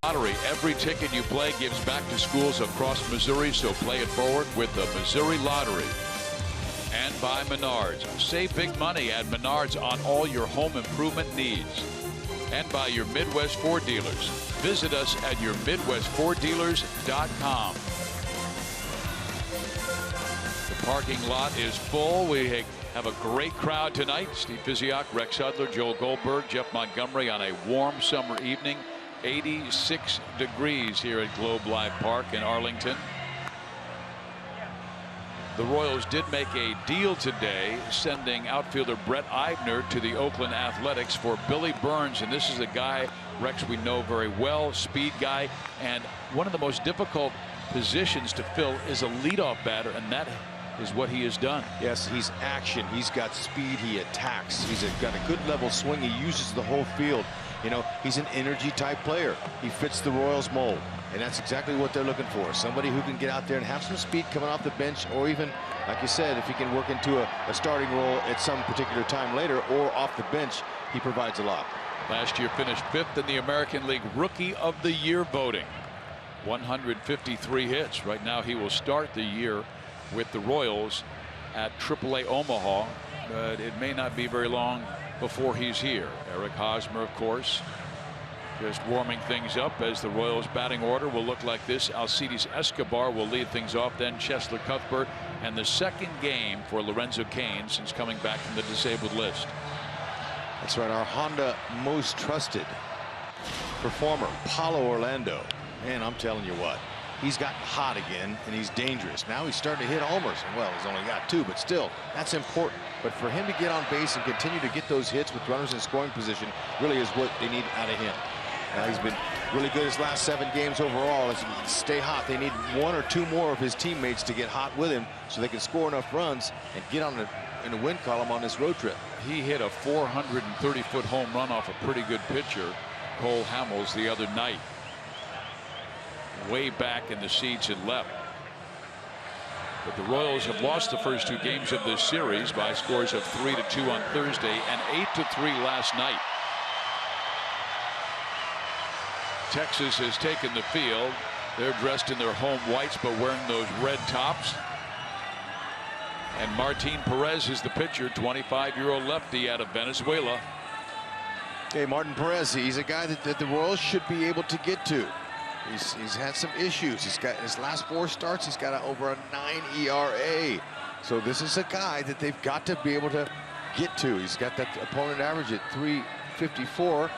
Lottery. Every ticket you play gives back to schools across Missouri, so play it forward with the Missouri Lottery. And by Menards. Save big money at Menards on all your home improvement needs. And by your Midwest Ford dealers. Visit us at yourmidwestforddealers.com. The parking lot is full. We have a great crowd tonight. Steve Physiak, Rex Hudler, Joel Goldberg, Jeff Montgomery on a warm summer evening. 86 degrees here at Globe Life Park in Arlington. The Royals did make a deal today, sending outfielder Brett Eibner to the Oakland Athletics for Billy Burns. And this is a guy, Rex, we know very well, speed guy. And one of the most difficult positions to fill is a leadoff batter, and that is what he has done. Yes, he's action. He's got speed. He attacks. He's got a good level swing. He uses the whole field. You know, he's an energy type player. He fits the Royals mold, and that's exactly what they're looking for. Somebody who can get out there and have some speed coming off the bench, or even, like you said, if he can work into a starting role at some particular time later or off the bench, he provides a lot. Last year finished 5th in the American League Rookie of the Year voting. 153 hits. Right now he will start the year with the Royals at AAA Omaha, but it may not be very long before he's here. Eric Hosmer, of course, just warming things up as the Royals batting order will look like this. Alcides Escobar will lead things off, then Cheslor Cuthbert, and the second game for Lorenzo Cain since coming back from the disabled list. That's right, our Honda most trusted performer, Paulo Orlando. Man, I'm telling you what, he's gotten hot again, and he's dangerous. Now he's starting to hit homers. Well, he's only got 2, but still, that's important. But for him to get on base and continue to get those hits with runners in scoring position really is what they need out of him. Now, he's been really good his last 7 games overall. As he stay hot, they need 1 or 2 more of his teammates to get hot with him so they can score enough runs and get on in the win column on this road trip. He hit a 430-foot home run off a pretty good pitcher, Cole Hamels, the other night. Way back in the seats in left. But the Royals have lost the first 2 games of this series by scores of 3-2 on Thursday and 8-3 last night. Texas has taken the field. They're dressed in their home whites but wearing those red tops. And Martin Perez is the pitcher, 25-year-old lefty out of Venezuela. Hey, Martin Perez, he's a guy that the Royals should be able to get to. He's had some issues. He's got his last 4 starts. He's got over a 9 ERA. So this is a guy that they've got to be able to get to. He's got that opponent average at 354.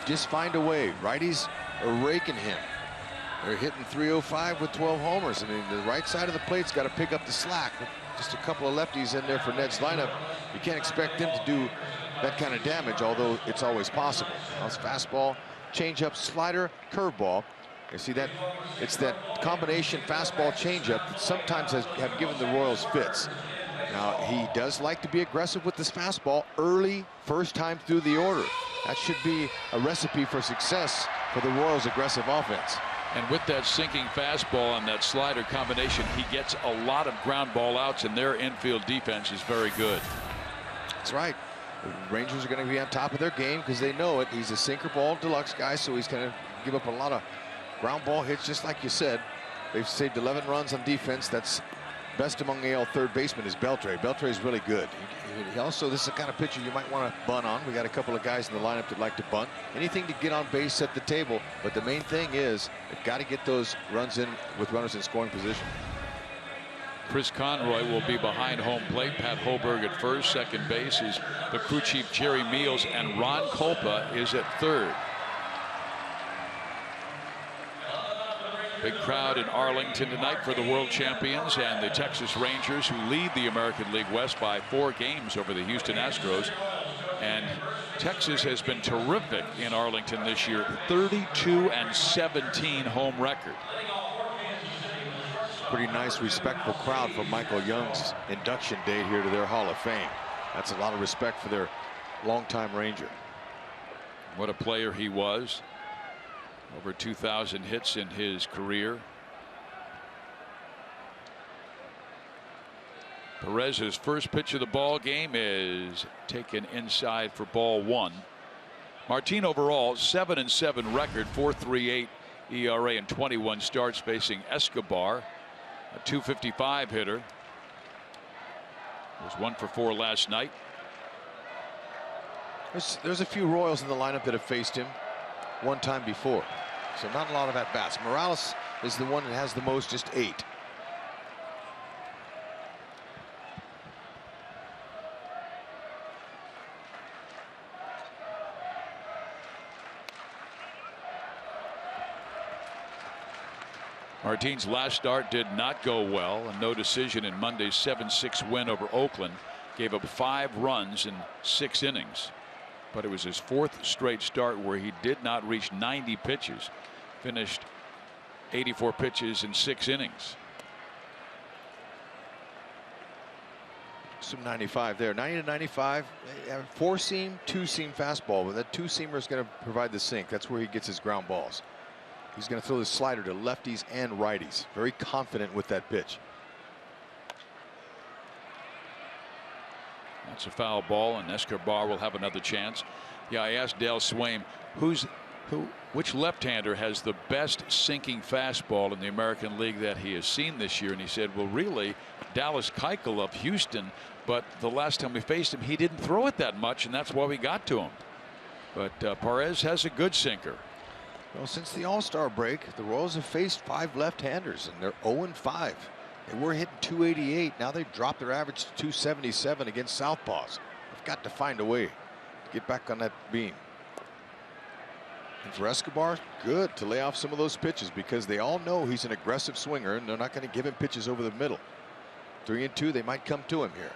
Just find a way. Righties are raking him. They're hitting 305 with 12 homers. I mean, the right side of the plate's got to pick up the slack. Just a couple of lefties in there for Ned's lineup. You can't expect them to do that kind of damage, although it's always possible. Now it's fastball, changeup, slider, curveball. You see that? It's that combination fastball changeup that sometimes have given the Royals fits. Now, he does like to be aggressive with this fastball early, first time through the order. That should be a recipe for success for the Royals' aggressive offense. And with that sinking fastball and that slider combination, he gets a lot of ground ball outs, and their infield defense is very good. That's right. The Rangers are going to be on top of their game because they know it. He's a sinker ball deluxe guy, so he's going to give up a lot of ground ball hits, just like you said. They've saved 11 runs on defense. That's best among AL third baseman is Beltre. Beltre is really good. He also, this is the kind of pitcher you might want to bunt on. We got a couple of guys in the lineup that like to bunt. Anything to get on base, set the table. But the main thing is they've got to get those runs in with runners in scoring position. Chris Conroy will be behind home plate. Pat Hoberg at first. Second base is the crew chief Jerry Meals, and Ron Kolpa is at third. Big crowd in Arlington tonight for the world champions and the Texas Rangers, who lead the American League West by 4 games over the Houston Astros. And Texas has been terrific in Arlington this year. 32-17 home record. Pretty nice, respectful crowd for Michael Young's induction day here to their Hall of Fame. That's a lot of respect for their longtime Ranger. What a player he was. Over 2,000 hits in his career. Perez's first pitch of the ball game is taken inside for ball 1. Martin overall 7-7 record, 4.38 ERA in 21 starts, facing Escobar, a .255 hitter. Was 1 for 4 last night. There's a few Royals in the lineup that have faced him one time before, so not a lot of at-bats. Morales is the one that has the most, just 8. Martine's last start did not go well. A no decision in Monday's 7-6 win over Oakland. Gave up 5 runs in 6 innings. But it was his 4th straight start where he did not reach 90 pitches. Finished 84 pitches in 6 innings. Some 95 there. 90 to 95. 4-seam, 2-seam fastball. But that 2-seamer is going to provide the sink. That's where he gets his ground balls. He's going to throw the slider to lefties and righties. Very confident with that pitch. That's a foul ball, and Escobar will have another chance. Yeah, I asked Dale Swaim which left-hander has the best sinking fastball in the American League that he has seen this year, and he said, well, really, Dallas Keuchel of Houston, but the last time we faced him, he didn't throw it that much, and that's why we got to him. But Perez has a good sinker. Well, since the All-Star break, the Royals have faced 5 left-handers, and they're 0-5. They were hitting .288. Now they've dropped their average to .277 against southpaws. They've got to find a way to get back on that beam. And for Escobar, good to lay off some of those pitches, because they all know he's an aggressive swinger, and they're not going to give him pitches over the middle. 3-2, they might come to him here.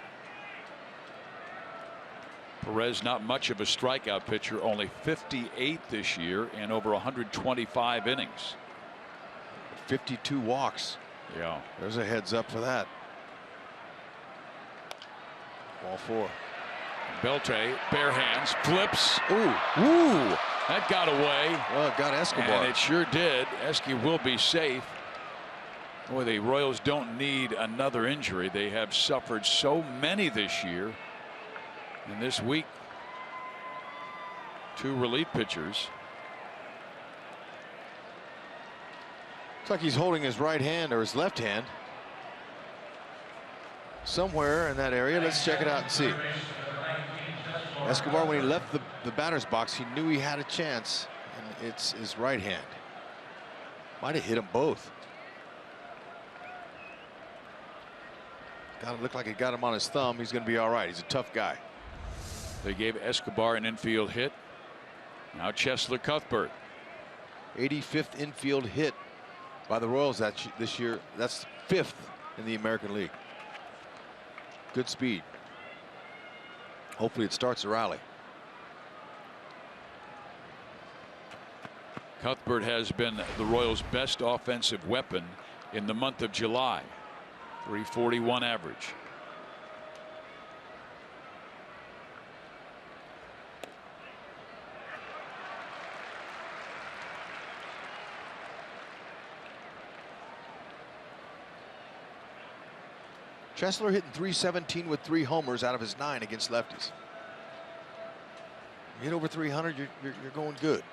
Perez, not much of a strikeout pitcher, only 58 this year in over 125 innings. 52 walks. Yeah, there's a heads up for that. Ball 4. Belte, bare hands, flips. Ooh, that got away. Well, it got Escobar. And it sure did. Esky will be safe. Boy, the Royals don't need another injury. They have suffered so many this year. And this week, 2 relief pitchers. Looks like he's holding his right hand or his left hand somewhere in that area. Let's check it out and see. Escobar, when he left the batter's box, he knew he had a chance, and it's his right hand. Might have hit them both. Got to look like it got him on his thumb. He's going to be all right. He's a tough guy. They gave Escobar an infield hit. Now Cheslor Cuthbert. 85th infield hit by the Royals this year. That's 5th in the American League. Good speed. Hopefully it starts a rally. Cuthbert has been the Royals' best offensive weapon in the month of July. .341 average. Cheslor hitting .317 with 3 homers out of his 9 against lefties. You hit over 300, you're going good.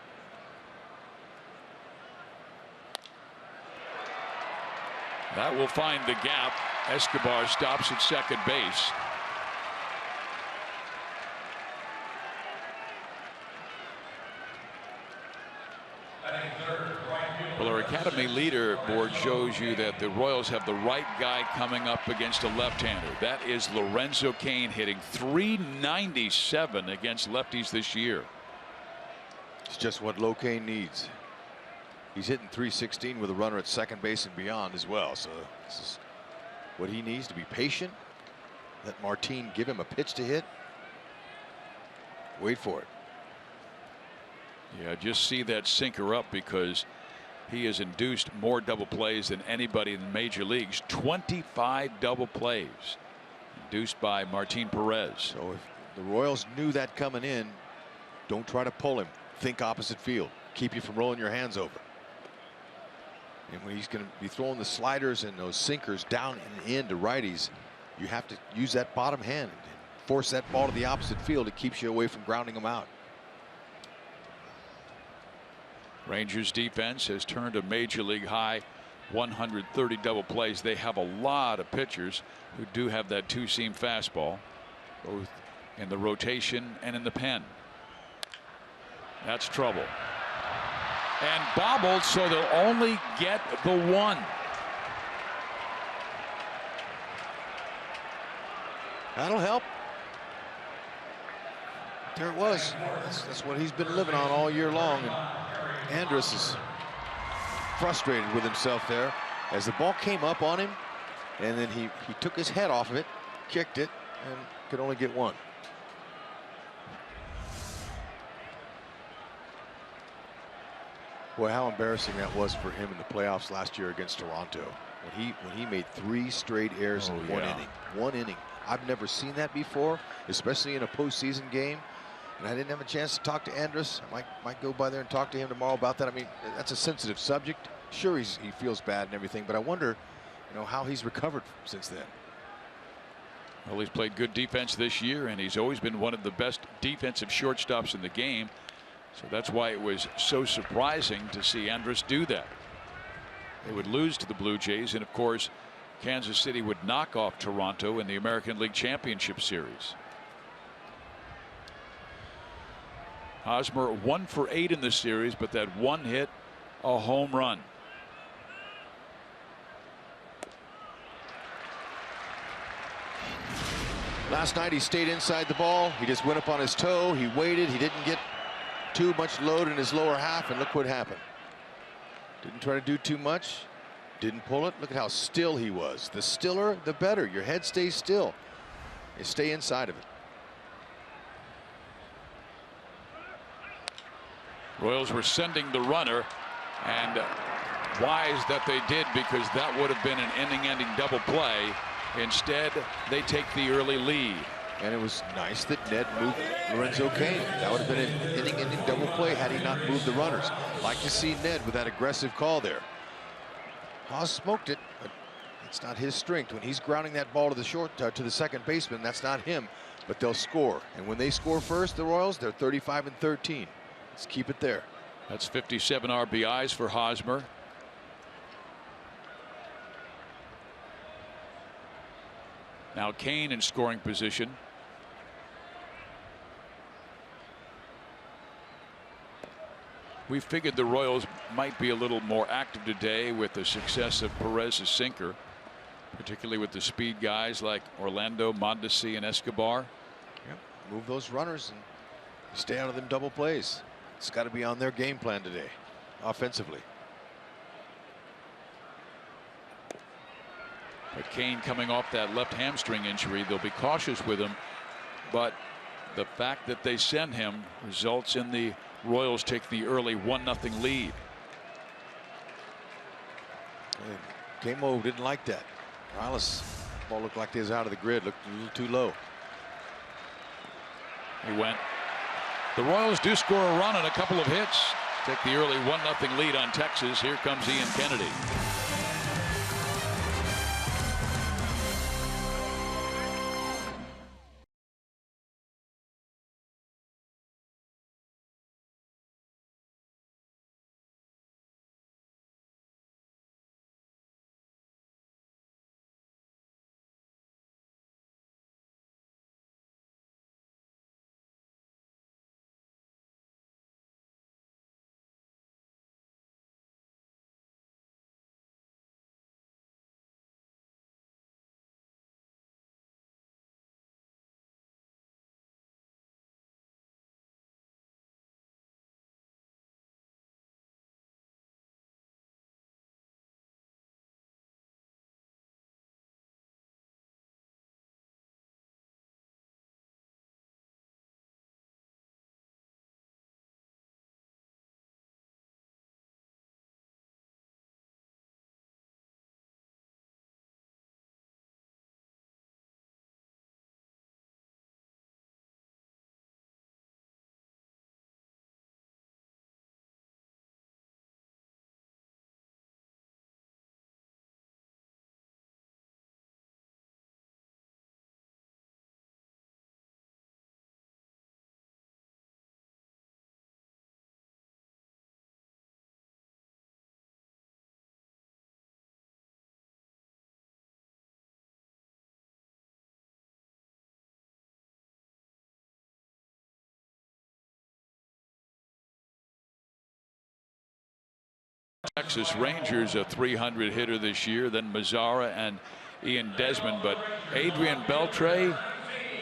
That will find the gap. Escobar stops at second base. Well, our Academy leaderboard shows you that the Royals have the right guy coming up against a left-hander. That is Lorenzo Cain, hitting .397 against lefties this year. It's just what Cain needs. He's hitting .316 with a runner at second base and beyond as well. So this is what he needs, to be patient. Let Martine give him a pitch to hit. Wait for it. Yeah, just see that sinker up, because he has induced more double plays than anybody in the major leagues. 25 double plays induced by Martin Perez. So if the Royals knew that coming in, don't try to pull him. Think opposite field. Keep you from rolling your hands over. And when he's going to be throwing the sliders and those sinkers down and in to righties, you have to use that bottom hand and force that ball to the opposite field. It keeps you away from grounding them out. Rangers defense has turned a major league high 130 double plays. They have a lot of pitchers who do have that two-seam fastball, both in the rotation and in the pen. That's trouble. And bobbled, so they'll only get the one. That'll help. There it was. That's what he's been living on all year long. And Andrus is frustrated with himself there as the ball came up on him, and then he took his head off of it, kicked it, and could only get one. Boy, how embarrassing that was for him in the playoffs last year against Toronto when he made 3 straight errors in one inning. One inning. I've never seen that before, especially in a postseason game. And I didn't have a chance to talk to Andrus. I might go by there and talk to him tomorrow about that. I mean, that's a sensitive subject. Sure, he feels bad and everything, but I wonder, how he's recovered since then. Well, he's played good defense this year, and he's always been one of the best defensive shortstops in the game. So that's why it was so surprising to see Andrus do that. They would lose to the Blue Jays, and of course, Kansas City would knock off Toronto in the American League Championship Series. Hosmer 1 for 8 in the series, but that one hit, a home run. Last night he stayed inside the ball. He just went up on his toe. He waited. He didn't get too much load in his lower half, and look what happened. Didn't try to do too much. Didn't pull it. Look at how still he was. The stiller, the better. Your head stays still. You stay inside of it. Royals were sending the runner, and wise that they did, because that would have been an inning-ending double play. Instead, they take the early lead. And it was nice that Ned moved Lorenzo Cain. That would have been an inning-ending double play had he not moved the runners. Like to see Ned with that aggressive call there. Haas smoked it, but it's not his strength. When he's grounding that ball to the to the second baseman, that's not him. But they'll score. And when they score first, the Royals, they're 35-13. Let's keep it there. That's 57 RBIs for Hosmer. Now Cain in scoring position. We figured the Royals might be a little more active today with the success of Perez's sinker, particularly with the speed guys like Orlando, Mondesi, and Escobar. Yep. Move those runners and stay out of them double plays. It's got to be on their game plan today, offensively. But Cain coming off that left hamstring injury, they'll be cautious with him. But the fact that they send him results in the Royals take the early 1-0 lead. Camo didn't like that. Morales, ball looked like he was out of the grid, looked a little too low. He went. The Royals do score a run and a couple of hits. Take the early 1-0 lead on Texas. Here comes Ian Kennedy. Texas Rangers a 300 hitter this year, then Mazzara and Ian Desmond, but Adrian Beltre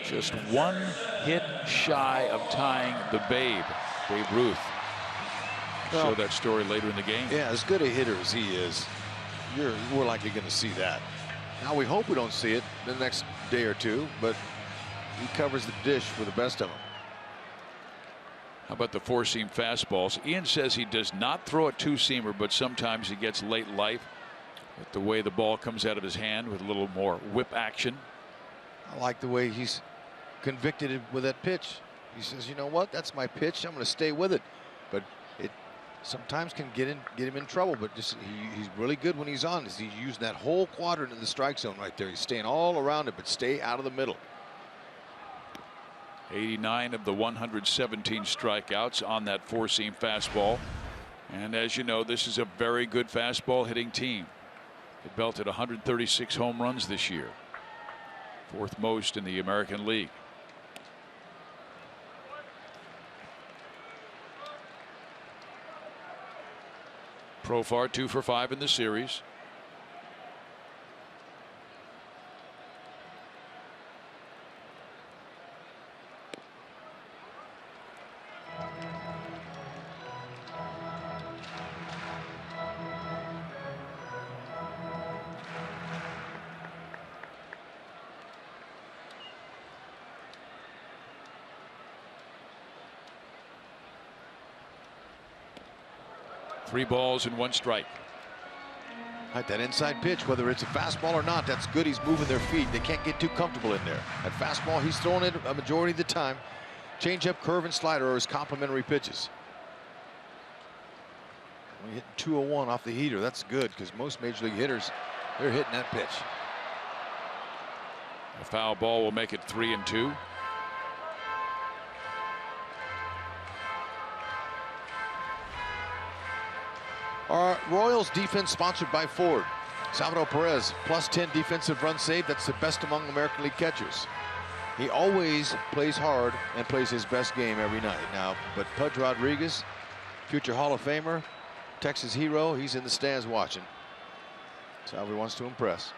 just one hit shy of tying the Babe Ruth. Well, show that story later in the game. Yeah, as good a hitter as he is, you're more likely going to see that. Now we hope we don't see it the next day or two, but he covers the dish for the best of them. How about the four-seam fastballs? Ian says he does not throw a two-seamer, but sometimes he gets late life with the way the ball comes out of his hand with a little more whip action. I like the way he's convicted with that pitch. He says, you know what, that's my pitch, I'm going to stay with it. But it sometimes can get him in trouble, but just he's really good when he's on. He's using that whole quadrant in the strike zone right there. He's staying all around it, but stay out of the middle. 89 of the 117 strikeouts on that four-seam fastball. And as you know, this is a very good fastball hitting team. It belted 136 home runs this year, fourth most in the American League. Profar 2 for 5 in the series. Three balls and one strike. Right, that inside pitch, whether it's a fastball or not, that's good. He's moving their feet. They can't get too comfortable in there. That fastball, he's throwing it a majority of the time. Changeup, curve, and slider are his complementary pitches. When you're hitting 201 off the heater, that's good because most major league hitters, they're hitting that pitch. A foul ball will make it 3-2. Our Royals defense sponsored by Ford. Salvador Perez, +10 defensive run save. That's the best among American League catchers. He always plays hard and plays his best game every night. Now, but Pudge Rodriguez, future Hall of Famer, Texas hero, he's in the stands watching. Salvador wants to impress.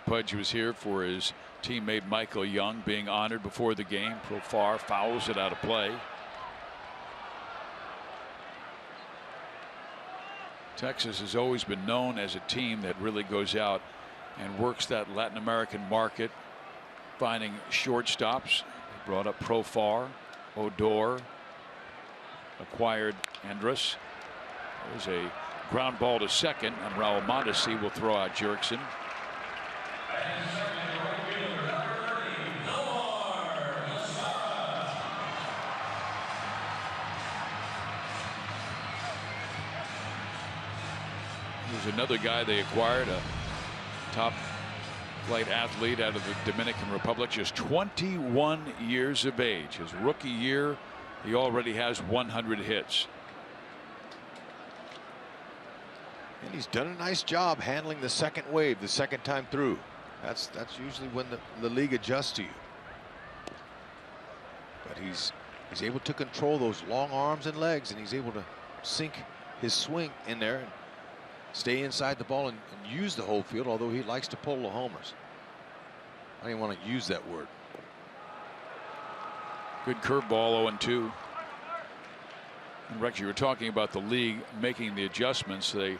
Pudge was here for his teammate Michael Young being honored before the game. Profar fouls it out of play. Texas has always been known as a team that really goes out and works that Latin American market, finding shortstops. They brought up Profar, Odor, acquired Andrus. There's a ground ball to second, and Raul Mondesi will throw out Jurickson. There's another guy they acquired, a top flight athlete out of the Dominican Republic, just 21 years of age. His rookie year, he already has 100 hits. And he's done a nice job handling the second wave the second time through. That's usually when the league adjusts to you. But he's able to control those long arms and legs, and he's able to sink his swing in there and stay inside the ball and use the whole field, although he likes to pull the homers. I didn't want to use that word. Good curveball, 0-2. And Rex, you were talking about the league making the adjustments. The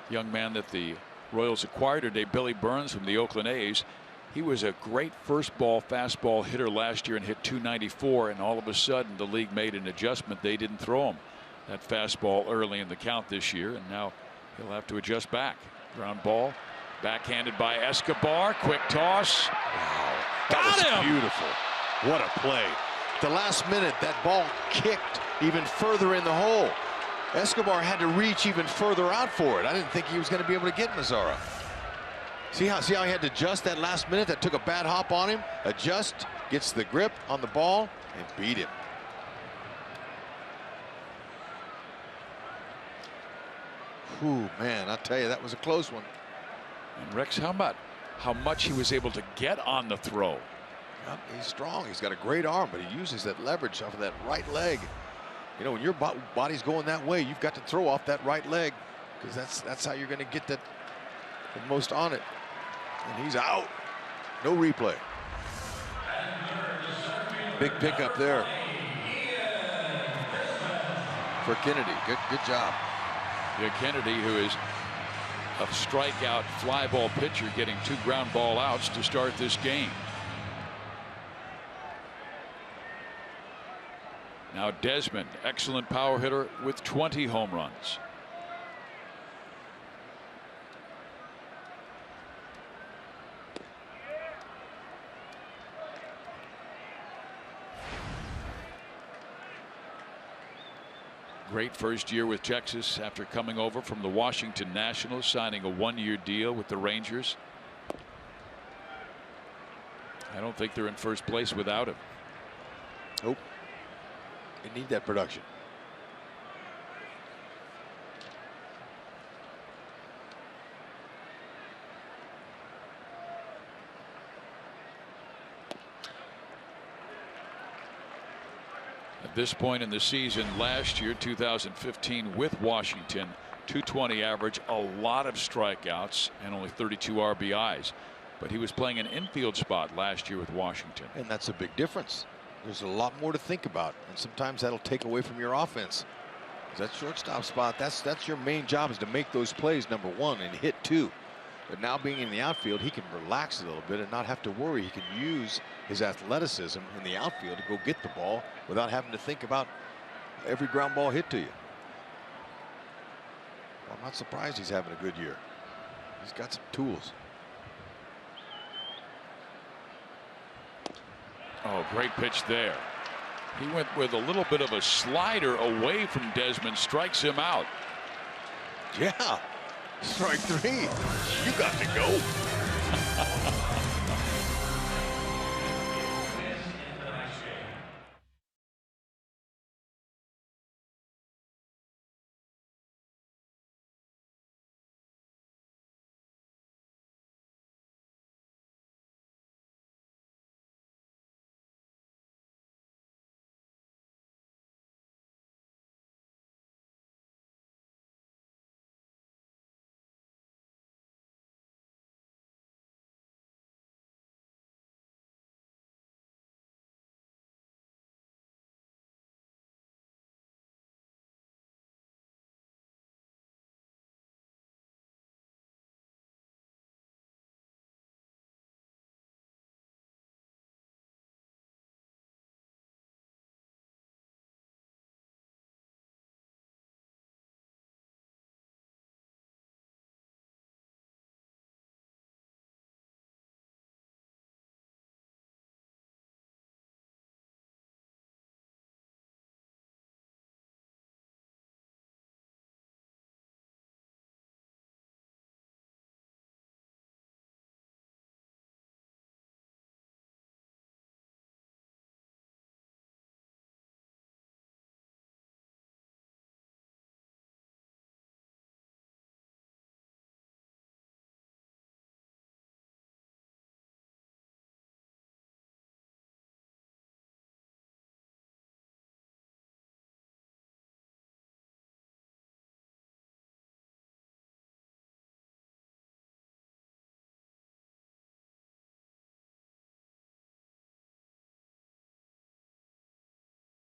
young man that the Royals acquired today, Billy Burns from the Oakland A's, he was a great first ball fastball hitter last year and hit .294, and all of a sudden the league made an adjustment. They didn't throw him that fastball early in the count this year, and now he'll have to adjust back. Ground ball, backhanded by Escobar. Quick toss. Wow, Got that was him. beautiful. What a play. The last minute, that ball kicked even further in the hole. Escobar had to reach even further out for it. I didn't think he was going to be able to get Mazzara. See how he had to adjust that last minute? That took a bad hop on him. Adjust, gets the grip on the ball, and beat him. Whew, man, I'll tell you, that was a close one. And Rex, how much he was able to get on the throw. Yep, he's strong. He's got a great arm, but he uses that leverage off of that right leg. You know, when your body's going that way, you've got to throw off that right leg. because that's how you're going to get the most on it. And he's out. No replay. Big pickup there for Kennedy. Good job. Yeah, Kennedy, who is a strikeout fly ball pitcher, getting 2 ground ball outs to start this game. Now Desmond, excellent power hitter with 20 home runs. Great first year with Texas after coming over from the Washington Nationals, signing a 1-year deal with the Rangers. I don't think they're in first place without him. Nope. They need that production. At this point in the season last year, 2015, with Washington, 220 average, a lot of strikeouts, and only 32 RBIs. But he was playing an infield spot last year with Washington. And that's a big difference. There's a lot more to think about, and sometimes that'll take away from your offense. That shortstop spot, that's your main job, is to make those plays, number 1, and hit 2. But now being in the outfield, he can relax a little bit and not have to worry. He can use his athleticism in the outfield to go get the ball without having to think about every ground ball hit to you. Well, I'm not surprised he's having a good year. He's got some tools. Oh, great pitch there. He went with a little bit of a slider away from Desmond, strikes him out. Yeah. Strike 3. You got to go.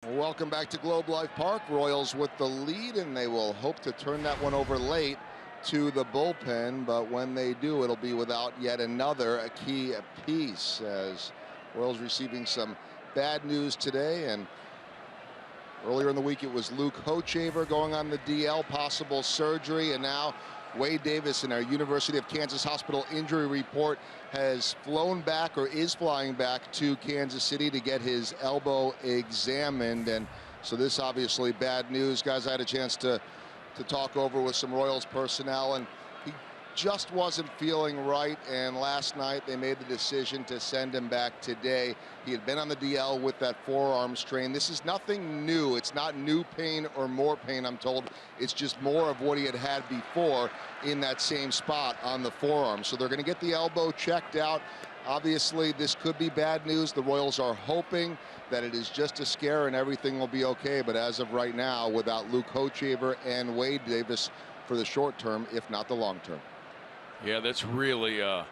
Welcome back to Globe Life Park. Royals with the lead, and they will hope to turn that one over late to the bullpen, but when they do, it'll be without yet another key piece, as Royals receiving some bad news today. And earlier in the week, it was Luke Hochevar going on the DL, possible surgery, and now Wade Davis in our University of Kansas Hospital injury report has flown back, or is flying back, to Kansas City to get his elbow examined. And so this obviously bad news. Guys, I had a chance to talk over with some Royals personnel, and he just wasn't feeling right, and last night they made the decision to send him back today. He had been on the DL with that forearm strain. This is nothing new. It's not new pain or more pain, I'm told. It's just more of what he had had before in that same spot on the forearm. So they're going to get the elbow checked out. Obviously, this could be bad news. The Royals are hoping that it is just a scare and everything will be okay. But as of right now, without Luke Hochevar and Wade Davis for the short term, if not the long term. Yeah, that's really a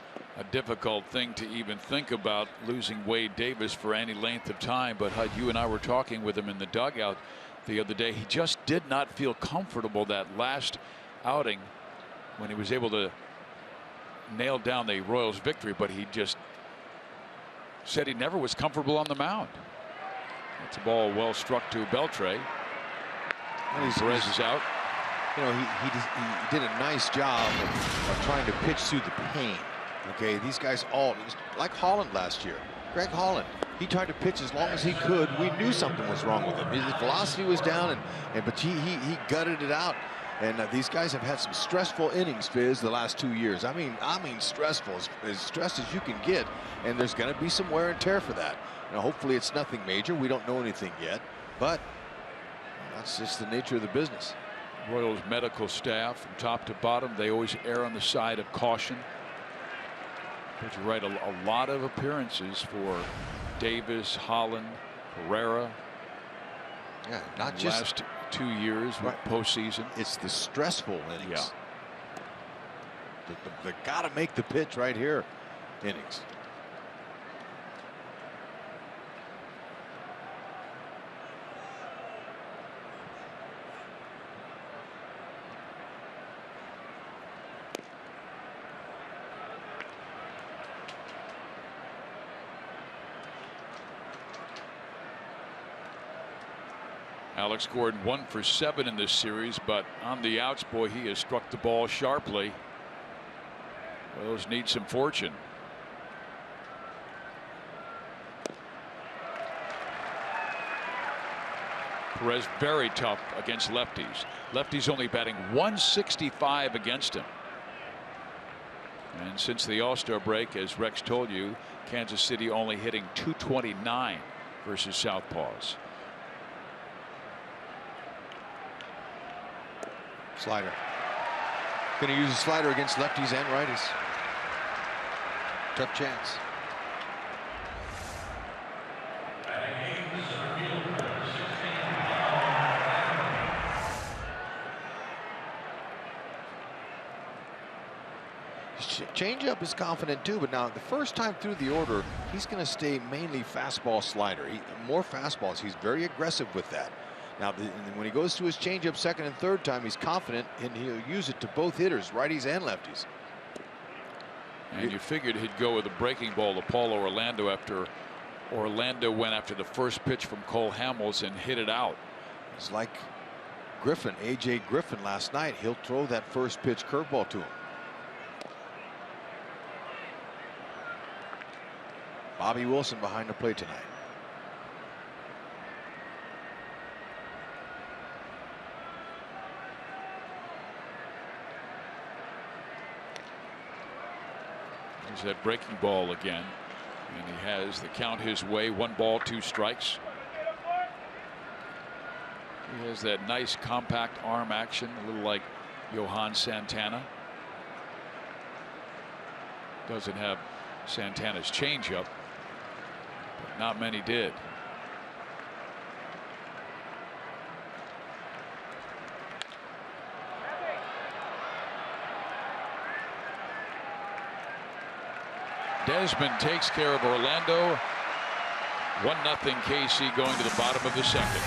difficult thing to even think about, losing Wade Davis for any length of time. But Hud, you and I were talking with him in the dugout the other day. He just did not feel comfortable that last outing when he was able to nail down the Royals victory, but he just said he never was comfortable on the mound. It's a ball well struck to Beltre. Perez is out. You know, he did a nice job of trying to pitch through the pain. Okay, these guys all, it was like Holland last year. Greg Holland, he tried to pitch as long as he could. We knew something was wrong with him. His velocity was down, but he gutted it out. And these guys have had some stressful innings, Fizz, the last 2 years. I mean stressful, as stressed as you can get. And there's going to be some wear and tear for that. Now, hopefully it's nothing major. We don't know anything yet, but that's just the nature of the business. Royals medical staff from top to bottom, they always err on the side of caution. But you're right, a lot of appearances for Davis, Holland, Pereira. Yeah, not the just last 2 years with postseason. It's the stressful innings. Yeah. They got to make the pitch right here innings. Alex scored 1 for 7 in this series, but on the outs, boy, he has struck the ball sharply. Royals need some fortune. Perez very tough against lefties. Lefties only batting .165 against him. And since the All-Star break, as Rex told you, Kansas City only hitting .229 versus southpaws. Slider. Going to use a slider against lefties and righties. Tough chance. Changeup is confident too, but now the first time through the order, he's going to stay mainly fastball slider. More fastballs. He's very aggressive with that. Now, when he goes to his changeup second and third time, he's confident, and he'll use it to both hitters, righties and lefties. And you figured he'd go with a breaking ball to Paulo Orlando after Orlando went after the first pitch from Cole Hamels and hit it out. It's like Griffin, A.J. Griffin last night. He'll throw that first pitch curveball to him. Bobby Wilson behind the plate tonight. There's that breaking ball again, and he has the count his way. 1 ball, 2 strikes. He has that nice compact arm action, a little like Johan Santana. Doesn't have Santana's changeup, but not many did. Desmond takes care of Orlando. 1-0 KC going to the bottom of the second.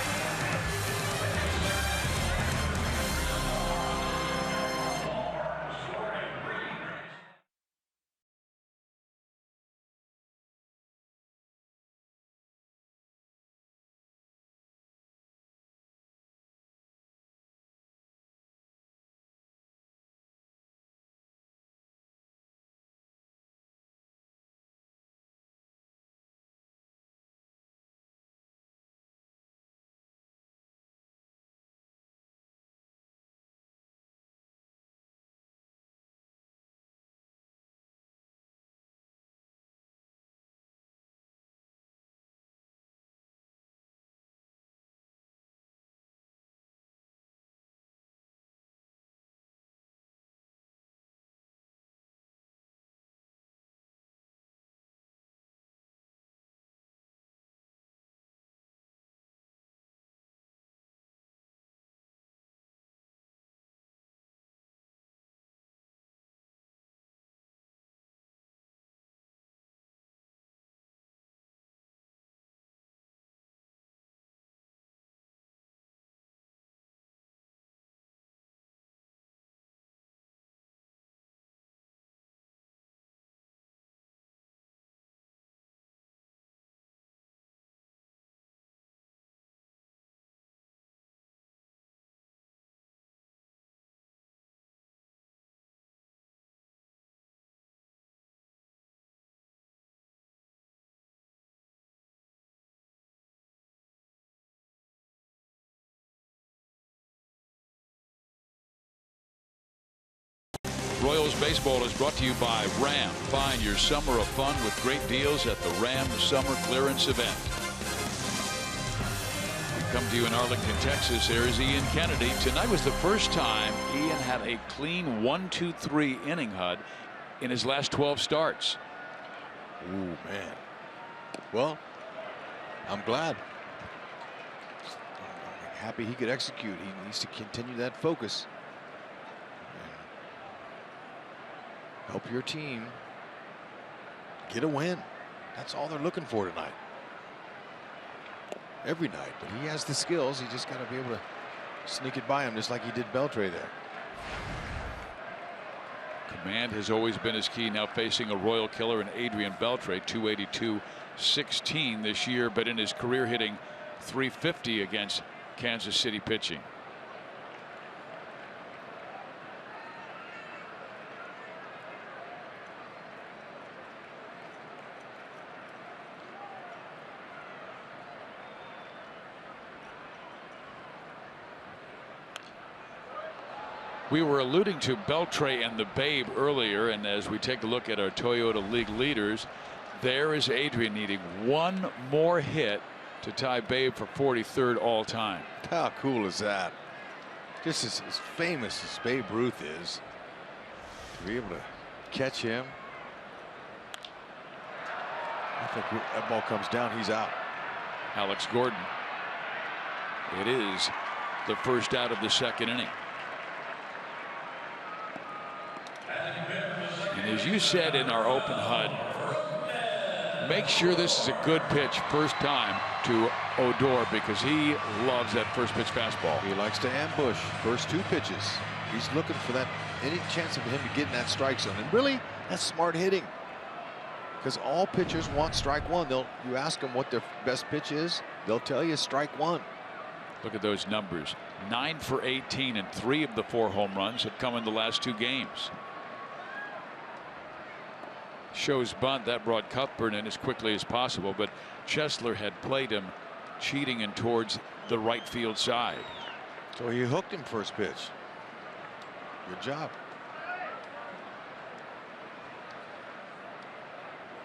Royals baseball is brought to you by Ram. Find your summer of fun with great deals at the Ram Summer Clearance Event. We come to you in Arlington, Texas. There's Ian Kennedy. Tonight was the first time Ian had a clean 1-2-3 inning, HUD, in his last 12 starts. Ooh, man. Well, I'm glad. I'm happy he could execute. He needs to continue that focus. Help your team get a win. That's all they're looking for tonight. Every night, but he has the skills. He just got to be able to sneak it by him, just like he did Beltre there. Command has always been his key. Now facing a Royal killer in Adrian Beltre, 282-16 this year, but in his career hitting .350 against Kansas City pitching. We were alluding to Beltre and the Babe earlier, and as we take a look at our Toyota League leaders, there is Adrian needing one more hit to tie Babe for 43rd all time. How cool is that? Just as famous as Babe Ruth is, to be able to catch him. I think that ball comes down, he's out. Alex Gordon. It is the first out of the second inning. And as you said in our open, HUD, make sure this is a good pitch first time to Odor, because he loves that first pitch fastball. He likes to ambush first two pitches. He's looking for that, any chance of him to get in that strike zone. And really, that's smart hitting, because all pitchers want strike one. You ask them what their best pitch is, they'll tell you strike one. Look at those numbers. 9 for 18, and 3 of the 4 home runs have come in the last 2 games. Shows bunt that brought Cuthbert in as quickly as possible, but Chesler had played him cheating and towards the right field side. So he hooked him first pitch. Good job.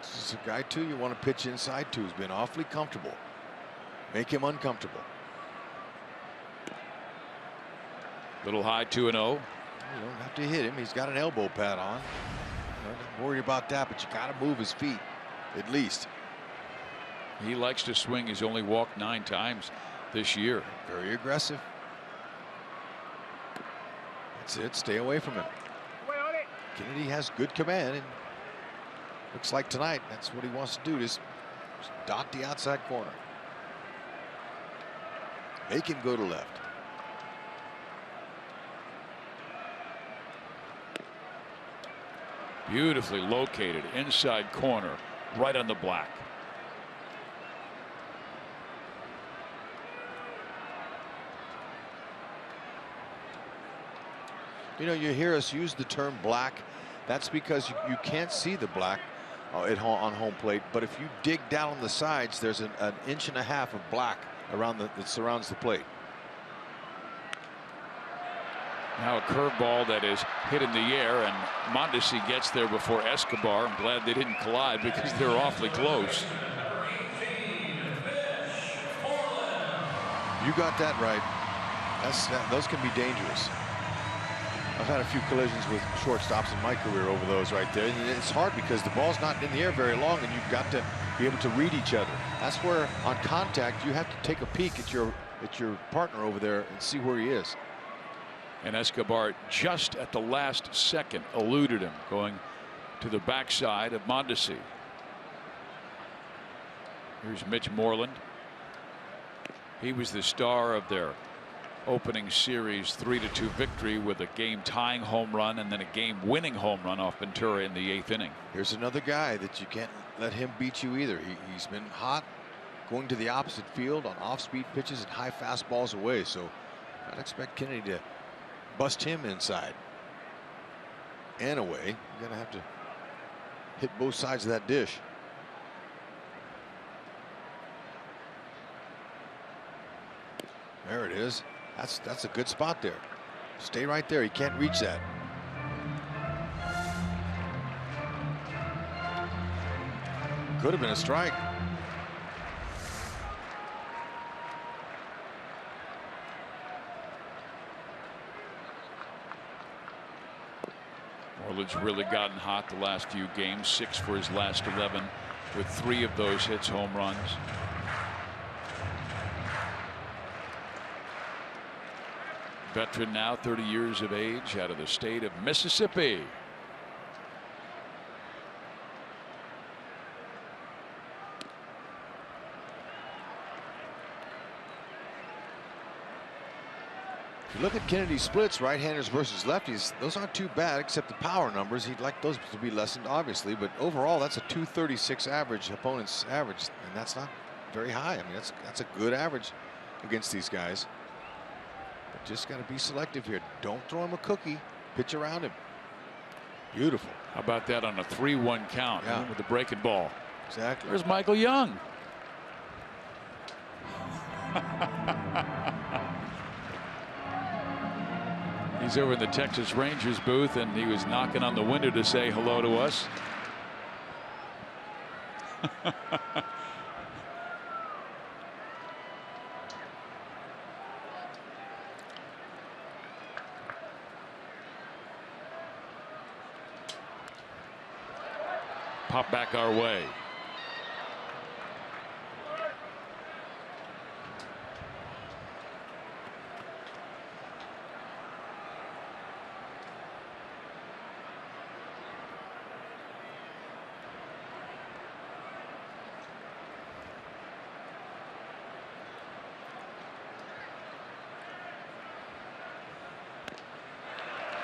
This is a guy too you want to pitch inside to, who's been awfully comfortable. Make him uncomfortable. Little high 2-0. You don't have to hit him. He's got an elbow pad on. Don't worry about that, but you got to move his feet at least. He likes to swing. He's only walked 9 times this year. Very aggressive. That's it. Stay away from him. Kennedy has good command, and looks like tonight that's what he wants to do. Just dot the outside corner. Make him go to left. Beautifully located inside corner, right on the black. You know, you hear us use the term black. That's because you can't see the black on home plate. But if you dig down on the sides, there's an 1.5 inches of black around that surrounds the plate. Now a curveball that is hit in the air, and Mondesi gets there before Escobar. I'm glad they didn't collide, because they're awfully close. You got that right. Those can be dangerous. I've had a few collisions with shortstops in my career over those right there. And it's hard because the ball's not in the air very long, and you've got to be able to read each other. That's where on contact you have to take a peek at your partner over there and see where he is. And Escobar just at the last second eluded him, going to the backside of Mondesi. Here's Mitch Moreland. He was the star of their opening series 3-2 victory with a game-tying home run and then a game-winning home run off Ventura in the 8th inning. Here's another guy that you can't let him beat you either. He's been hot going to the opposite field on off-speed pitches and high fastballs away. So I'd expect Kennedy to bust him inside and away. You're gonna have to hit both sides of that dish. There it is. That's a good spot there. Stay right there. He can't reach that. Could have been a strike. Orioles really gotten hot the last few games. 6 for his last 11, with 3 of those hits home runs. Veteran now, 30 years of age, out of the state of Mississippi. If you look at Kennedy's splits, right-handers versus lefties, those aren't too bad, except the power numbers. He'd like those to be lessened, obviously, but overall, that's a .236 average, opponent's average, and that's not very high. I mean, that's a good average against these guys. But just got to be selective here. Don't throw him a cookie. Pitch around him. Beautiful. How about that on a 3-1 count with the breaking ball? Exactly. There's Michael Young. He's over in the Texas Rangers booth, and he was knocking on the window to say hello to us. Pop back our way.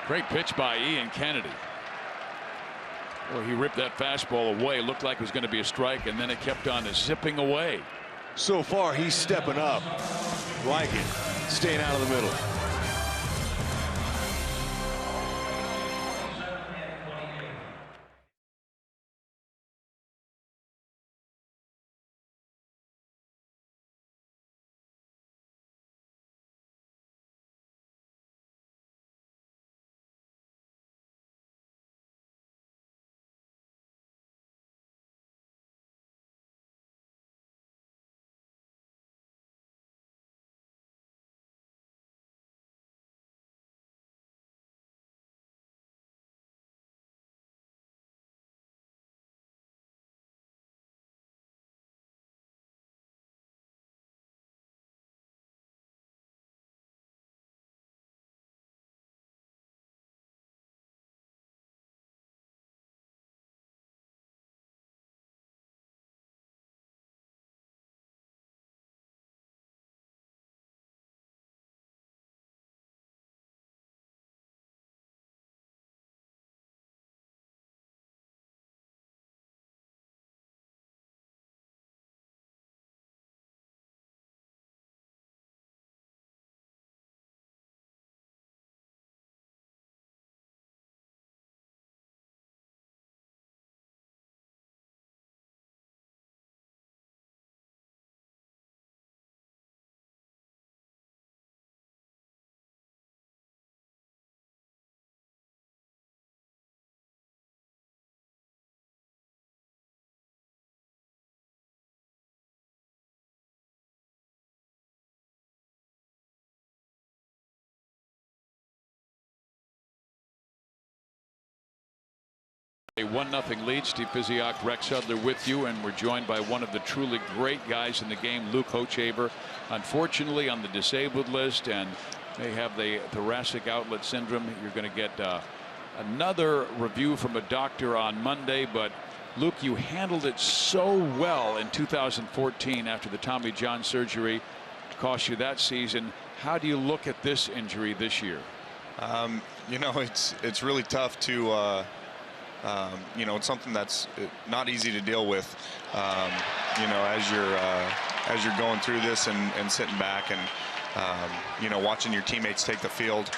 Great pitch by Ian Kennedy. Well, he ripped that fastball away. Looked like it was going to be a strike, and then it kept on zipping away. So far, he's stepping up. Like it. Staying out of the middle. A 1-0 lead. Steve Physiok, Rex Hudler with you, and we're joined by one of the truly great guys in the game, Luke Hochevar. Unfortunately on the disabled list and may have the thoracic outlet syndrome. You're going to get another review from a doctor on Monday, but Luke, you handled it so well in 2014 after the Tommy John surgery cost you that season. How do you look at this injury this year? You know, it's really tough to you know, it's something that's not easy to deal with, you know, as you're going through this and sitting back and you know, watching your teammates take the field.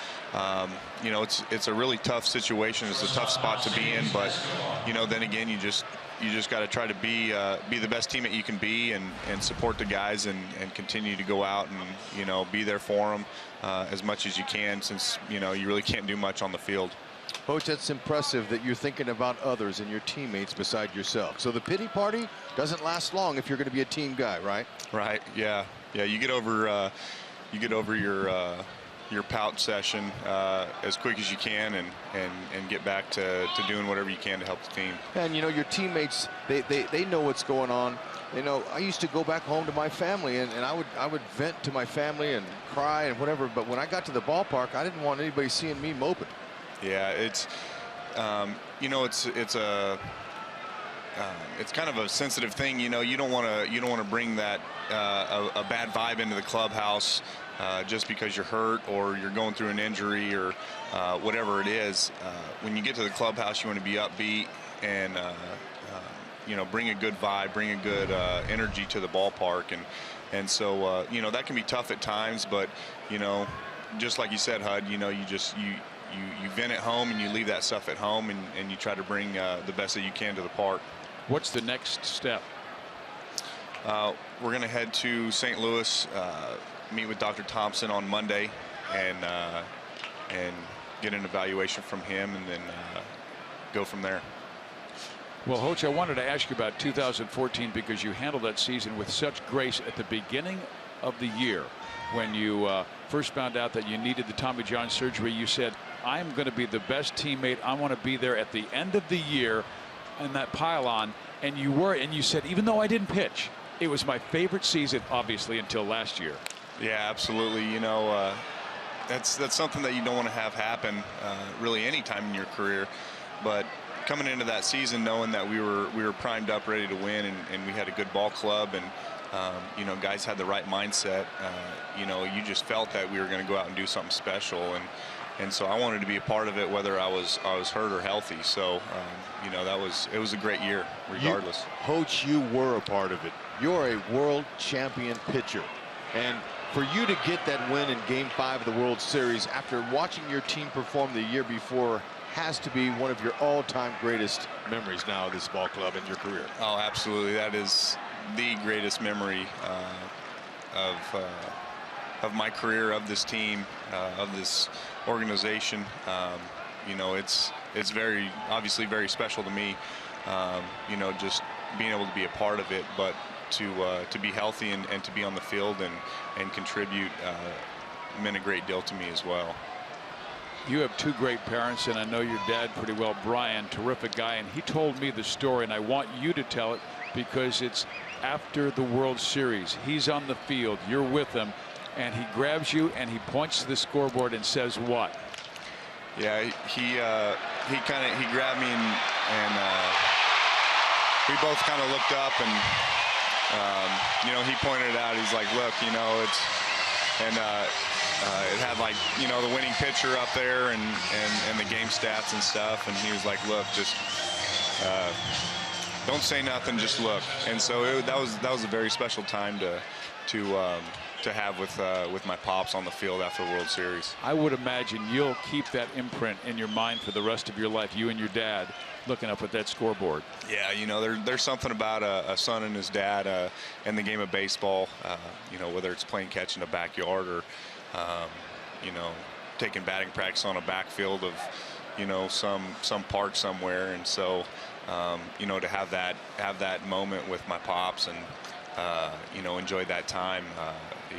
You know, it's a really tough situation. It's a tough spot to be in, but you know, then again, you just got to try to be the best teammate you can be and support the guys and continue to go out and, you know, be there for them as much as you can, since, you know, you really can't do much on the field. Coach, that's impressive that you're thinking about others and your teammates beside yourself. So the pity party doesn't last long if you're going to be a team guy, right? Right. Yeah. Yeah. You get over your pout session as quick as you can, and get back to doing whatever you can to help the team. And you know, your teammates, they know what's going on. You know, I used to go back home to my family, and I would vent to my family and cry and whatever. But when I got to the ballpark, I didn't want anybody seeing me moping. Yeah, it's you know, it's kind of a sensitive thing. You know, you don't want to bring that a bad vibe into the clubhouse just because you're hurt or you're going through an injury or whatever it is. When you get to the clubhouse, you want to be upbeat and you know, bring a good vibe, bring a good energy to the ballpark, and so you know, that can be tough at times, but you know, just like you said, Hud, you know, you vent at home and you leave that stuff at home, and you try to bring the best that you can to the park. What's the next step? We're going to head to St. Louis, meet with Dr. Thompson on Monday, and get an evaluation from him, and then go from there. Well, Hoch, I wanted to ask you about 2014 because you handled that season with such grace at the beginning of the year. When you first found out that you needed the Tommy John surgery, you said, I'm going to be the best teammate. I want to be there at the end of the year in that pylon. And you were, and you said, even though I didn't pitch, it was my favorite season, obviously, until last year. Yeah, absolutely. You know, that's something that you don't want to have happen really any time in your career. But coming into that season, knowing that we were primed up, ready to win, and we had a good ball club, and you know, guys had the right mindset. You know, you just felt that we were going to go out and do something special, and so I wanted to be a part of it, whether I was hurt or healthy. So you know, it was a great year, regardless. Coach, you were a part of it. You're a world champion pitcher, and for you to get that win in Game 5 of the World Series after watching your team perform the year before has to be one of your all-time greatest memories now of this ball club in your career. Oh, absolutely. That is the greatest memory of my career, of this team, of this organization. You know, it's very obviously very special to me. You know, just being able to be a part of it, but to be healthy and to be on the field and contribute meant a great deal to me as well. You have two great parents, and I know your dad pretty well, Brian, terrific guy, and he told me the story, and I want you to tell it because it's after the World Series. He's on the field, you're with him, and he grabs you and he points to the scoreboard and says what? Yeah, he grabbed me and we both kind of looked up, and you know, he pointed it out. He's like, look, you know, it's, and it had, like, you know, the winning pitcher up there and the game stats and stuff, and he was like, look, just don't say nothing, just look. And so that was a very special time to have with my pops on the field after the World Series. I would imagine you'll keep that imprint in your mind for the rest of your life, you and your dad looking up at that scoreboard. Yeah, you know, there's something about a son and his dad in the game of baseball, you know, whether it's playing catch in the backyard or you know, taking batting practice on a backfield of, you know, some park somewhere. And so you know, to have that moment with my pops and you know, enjoy that time,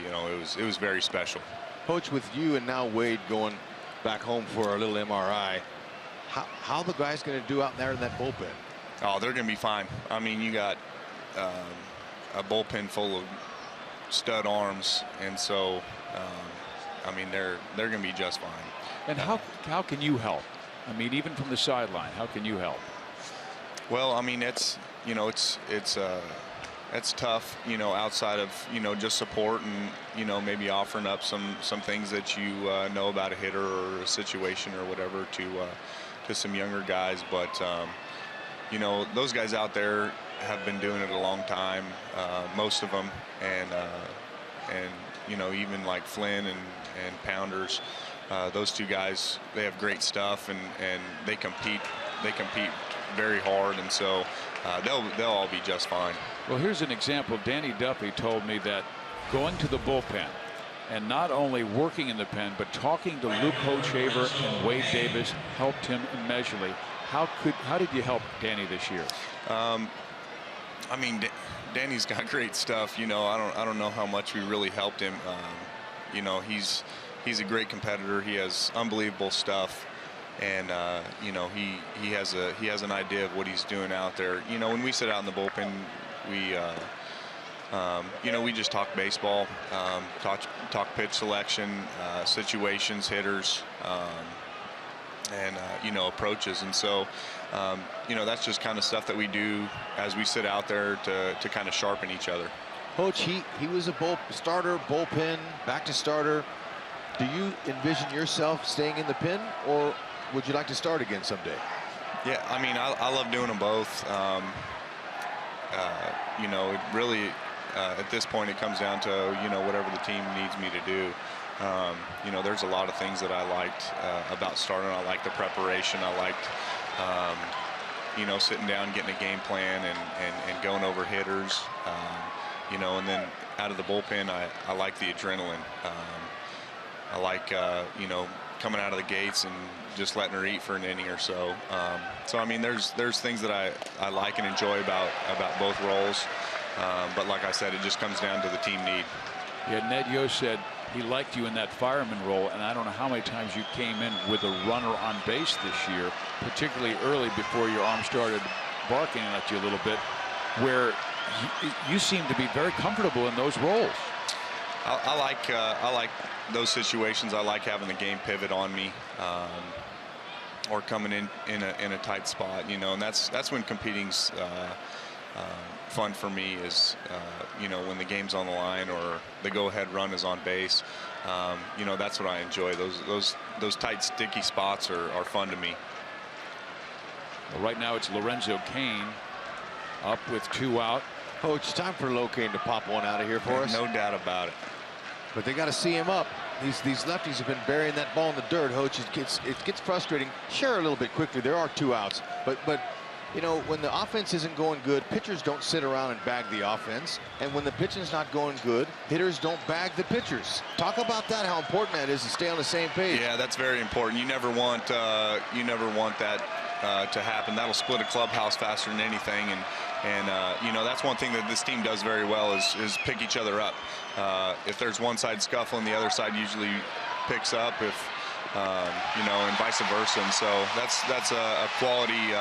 you know, it was very special. Coach, with you and now Wade going back home for a little MRI, how the guys going to do out there in that bullpen? Oh, they're going to be fine. I mean, you got a bullpen full of stud arms, and so I mean, they're going to be just fine. And how can you help? I mean, even from the sideline, how can you help? Well, I mean, it's, you know, it's tough, you know, outside of, you know, just support and, you know, maybe offering up some things that you know about a hitter or a situation or whatever to some younger guys. But you know, those guys out there have been doing it a long time, most of them, and you know, even like Flynn and Pounders, those two guys, they have great stuff, and they compete very hard, and so they'll all be just fine. Well, here's an example. Danny Duffy told me that going to the bullpen And not only working in the pen, but talking to Luke Hochevar and Wade Davis helped him immeasurably. How did you help Danny this year? I mean, Danny's got great stuff. You know, I don't know how much we really helped him. You know, he's a great competitor. He has unbelievable stuff, and you know, he has an idea of what he's doing out there. You know, when we sit out in the bullpen, we you know, we just talk baseball, talk pitch selection, situations, hitters, and you know, approaches. And so you know, that's just kind of stuff that we do as we sit out there to kind of sharpen each other. Coach, he was a starter, bullpen, back to starter. Do you envision yourself staying in the pen, or would you like to start again someday? Yeah, I mean, I love doing them both. You know, it really at this point it comes down to, you know, whatever the team needs me to do. You know, there's a lot of things that I liked about starting. I liked the preparation. I liked you know, sitting down, getting a game plan, and going over hitters. You know, and then out of the bullpen, I like the adrenaline. I like you know, coming out of the gates and just letting her eat for an inning or so. So I mean, there's things that I like and enjoy about both roles. But like I said, it just comes down to the team need. Yeah, Ned Yost said he liked you in that fireman role, and I don't know how many times you came in with a runner on base this year, particularly early before your arm started barking at you a little bit, where you seem to be very comfortable in those roles. I like those situations. I like having the game pivot on me, or coming in a tight spot, you know, and that's when competing's fun for me, is you know, when the game's on the line or the go-ahead run is on base. You know, that's what I enjoy. Those tight, sticky spots are fun to me. Well, right now it's Lorenzo Cain up with 2 out. Coach, time for Locaine to pop one out of here for us. No doubt about it. But they got to see him up. These lefties have been burying that ball in the dirt. Hoach, it gets frustrating. Share a little bit quickly. There are 2 outs, but you know, when the offense isn't going good, pitchers don't sit around and bag the offense. And when the pitching's not going good, hitters don't bag the pitchers. Talk about that, how important that is to stay on the same page. Yeah, that's very important. You never want that to happen. That'll split a clubhouse faster than anything. And you know, that's one thing that this team does very well is pick each other up. If there's one side scuffling, the other side usually picks up. If you know, and vice versa. And so that's a quality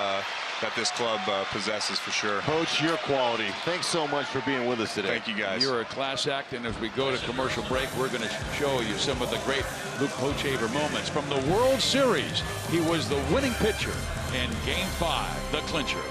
that this club possesses for sure. Coach, your quality. Thanks so much for being with us today. Thank you, guys. You're a class act, and as we go to commercial break, we're going to show you some of the great Luke Hochevar moments from the World Series. He was the winning pitcher in Game 5, the clincher.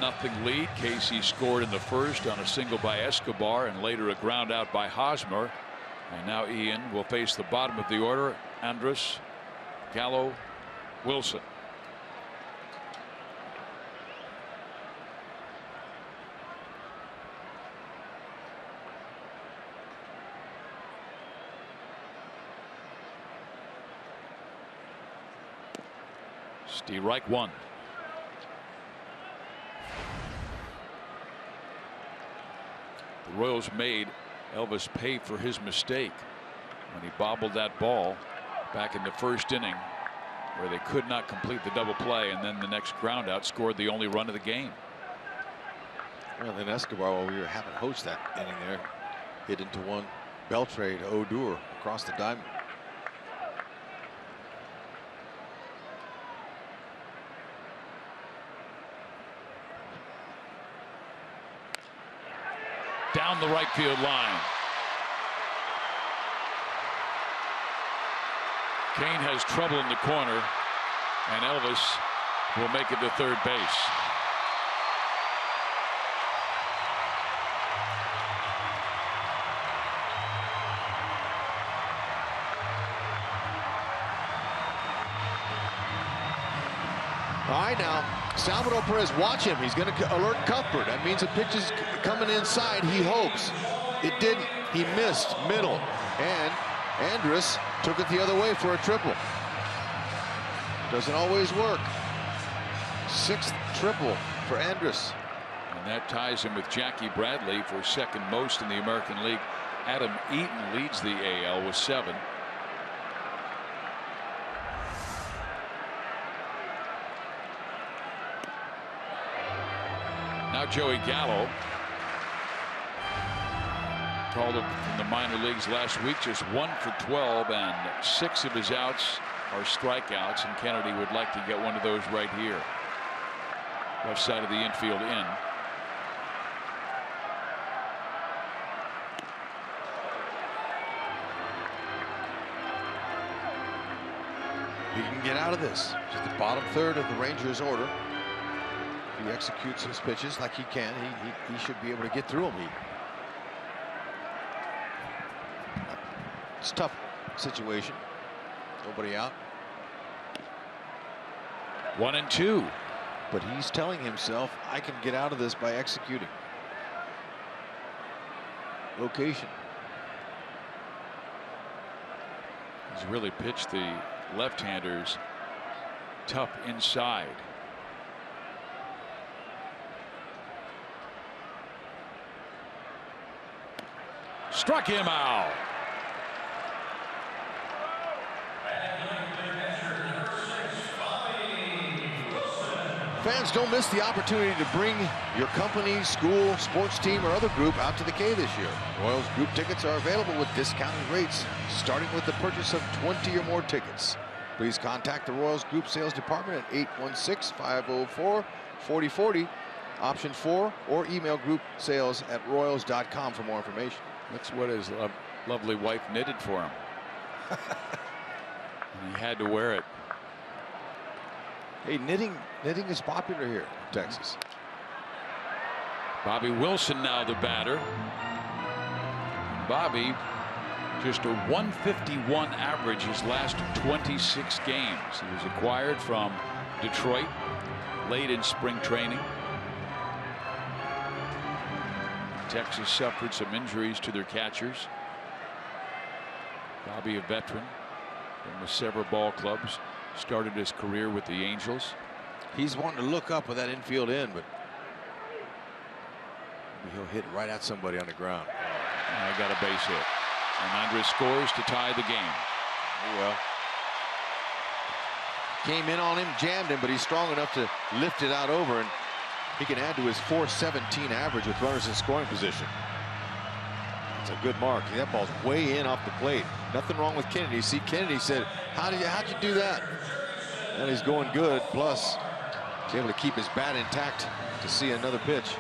Nothing lead. Casey scored in the first on a single by Escobar and later a ground out by Hosmer. And now Ian will face the bottom of the order. Andrus, Gallo, Wilson. Strike one. The Royals made Elvis pay for his mistake when he bobbled that ball back in the first inning, where they could not complete the double play, and then the next ground out scored the only run of the game. Well, then Escobar, while we were having Hoch that inning there, hit into one. Beltre to Odor across the diamond. Down the right field line. Kane has trouble in the corner, and Elvis will make it to third base. All right, now Salvador Perez, watch him. He's going to alert Cuthbert. That means the pitch is coming inside. He hopes. It didn't. He missed middle, and Andrus took it the other way for a triple. Doesn't always work. 6th triple for Andrus. And that ties him with Jackie Bradley for second most in the American League. Adam Eaton leads the AL with 7. Now Joey Gallo, called up from the minor leagues last week, just 1 for 12, and 6 of his outs are strikeouts, and Kennedy would like to get one of those right here. Left side of the infield in. He can get out of this. Just the bottom third of the Rangers' order. If he executes his pitches like he can, he should be able to get through them. It's a tough situation. Nobody out. 1-2. But he's telling himself, I can get out of this by executing. Location. He's really pitched the left-handers tough inside. Struck him out. Fans, don't miss the opportunity to bring your company, school, sports team, or other group out to the K this year. Royals group tickets are available with discounted rates, starting with the purchase of 20 or more tickets. Please contact the Royals Group Sales Department at 816-504-4040, option 4, or email groupsales@royals.com for more information. That's what his lovely wife knitted for him. And he had to wear it. Hey, knitting is popular here in Texas. Bobby Wilson now the batter. Bobby just a 151 average his last 26 games. He was acquired from Detroit late in spring training. Texas suffered some injuries to their catchers. Bobby, a veteran, been with several ball clubs. Started his career with the Angels. He's wanting to look up with that infield in, but maybe he'll hit right at somebody on the ground. And I got a base hit. And Andres scores to tie the game. Well, came in on him, jammed him, but he's strong enough to lift it out over, and he can add to his .417 average with runners in scoring position. That's a good mark. That ball's way in off the plate. Nothing wrong with Kennedy. See, Kennedy said, how'd you do that? And he's going good. Plus, he's able to keep his bat intact to see another pitch.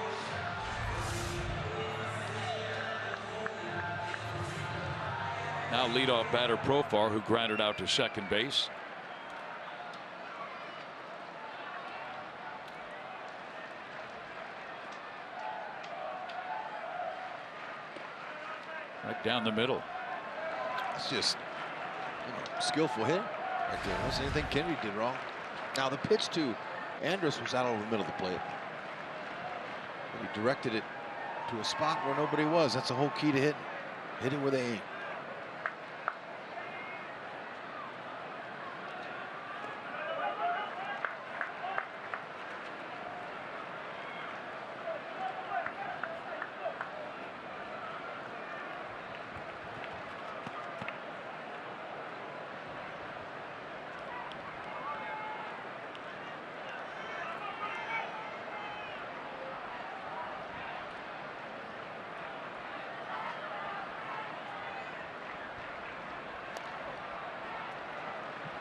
Now leadoff batter Profar, who grounded out to second base. Right down the middle. That's just skillful hit right there. That's anything Kennedy did wrong. Now the pitch to Andrus was out over the middle of the plate. And he directed it to a spot where nobody was. That's the whole key to hitting. Hitting where they aim.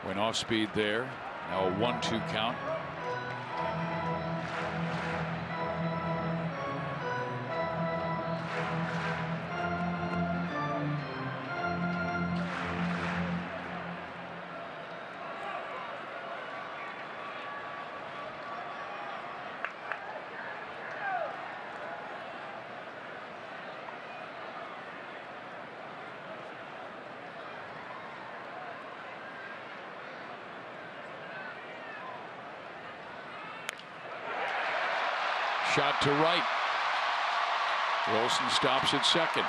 Went off speed there. Now a 1-2 count. Shot to right. Wilson stops at second.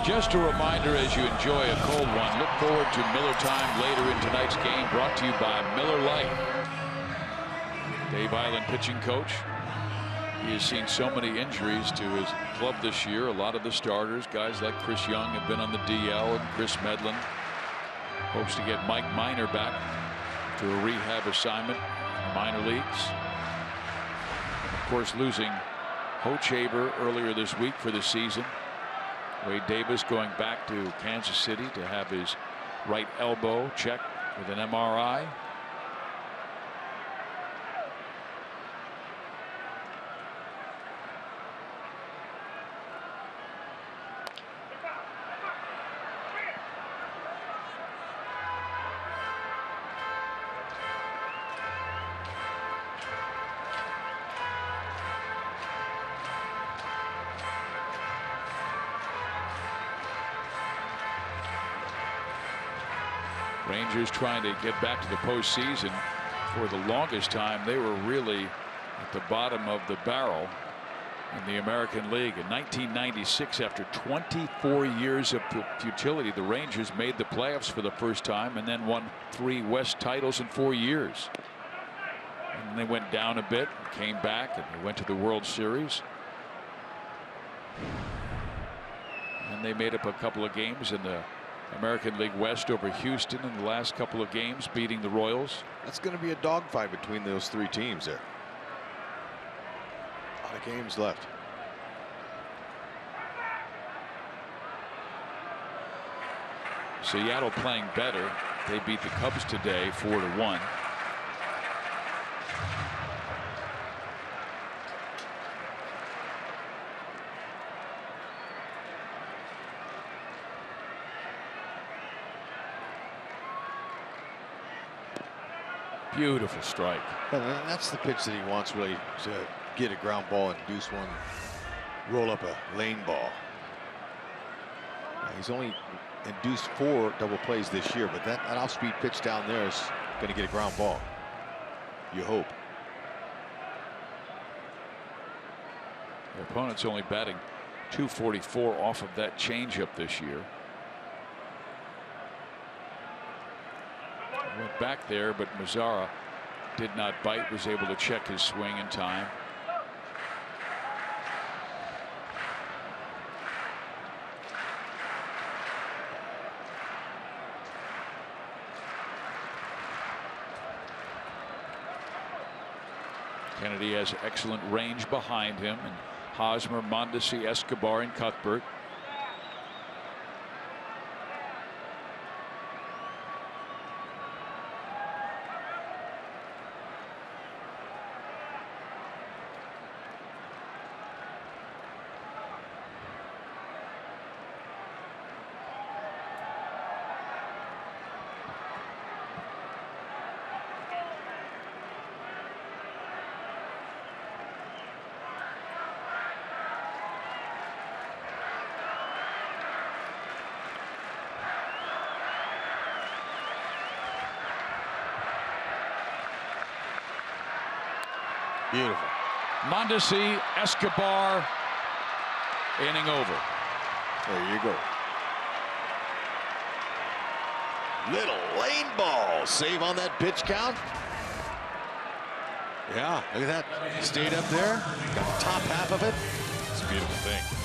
Just a reminder, as you enjoy a cold one, look forward to Miller Time later in tonight's game, brought to you by Miller Lite. Dave Island, pitching coach. He has seen so many injuries to his club this year. A lot of the starters, guys like Chris Young, have been on the DL, and Chris Medlin hopes to get Mike Minor back to a rehab assignment in the minor leagues. And of course, losing Hochevar earlier this week for the season. Wade Davis going back to Kansas City to have his right elbow checked with an MRI. Rangers trying to get back to the postseason. For the longest time, they were really at the bottom of the barrel in the American League. In 1996, after 24 years of futility, the Rangers made the playoffs for the first time and then won 3 West titles in 4 years. And they went down a bit, came back, and they went to the World Series. And they made up a couple of games in the American League West over Houston in the last couple of games, beating the Royals. That's going to be a dogfight between those 3 teams there. A lot of games left. Seattle playing better. They beat the Cubs today 4-1. Beautiful strike. And that's the pitch that he wants, really, to get a ground ball and induce one, roll up a lane ball. He's only induced 4 double plays this year, but that off-speed pitch down there is going to get a ground ball. You hope. The opponent's only batting .244 off of that changeup this year. Went back there, but Mazzara did not bite, was able to check his swing in time. Kennedy has excellent range behind him, and Hosmer, Mondesi, Escobar, and Cuthbert. Beautiful. Mondesi, Escobar, inning over. There you go. Little lane ball. Save on that pitch count. Yeah, look at that. Stayed up there. Got the top half of it. It's a beautiful thing.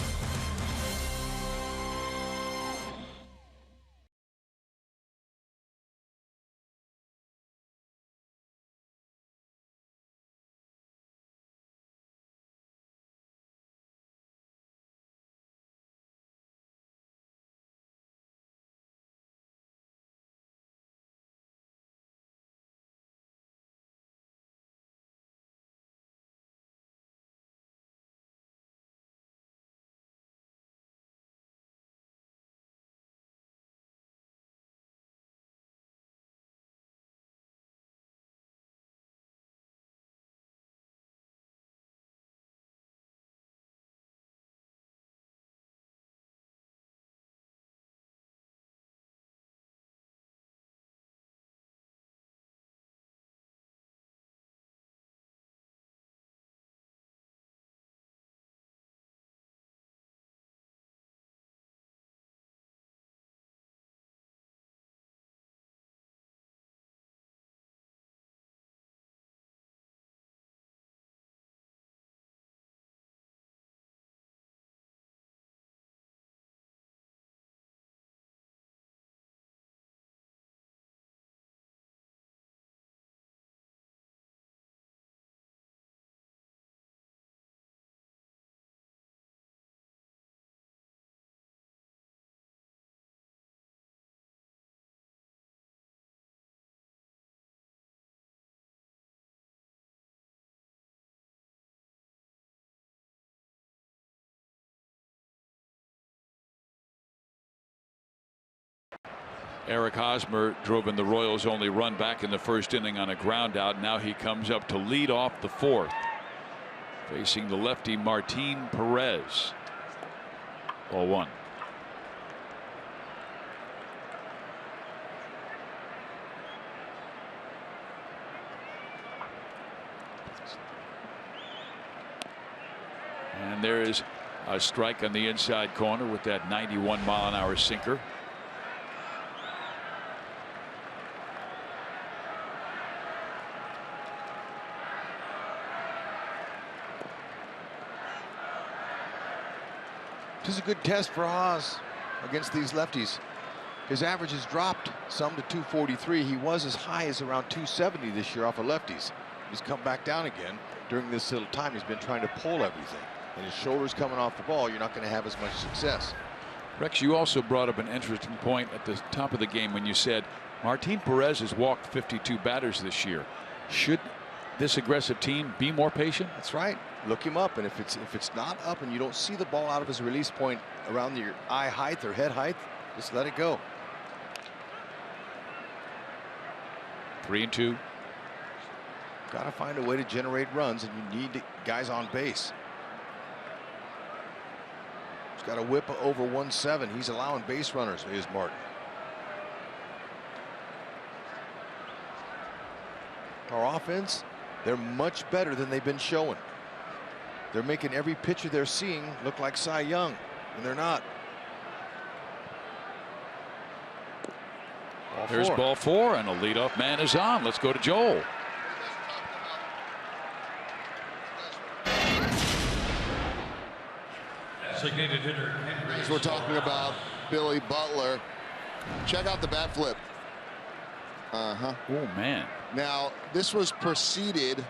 Eric Hosmer drove in the Royals' only run back in the first inning on a ground out. Now he comes up to lead off the fourth, facing the lefty Martin Perez. Ball one. And there is a strike on the inside corner with that 91-mile-an-hour sinker. This is a good test for Haas against these lefties. His average has dropped some to 243. He was as high as around 270 this year off of lefties. He's come back down again. During this little time, he's been trying to pull everything. And his shoulder's coming off the ball. You're not going to have as much success. Rex, you also brought up an interesting point at the top of the game when you said Martin Perez has walked 52 batters this year. Should this aggressive team be more patient? That's right. Look him up, and if it's not up and you don't see the ball out of his release point around your eye height or head height, just let it go. 3-2. Got to find a way to generate runs, and you need guys on base. He's got a whip over 1.7. He's allowing base runners, is Martin. Our offense, they're much better than they've been showing. They're making every pitcher they're seeing look like Cy Young, and they're not. Here's ball four, and a leadoff man is on. Let's go to Joel. Designated hitter. As we're talking about Billy Butler, check out the bat flip. Oh man. Now this was preceded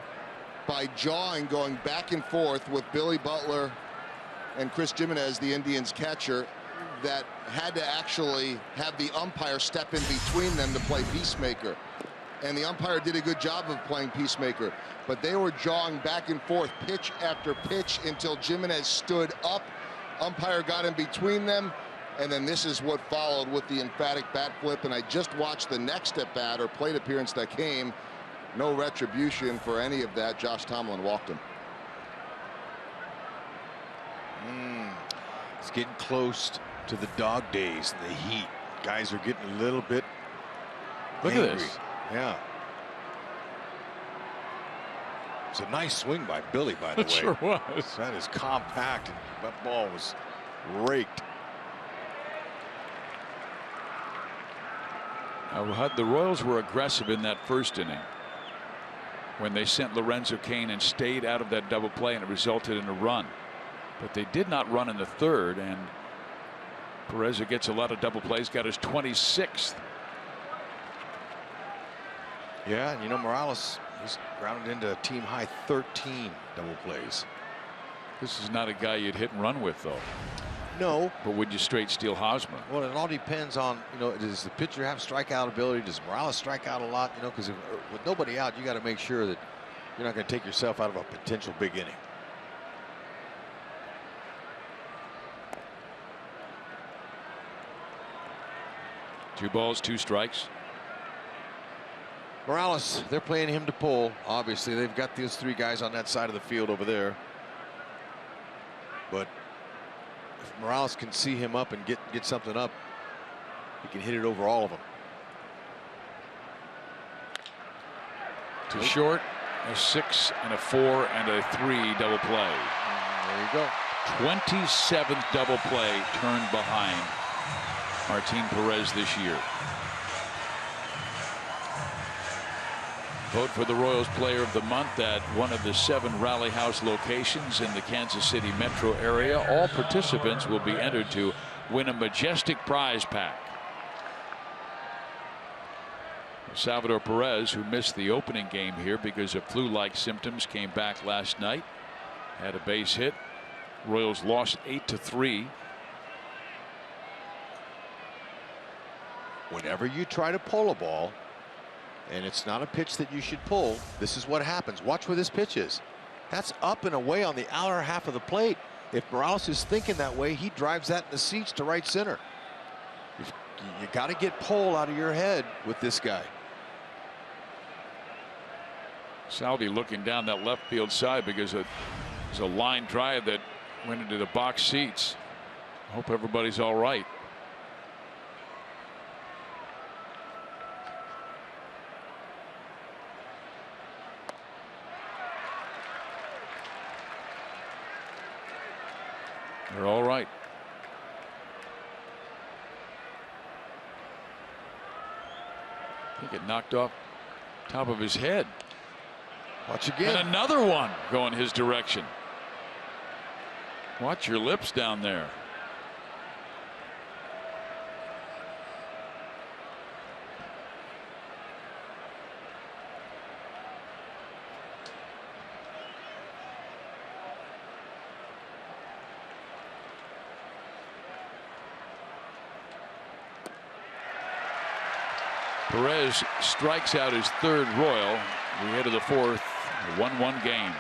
by jawing, going back and forth with Billy Butler and Chris Jimenez, the Indians catcher, that had to actually have the umpire step in between them to play peacemaker. And the umpire did a good job of playing peacemaker, but they were jawing back and forth pitch after pitch until Jimenez stood up. Umpire got in between them, and then this is what followed with the emphatic bat flip. And I just watched the next at bat or plate appearance that came. No retribution for any of that. Josh Tomlin walked him. It's getting close to the dog days and the heat. Guys are getting a little bit Look angry. at this. Yeah. It's a nice swing by Billy, by the It way. sure was. That is compact, and that ball was raked. Now, the Royals were aggressive in that first inning when they sent Lorenzo Cain and stayed out of that double play, and it resulted in a run. But they did not run in the third, and Perez gets a lot of double plays, got his 26th. Yeah, and you know, Morales, he's grounded into a team high 13 double plays. This is not a guy you'd hit and run with, though. No. But would you straight steal Hosmer? Well, it all depends on, you know, does the pitcher have strikeout ability? Does Morales strike out a lot? You know, because with nobody out, you got to make sure that you're not going to take yourself out of a potential big inning. Two balls, two strikes. Morales, they're playing him to pull. Obviously, they've got those three guys on that side of the field over there. But if Morales can see him up and get something up, he can hit it over all of them. To short, a 6 and a 4 and a 3 double play. There you go. 27th double play turned behind Martin Perez this year. Vote for the Royals Player of the Month at one of the 7 Rally House locations in the Kansas City metro area. All participants will be entered to win a majestic prize pack. Salvador Perez, who missed the opening game here because of flu-like symptoms, came back last night, had a base hit. Royals lost 8-3. Whenever you try to pull a ball, and it's not a pitch that you should pull, this is what happens. Watch where this pitch is. That's up and away on the outer half of the plate. If Morales is thinking that way, he drives that in the seats to right center. You got to get pull out of your head with this guy. Salvi looking down that left field side because there's a line drive that went into the box seats. I hope everybody's all right. They're all right. He get knocked off top of his head. Watch again. And another one going his direction. Watch your lips down there. Perez strikes out his third Royal. We head to the fourth, a 1-1 game.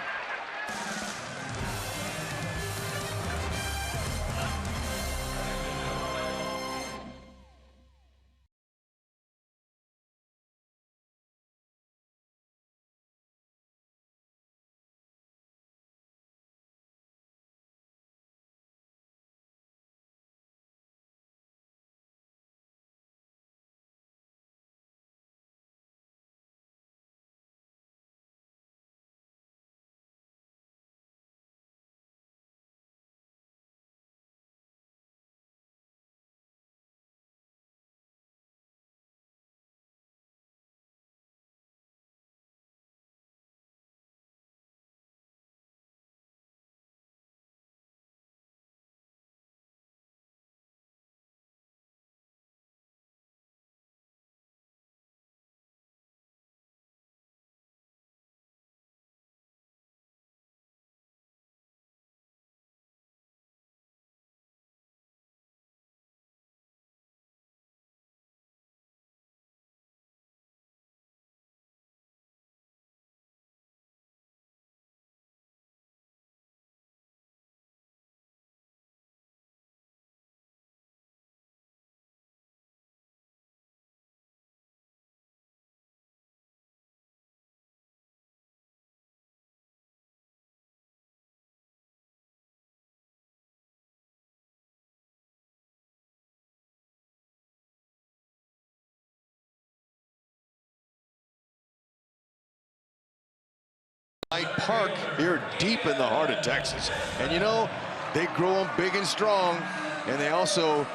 Park here deep in the heart of Texas. And you know, they grow them big and strong, and they also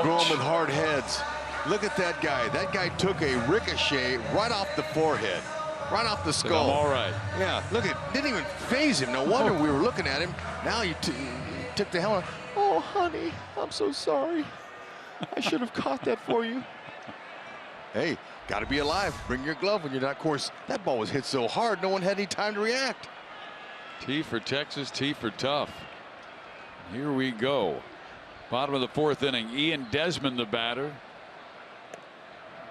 grow them with hard heads. Look at that guy. That guy took a ricochet right off the forehead, right off the skull. I'm all right. Yeah, look at, didn't even phase him. No wonder we were looking at him. Now you took the helmet. Oh, honey, I'm so sorry. I should have caught that for you. Hey, got to be alive. Bring your glove when you're not. Of course, that ball was hit so hard, no one had any time to react. T for Texas, T for tough. Here we go. Bottom of the 4th inning. Ian Desmond, the batter.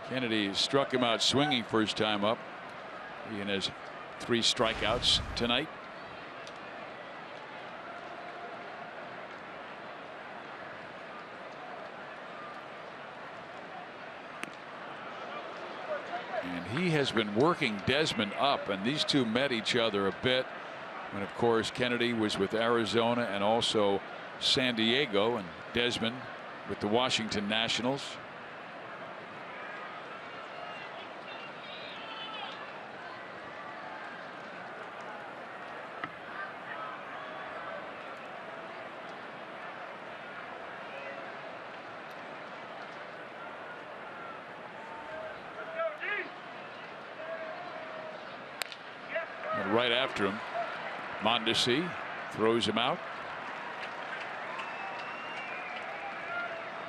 Kennedy struck him out swinging first time up. Ian has 3 strikeouts tonight. And he has been working Desmond up, and these two met each other a bit when, of course, Kennedy was with Arizona and also San Diego, and Desmond with the Washington Nationals. And right after him, Mondesi throws him out.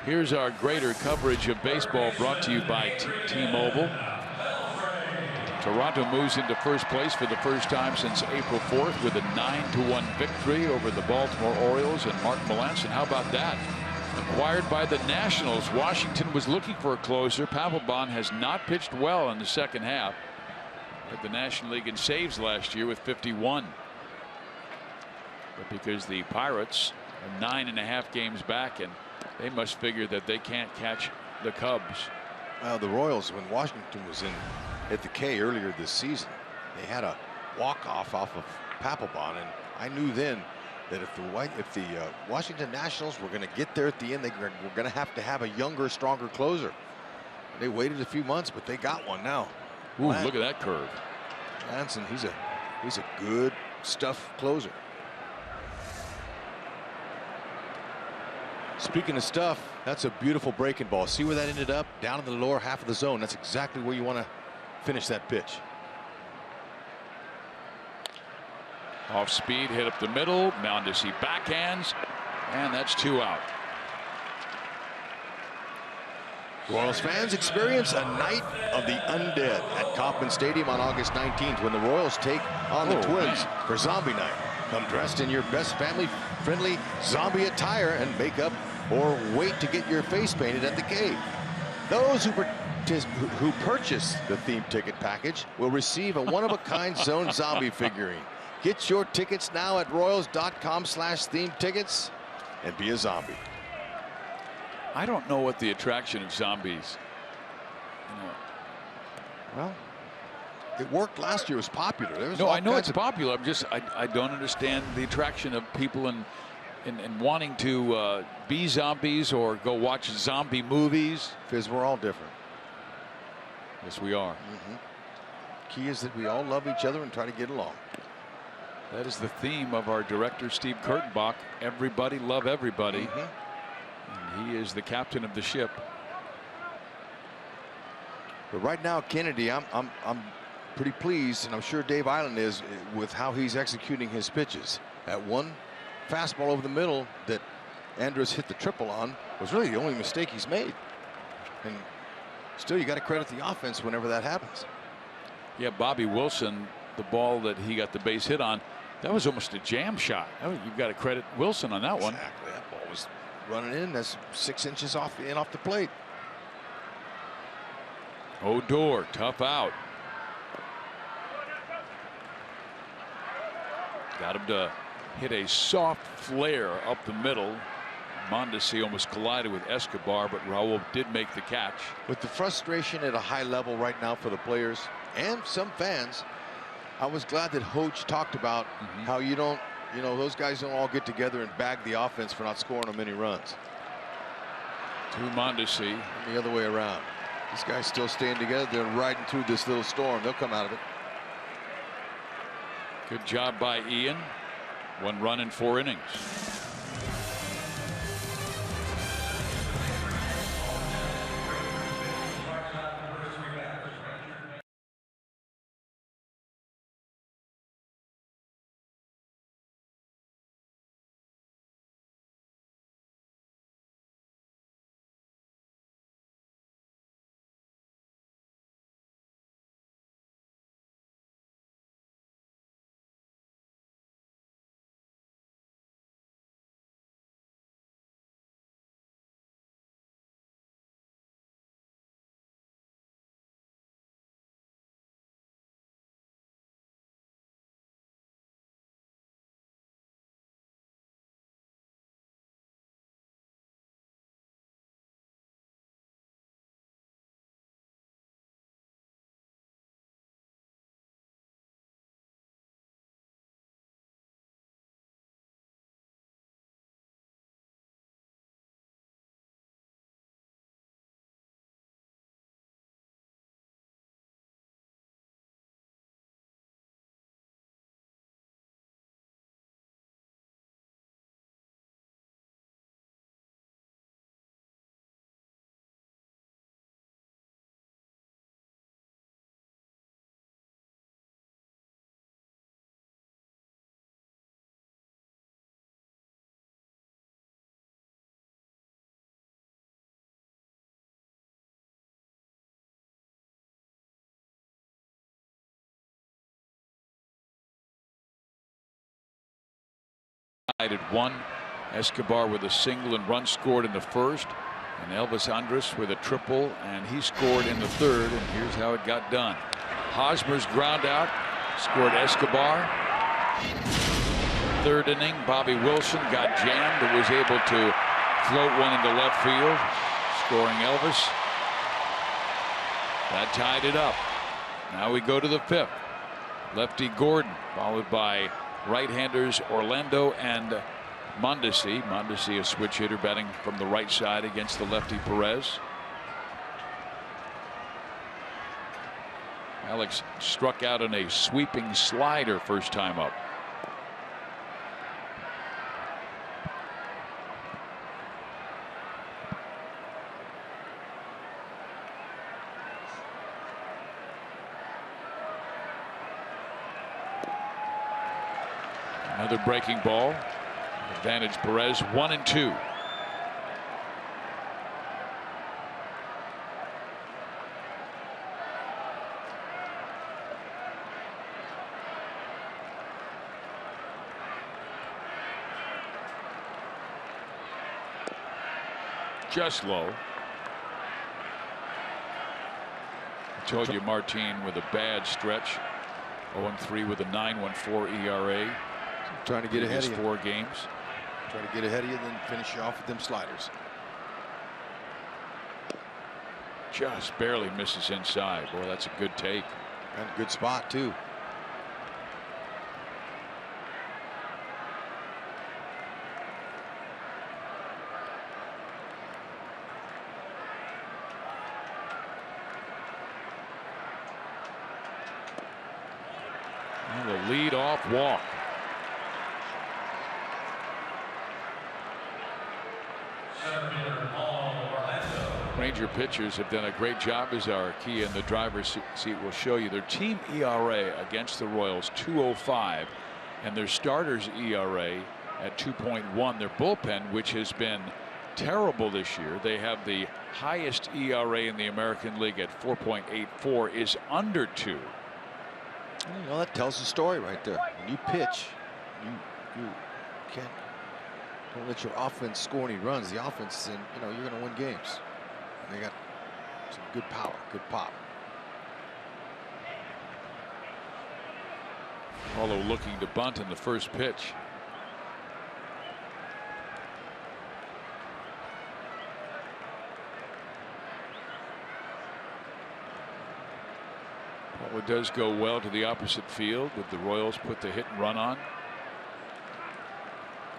Here's our greater coverage of baseball brought to you by T-Mobile. Toronto moves into first place for the first time since April 4th with a 9-1 victory over the Baltimore Orioles and Mark Melancon. How about that? Acquired by the Nationals. Washington was looking for a closer. Papelbon has not pitched well in the second half. Led the National League in saves last year with 51. But because the Pirates are 9.5 games back, and they must figure that they can't catch the Cubs. Well, the Royals, when Washington was in at the K earlier this season, they had a walk-off off of Papelbon, and I knew then that if the Washington Nationals were going to get there at the end, they were going to have a younger, stronger closer. They waited a few months, but they got one now. Ooh, look at that curve. Melancon, he's a good stuff closer. Speaking of stuff, that's a beautiful breaking ball. See where that ended up? Down in the lower half of the zone. That's exactly where you want to finish that pitch. Off speed, hit up the middle. Mondesi backhands, and that's 2 out. Royals fans experience a night of the undead at Kauffman Stadium on August 19th when the Royals take on the Twins for Zombie Night. Come dressed in your best family-friendly zombie attire and makeup, or wait to get your face painted at the K. Those who purchase the theme ticket package will receive a one-of-a-kind Zone Zombie figurine. Get your tickets now at royals.com/theme tickets and be a zombie. I don't know what the attraction of zombies. Well, it worked last year. It was popular. No, I know it's popular. I don't understand the attraction of people in wanting to be zombies or go watch zombie movies. Because we're all different. Yes, we are. Key is that we all love each other and try to get along. That is the theme of our director, Steve Kurtenbach. Everybody love everybody. And he is the captain of the ship. But right now, Kennedy, I'm pretty pleased, and I'm sure Dave Island is, with how he's executing his pitches. That one fastball over the middle that Andrus hit the triple on was really the only mistake he's made. And still, you got to credit the offense whenever that happens. Yeah, Bobby Wilson, the ball that he got the base hit on, that was almost a jam shot. You've got to credit Wilson on that one. Exactly. That ball was running in. That's 6 inches off the plate. Odor, tough out. Got him to hit a soft flare up the middle. Mondesi almost collided with Escobar, but Raul did make the catch. With the frustration at a high level right now for the players and some fans, I was glad that Hoch talked about how those guys don't all get together and bag the offense for not scoring them many runs. To Mondesi. The other way around. These guys still staying together. They're riding through this little storm. They'll come out of it. Good job by Ian. 1 run in 4 innings. At 1, Escobar with a single and run scored in the first, and Elvis Andrus with a triple, and he scored in the third. And here's how it got done. Hosmer's ground out scored Escobar. 3rd inning, Bobby Wilson got jammed and was able to float one into left field, scoring Elvis. That tied it up. Now we go to the 5th. Lefty Gordon, followed by right-handers Orlando and Mondesi. Mondesi, a switch hitter, batting from the right side against the lefty Perez. Alex struck out on a sweeping slider first time up. Another breaking ball. Advantage Perez, 1-2. Just low. I told you Martin with a bad stretch. 0-3 with a 9.14 ERA. Trying to get ahead of you. 4 games. Try to get ahead of you, then finish you off with them sliders. Just barely misses inside. Boy, that's a good take. And a good spot, too. And the lead-off walk. Ranger pitchers have done a great job, as our key in the driver's seat will show you. Their team ERA against the Royals 2.05, and their starters ERA at 2.1. Their bullpen, which has been terrible this year, they have the highest ERA in the American League at 4.84, is under 2. You know, that tells the story right there. When you pitch, you can't, don't let your offense score any runs. The offense, and you know, you're going to win games. They got some good power, good pop. Although looking to bunt in the first pitch. Well, it does go well to the opposite field, with the Royals put the hit and run on.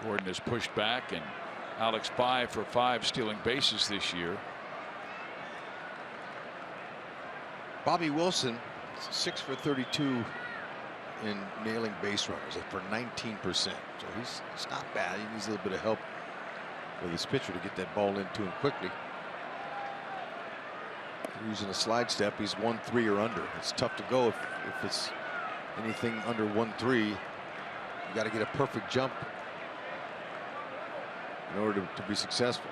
Gordon is pushed back, and Alex 5 for 5 stealing bases this year. Bobby Wilson, 6 for 32 in nailing base runners for 19%. So he's not bad. He needs a little bit of help with his pitcher to get that ball into him quickly. Using a slide step, he's 1-3 or under. It's tough to go if it's anything under 1-3. You got to get a perfect jump in order to be successful.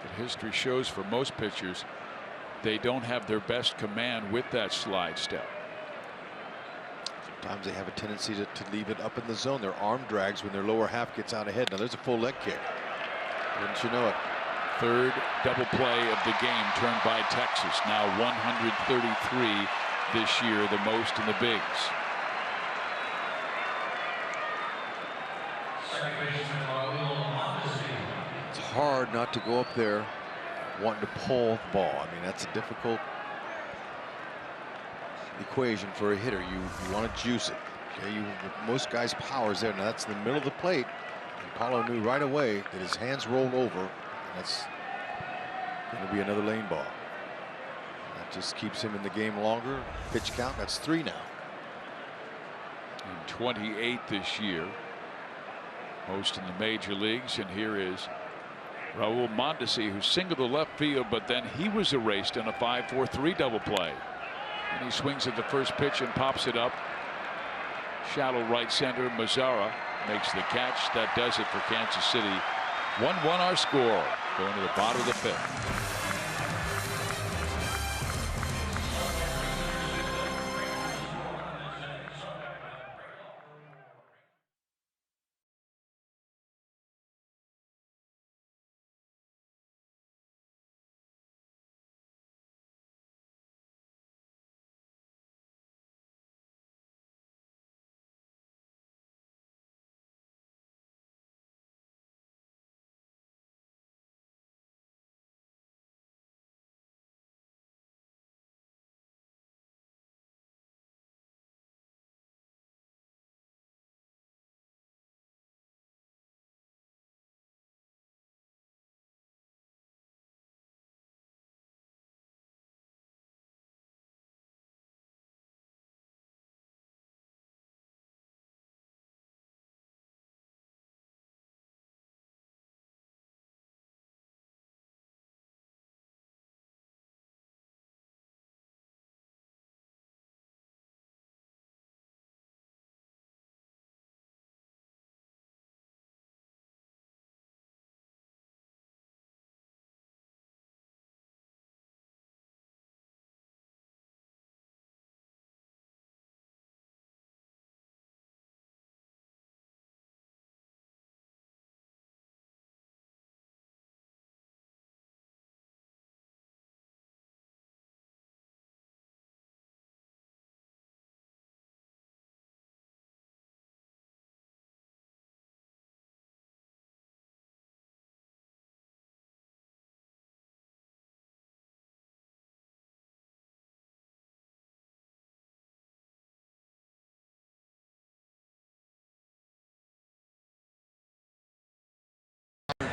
But history shows for most pitchers, they don't have their best command with that slide step. Sometimes they have a tendency to leave it up in the zone. Their arm drags when their lower half gets out ahead. Now there's a full leg kick. Wouldn't you know it? Third double play of the game turned by Texas. Now 133 this year, the most in the bigs. It's hard not to go up there wanting to pull the ball. I mean, that's a difficult equation for a hitter. You want to juice it. Okay, most guys' power is there. Now that's in the middle of the plate. And Paulo knew right away that his hands rolled over. And that's going to be another lane ball. That just keeps him in the game longer. Pitch count, that's 3 now. And 28 this year. Most in the major leagues. And here is Raul Mondesi, who singled to left field, but then he was erased in a 5-4-3 double play. And he swings at the first pitch and pops it up. Shallow right center. Mazzara makes the catch. That does it for Kansas City. 1-1 our score. Going to the bottom of the 5th.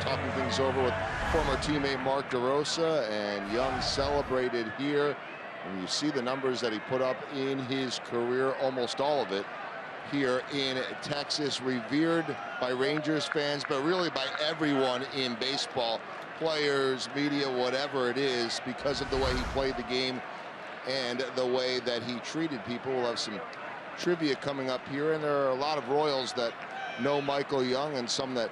Talking things over with former teammate Mark DeRosa, and Young celebrated here. And you see the numbers that he put up in his career, almost all of it here in Texas, revered by Rangers fans, but really by everyone in baseball, players, media, whatever it is, because of the way he played the game and the way that he treated people. We'll have some trivia coming up here, and there are a lot of Royals that know Michael Young and some that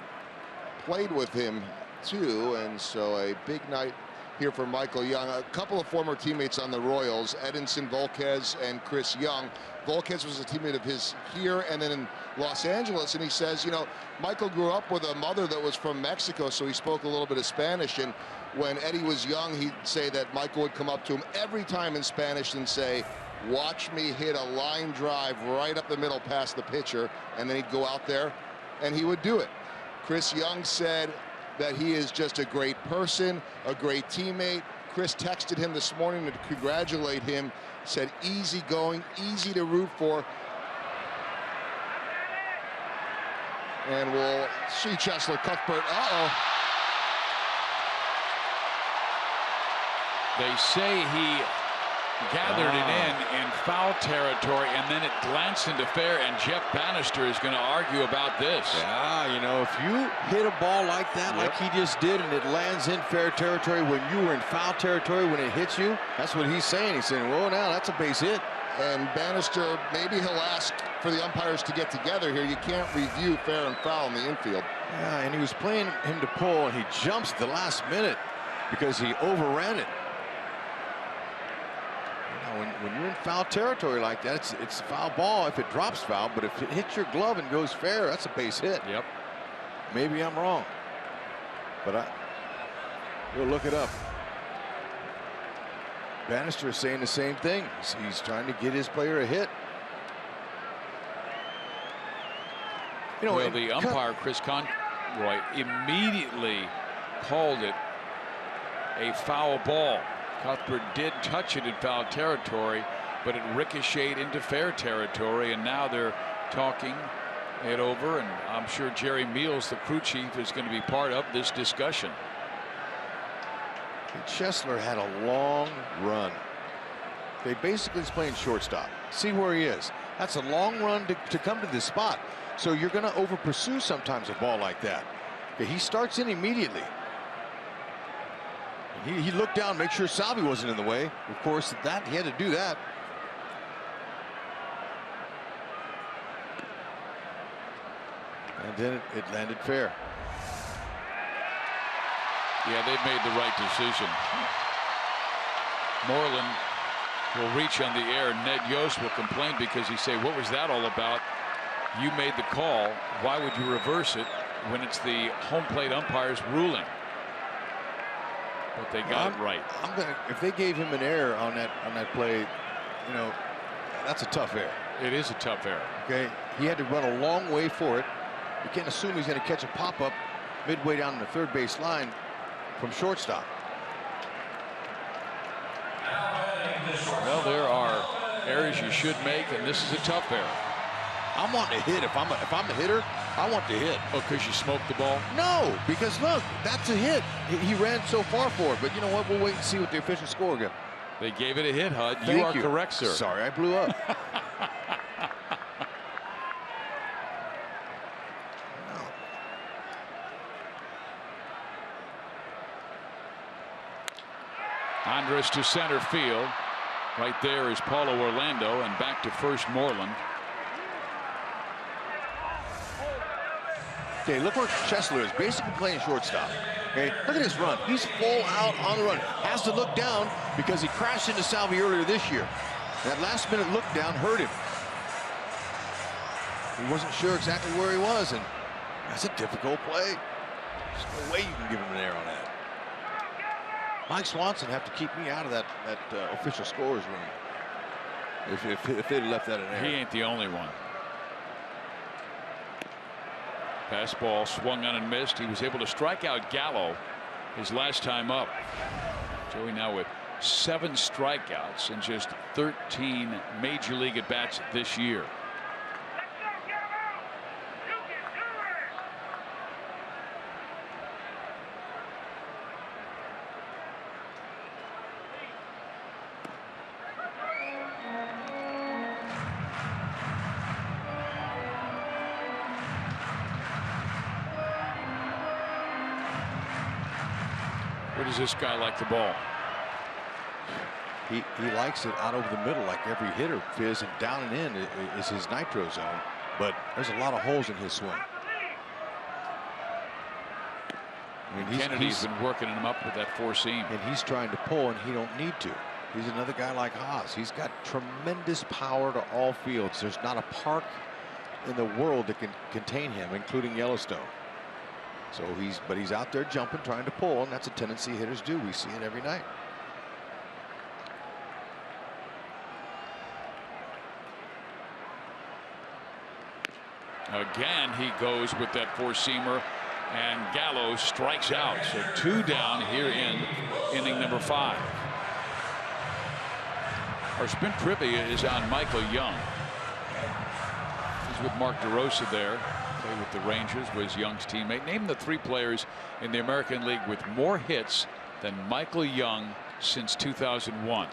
played with him too, and so a big night here for Michael Young. A couple of former teammates on the Royals, Edinson Volquez and Chris Young. Volquez was a teammate of his here and then in Los Angeles, and he says, you know, Michael grew up with a mother that was from Mexico, so he spoke a little bit of Spanish, and when Eddie was young, he'd say that Michael would come up to him every time in Spanish and say, watch me hit a line drive right up the middle past the pitcher, and then he'd go out there and he would do it. Chris Young said that he is just a great person, a great teammate. Chris texted him this morning to congratulate him, said easy going, easy to root for. And we'll see Cheslor Cuthbert. They say he gathered it in foul territory, and then it glanced into fair, and Jeff Bannister is going to argue about this. Yeah, you know, if you hit a ball like that, like he just did, and it lands in fair territory when you were in foul territory when it hits you, that's what he's saying. He's saying, well, now that's a base hit. And Bannister, maybe he'll ask for the umpires to get together here. You can't review fair and foul in the infield. Yeah, and he was playing him to pull, and he jumps the last minute because he overran it. When you're in foul territory like that, it's a foul ball if it drops foul, but if it hits your glove and goes fair, that's a base hit. Yep. Maybe I'm wrong, but we'll look it up. Bannister is saying the same thing. He's trying to get his player a hit. You know, well, the umpire, Chris Conroy, immediately called it a foul ball. Cuthbert did touch it in foul territory, but it ricocheted into fair territory, and now they're talking it over, and I'm sure Jerry Meals, the crew chief, is going to be part of this discussion. Chesler had a long run. They basically is playing shortstop. See where he is. That's a long run to come to this spot. So you're going to over pursue sometimes a ball like that. Okay, he starts in immediately. He looked down, make sure Salvi wasn't in the way. Of course, he had to do that. And then it landed fair. Yeah, they've made the right decision. Moreland will reach on the air. Ned Yost will complain because he say, what was that all about? You made the call. Why would you reverse it when it's the home plate umpire's ruling? But they got it right. If they gave him an error on that play, you know, that's a tough error. It is a tough error. Okay, he had to run a long way for it. You can't assume he's going to catch a pop-up midway down the third base line from shortstop. Well, there are errors you should make, and this is a tough error. I'm wanting to hit. If I'm a hitter, I want to hit. Oh, because you smoked the ball? No, because look, that's a hit. He ran so far for it, but you know what? We'll wait and see what the official score again. They gave it a hit, Hud. You are correct, sir. Sorry, I blew up. Andres to center field. Right there is Paulo Orlando, and back to first Moreland. Okay, look where Chesler is, basically playing shortstop. Okay, look at this run. He's full out on the run. Has to look down because he crashed into Salvi earlier this year. That last minute look down hurt him. He wasn't sure exactly where he was, and that's a difficult play. There's no way you can give him an error on that. Mike Swanson have to keep me out of that official scores room if they'd left that in there. He ain't the only one. Pass ball swung on and missed. He was able to strike out Gallo his last time up. Joey now with 7 strikeouts in just 13 major league at bats this year. Where does this guy like the ball? He likes it out over the middle like every hitter, Fizz, and down and in is his nitro zone. But there's a lot of holes in his swing. I mean, Kennedy's been working him up with that 4-seam. And he's trying to pull, and he don't need to. He's another guy like Haas. He's got tremendous power to all fields. There's not a park in the world that can contain him, including Yellowstone. So he's out there jumping, trying to pull, and that's a tendency hitters do. We see it every night. Again, he goes with that 4-seamer, and Gallo strikes out. So 2 down here in inning number 5. Our spin trivia is on Michael Young. He's with Mark DeRosa there. Played with the Rangers, was Young's teammate. Name the 3 players in the American League with more hits than Michael Young since 2001.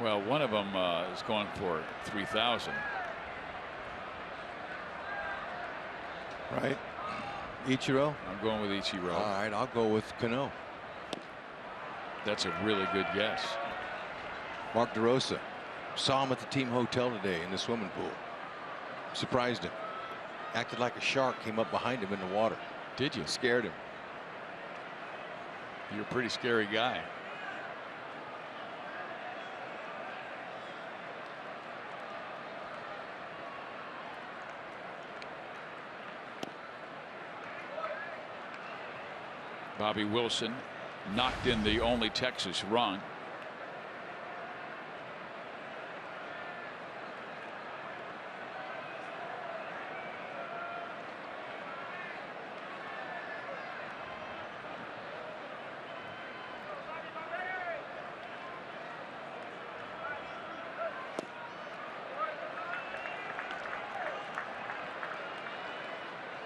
Well, one of them is going for 3,000. Right. Ichiro. I'm going with Ichiro. All right, I'll go with Cano. That's a really good guess. Mark DeRosa. Saw him at the team hotel today in the swimming pool. Surprised him. Acted like a shark. Came up behind him in the water. Did you? Scared him. You're a pretty scary guy. Bobby Wilson knocked in the only Texas run.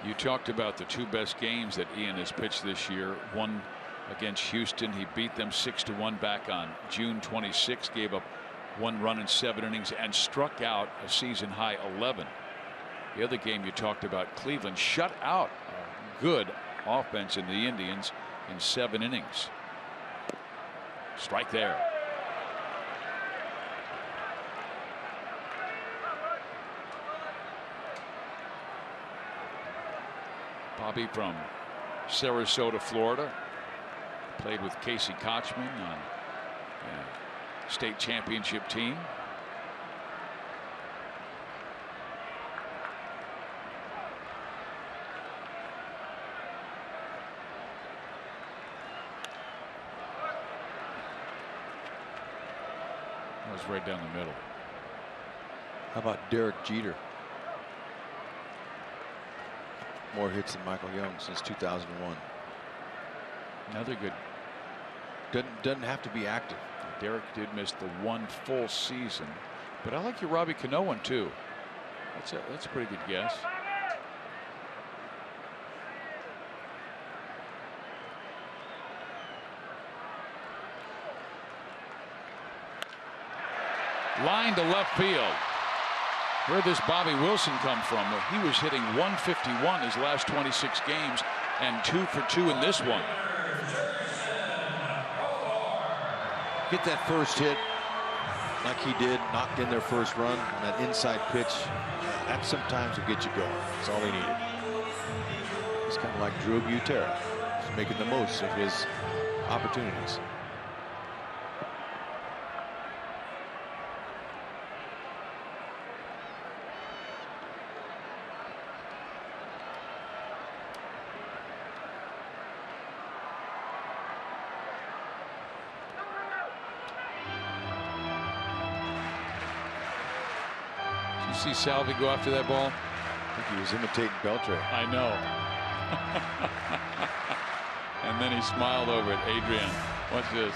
You talked about the two best games that Ian has pitched this year. One against Houston. He beat them 6-1 back on June 26. Gave up 1 run in 7 innings and struck out a season high 11. The other game you talked about, Cleveland shut out a good offense in the Indians in 7 innings. Strike there. Bobby from Sarasota, Florida. Played with Casey Kochman on a state championship team. That was right down the middle. How about Derek Jeter? More hits than Michael Young since 2001. Another good. Doesn't have to be active. Derek did miss the 1 full season, but I like your Robbie Cano one too. That's a pretty good guess. Line to left field. Where'd this Bobby Wilson come from? Well, he was hitting 151 his last 26 games and 2 for 2 in this one. Get that first hit like he did, knocked in their first run on that inside pitch. That sometimes will get you going. That's all he needed. It's kind of like Drew Butera. He's making the most of his opportunities. See Salvi go after that ball? I think he was imitating Beltre. I know. And then he smiled over at Adrian. Watch this.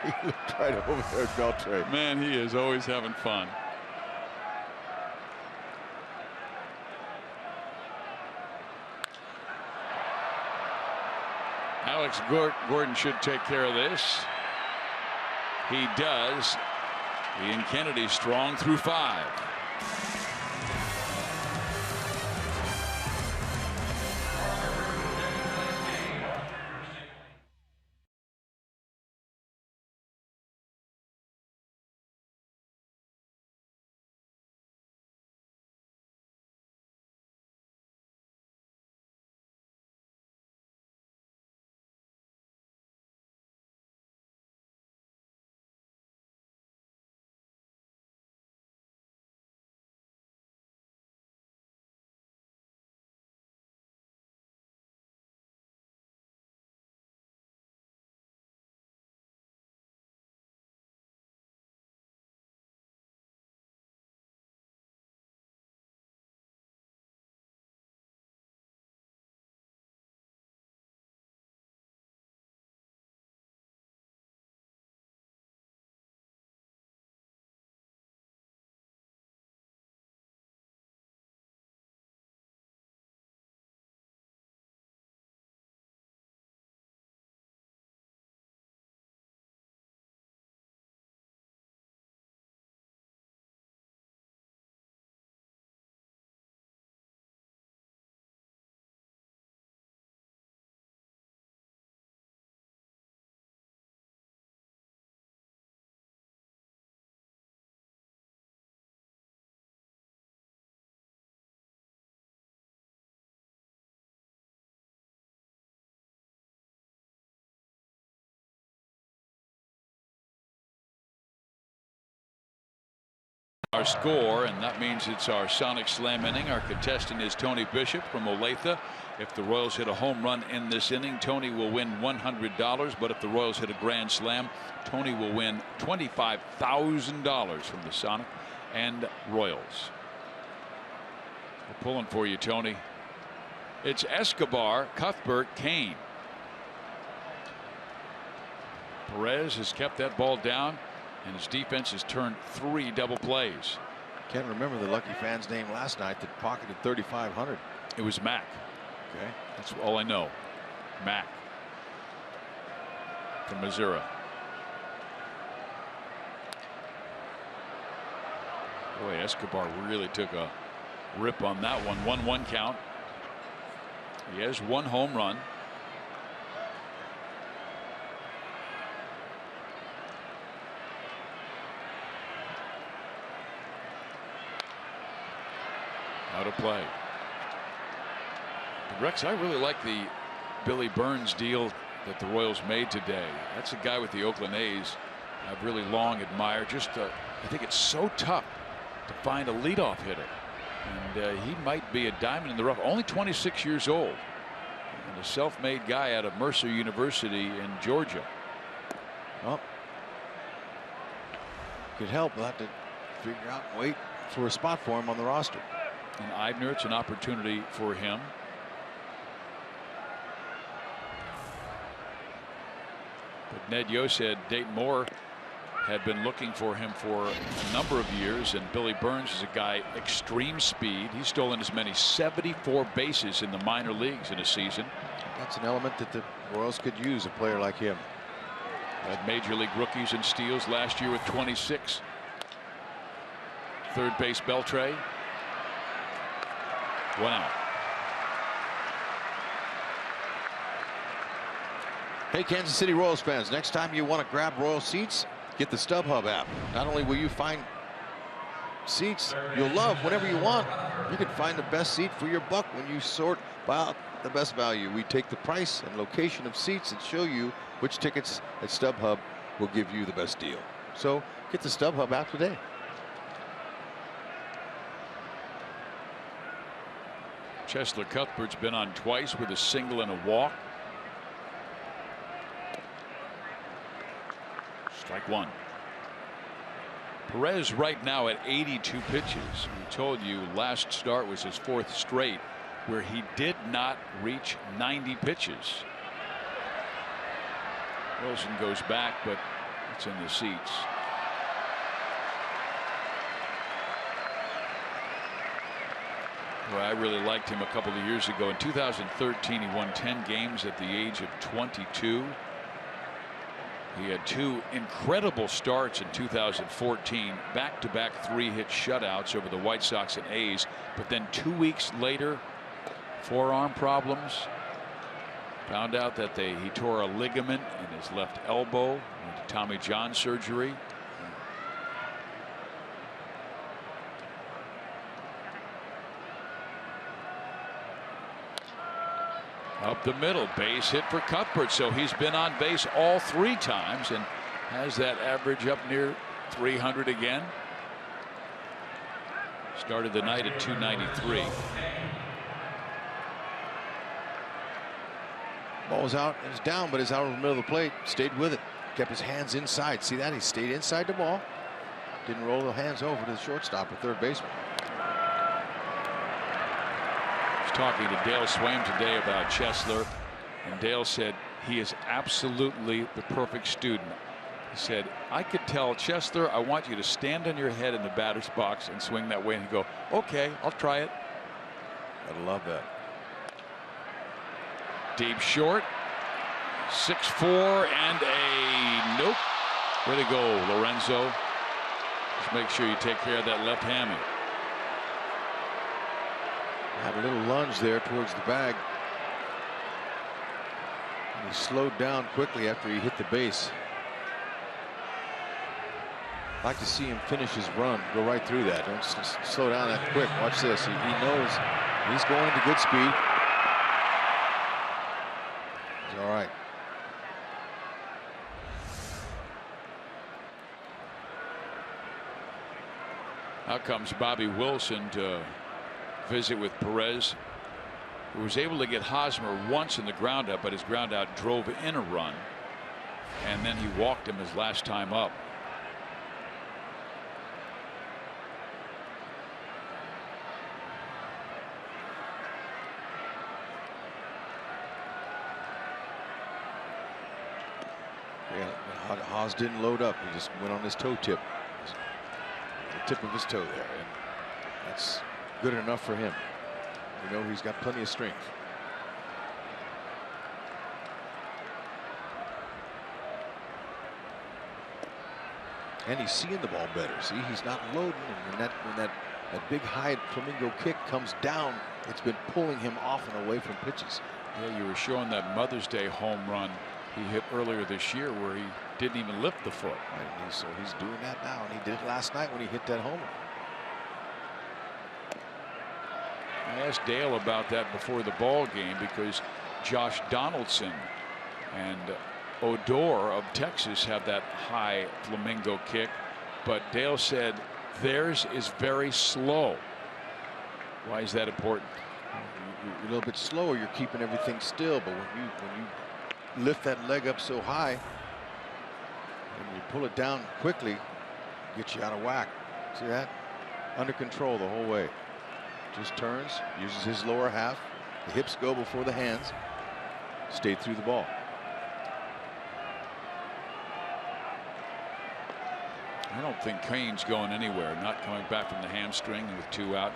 He looked right over there at Beltre. Man, he is always having fun. Alex Gordon should take care of this. He does. Ian Kennedy strong through 5. our score, and that means it's our Sonic Slam inning. Our contestant is Tony Bishop from Olathe. If the Royals hit a home run in this inning, Tony will win $100. But if the Royals hit a grand slam, Tony will win $25,000 from the Sonic and Royals. We're pulling for you, Tony. It's Escobar, Cuthbert, Kane. Perez has kept that ball down, and his defense has turned 3 double plays. Can't remember the lucky fan's name last night that pocketed 3,500. It was Mac. Okay, that's all I know. Mac from Missouri. Boy, Escobar really took a rip on that one. 1-1 count. He has 1 home run. Out of play. But Rex, I really like the Billy Burns deal that the Royals made today. That's a guy with the Oakland A's I've really long admired. I think it's so tough to find a leadoff hitter, and he might be a diamond in the rough. Only 26 years old, and a self-made guy out of Mercer University in Georgia. Well, could help. We'll have to figure out and wait for a spot for him on the roster. And Eibner, it's an opportunity for him. But Ned Yo said Dayton Moore had been looking for him for a number of years, and Billy Burns is a guy extreme speed. He's stolen as many 74 bases in the minor leagues in a season. That's an element that the Royals could use, a player like him. Had major league rookies in steals last year with 26. Third base Beltre. 1 out. Hey, Kansas City Royals fans, next time you want to grab Royal seats, get the StubHub app. Not only will you find seats you'll love whenever you want, you can find the best seat for your buck when you sort by the best value. We take the price and location of seats and show you which tickets at StubHub will give you the best deal. So get the StubHub app today. Cheslor Cuthbert's been on twice with a single and a walk. Strike 1. Perez right now at 82 pitches. We told you last start was his 4th straight where he did not reach 90 pitches. Wilson goes back, but it's in the seats. Well, I really liked him a couple of years ago. In 2013, he won 10 games at the age of 22. He had 2 incredible starts in 2014, back-to-back 3-hit shutouts over the White Sox and A's. But then 2 weeks later, forearm problems. Found out that he tore a ligament in his left elbow. Went to Tommy John surgery. Up the middle, base hit for Cuthbert, so he's been on base all 3 times and has that average up near 300 again. Started the night at 293. Ball was out, it was down, but it's out of the middle of the plate. Stayed with it, kept his hands inside. See that? He stayed inside the ball, didn't roll the hands over to the shortstop or third baseman. Talking to Dale Swaim today about Cheslor, and Dale said he is absolutely the perfect student. He said, I could tell Cheslor, I want you to stand on your head in the batter's box and swing that way, and he'd go, okay, I'll try it. I love that. Deep short, 6-4 and a nope. Way to go, Lorenzo. Just make sure you take care of that left hammy. Had a little lunge there towards the bag. And he slowed down quickly after he hit the base. I'd like to see him finish his run, go right through that. Don't slow down that quick. Watch this. He knows he's going to good speed. He's all right. Out comes Bobby Wilson to visit with Perez, who was able to get Hosmer once in the ground up, but his ground out drove in a run, and then he walked him his last time up. Yeah, Haas didn't load up. He just went on his toe tip. The tip of his toe there. And that's good enough for him. You know, he's got plenty of strength. And he's seeing the ball better. See, he's not loading. And when that big high flamingo kick comes down, it's been pulling him off and away from pitches. Yeah, you were showing that Mother's Day home run he hit earlier this year where he didn't even lift the foot. Right, so he's doing that now, and he did it last night when he hit that homer. I asked Dale about that before the ball game because Josh Donaldson and Odor of Texas have that high flamingo kick, but Dale said theirs is very slow. Why is that important? You're a little bit slower, you're keeping everything still, but when you lift that leg up so high and you pull it down quickly, get you out of whack. See that? Under control the whole way. Just turns, uses his lower half. The hips go before the hands. Stayed through the ball. I don't think Kane's going anywhere. Not coming back from the hamstring with 2 out.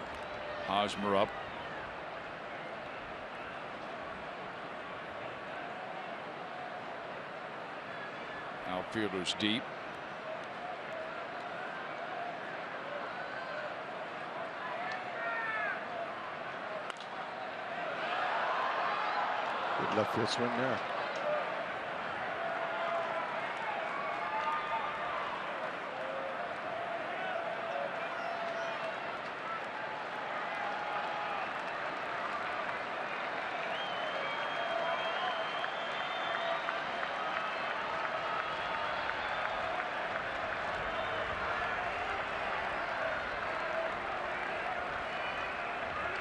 Hosmer up. Outfielders deep. Good left field swing there.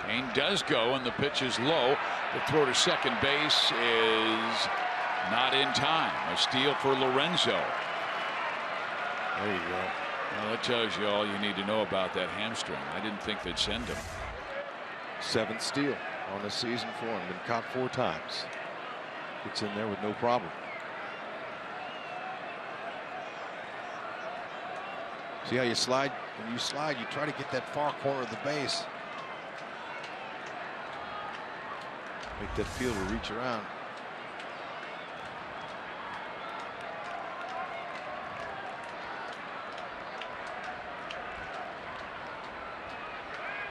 Kane does go, and the pitch is low. The throw to second base is not in time. A steal for Lorenzo. There you go. Well, that tells you all you need to know about that hamstring. I didn't think they'd send him. 7th steal on the season for him. Been caught 4 times. Gets in there with no problem. See how you slide? When you slide, you try to get that far corner of the base. Make that fielder reach around.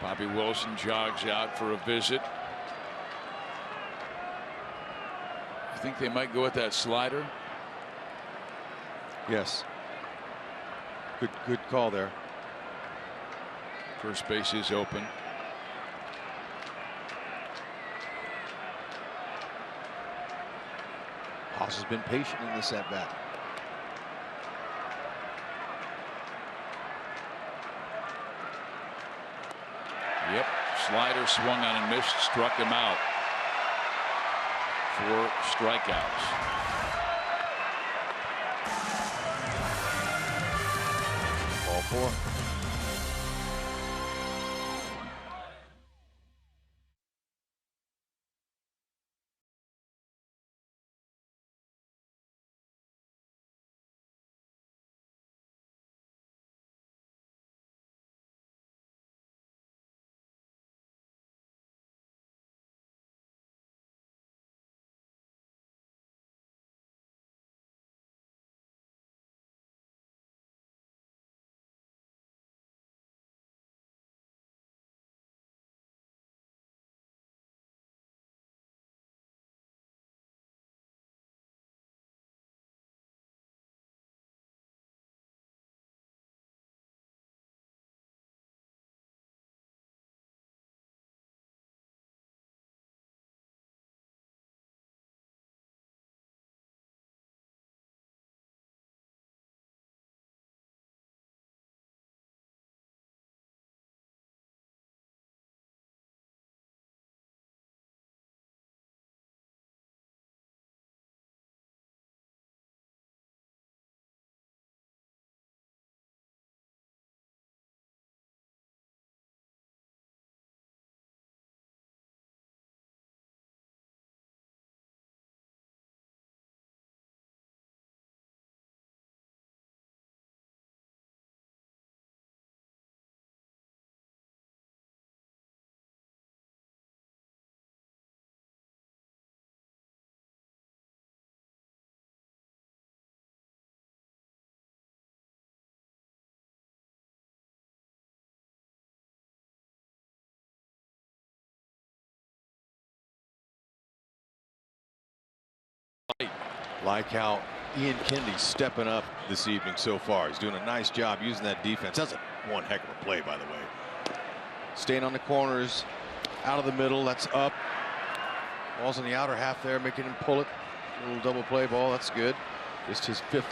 Bobby Wilson jogs out for a visit. You think they might go with that slider? Yes. Good call there. First base is open. Haas has been patient in this at bat. Yep, slider swung on and missed, struck him out. 4 strikeouts. Ball 4. Like how Ian Kennedy's stepping up this evening so far. He's doing a nice job using that defense. That's one heck of a play, by the way. Staying on the corners, out of the middle. That's up. Ball's in the outer half there, making him pull it. A little double play ball. That's good. Just his 5th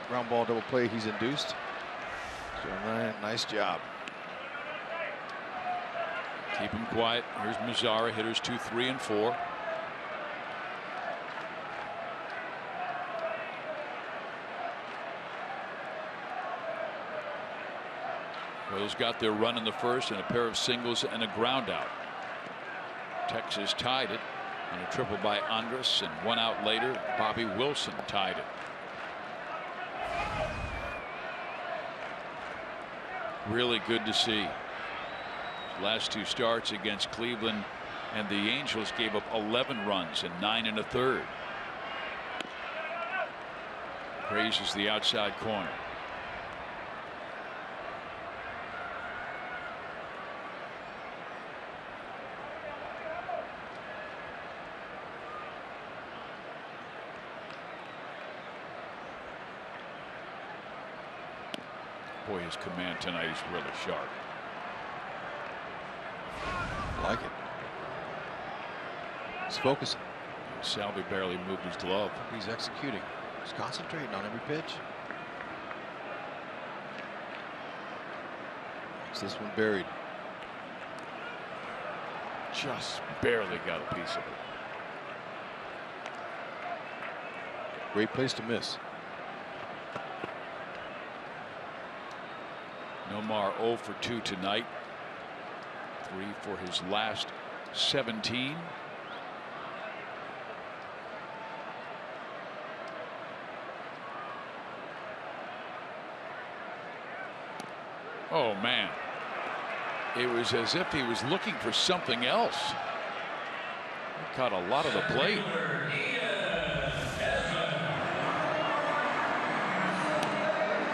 ground ball double play he's induced. So nice job. Keep him quiet. Here's Mazzara, hitters 2, 3, and 4. Royals got their run in the first and a pair of singles and a ground out. Texas tied it on a triple by Andrus, and 1 out later Bobby Wilson tied it. Really good to see. Last 2 starts against Cleveland and the Angels gave up 11 runs in 9 1/3. Grazes the outside corner. Boy, his command tonight is really sharp. I like it. He's focusing. Salvi barely moved his glove. He's executing. He's concentrating on every pitch. It's this one buried. Just barely got a piece of it. Great place to miss. Nomar 0 for 2 tonight. 3 for his last 17. Oh man, it was as if he was looking for something else. He caught a lot of the plate.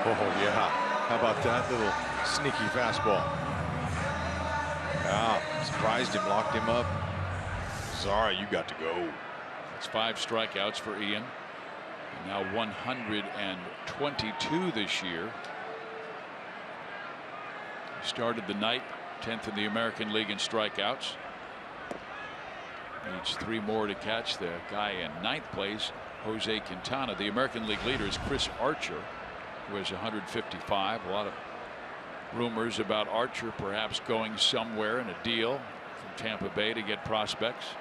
Oh yeah, how about that little sneaky fastball? Yeah, surprised him, locked him up. Sorry, you got to go. That's 5 strikeouts for Ian. And now 122 this year. He started the night 10th in the American League in strikeouts. Needs 3 more to catch the guy in 9th place, Jose Quintana. The American League leader is Chris Archer, who has 155. A lot of rumors about Archer perhaps going somewhere in a deal from Tampa Bay to get prospects.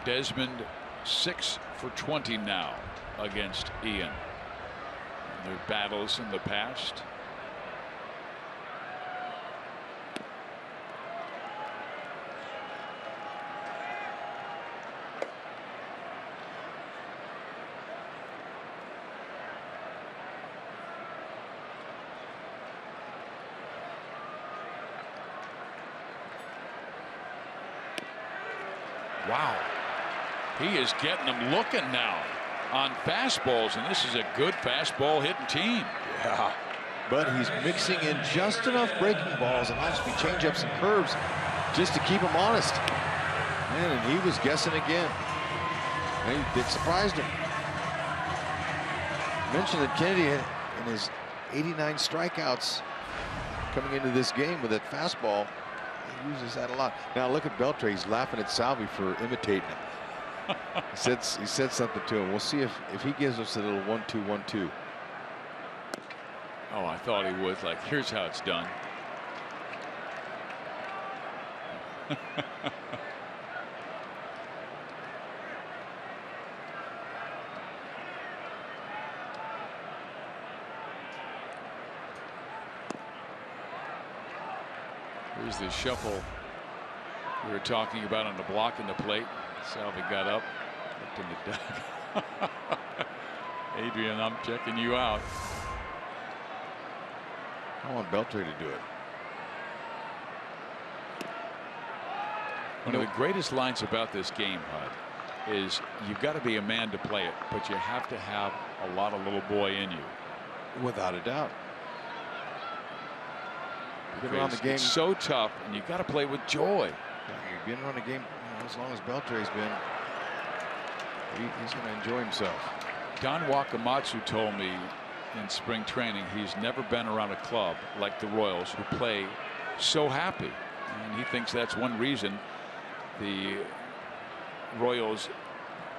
Desmond 6 for 20 now against Ian. Their battles in the past. Wow. He is getting them looking now on fastballs, and this is a good fastball hitting team. Yeah, but he's mixing in just enough breaking balls and high-speed changeups and curves just to keep him honest. Man, and he was guessing again. And it surprised him. Mentioned that Kennedy in his 89 strikeouts coming into this game with that fastball, he uses that a lot. Now look at Beltre. He's laughing at Salvi for imitating him. He said something to him. We'll see if he gives us a little 1-2, 1-2. Oh, I thought he would. Like, here's how it's done. Here's the shuffle we were talking about on the block and the plate. Salvi got up, looked in the duck. Adrian, I'm checking you out. I want Beltre to do it. One of the greatest lines about this game, Hud, is you've got to be a man to play it, but you have to have a lot of little boy in you. Without a doubt. Been around the Because game it's so tough, and you've got to play with joy. You've been around the game as long as Beltre's been. He's going to enjoy himself. Don Wakamatsu told me in spring training he's never been around a club like the Royals who play so happy, and he thinks that's one reason the Royals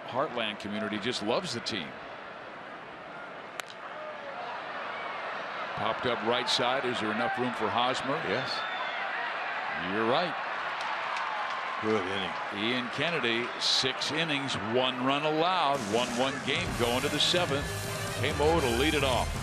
Heartland community just loves the team. Popped up right side. Is there enough room for Hosmer? Yes. You're right. Good inning. Ian Kennedy, 6 innings, 1 run allowed, 1-1 game going to the 7th. KMO to lead it off.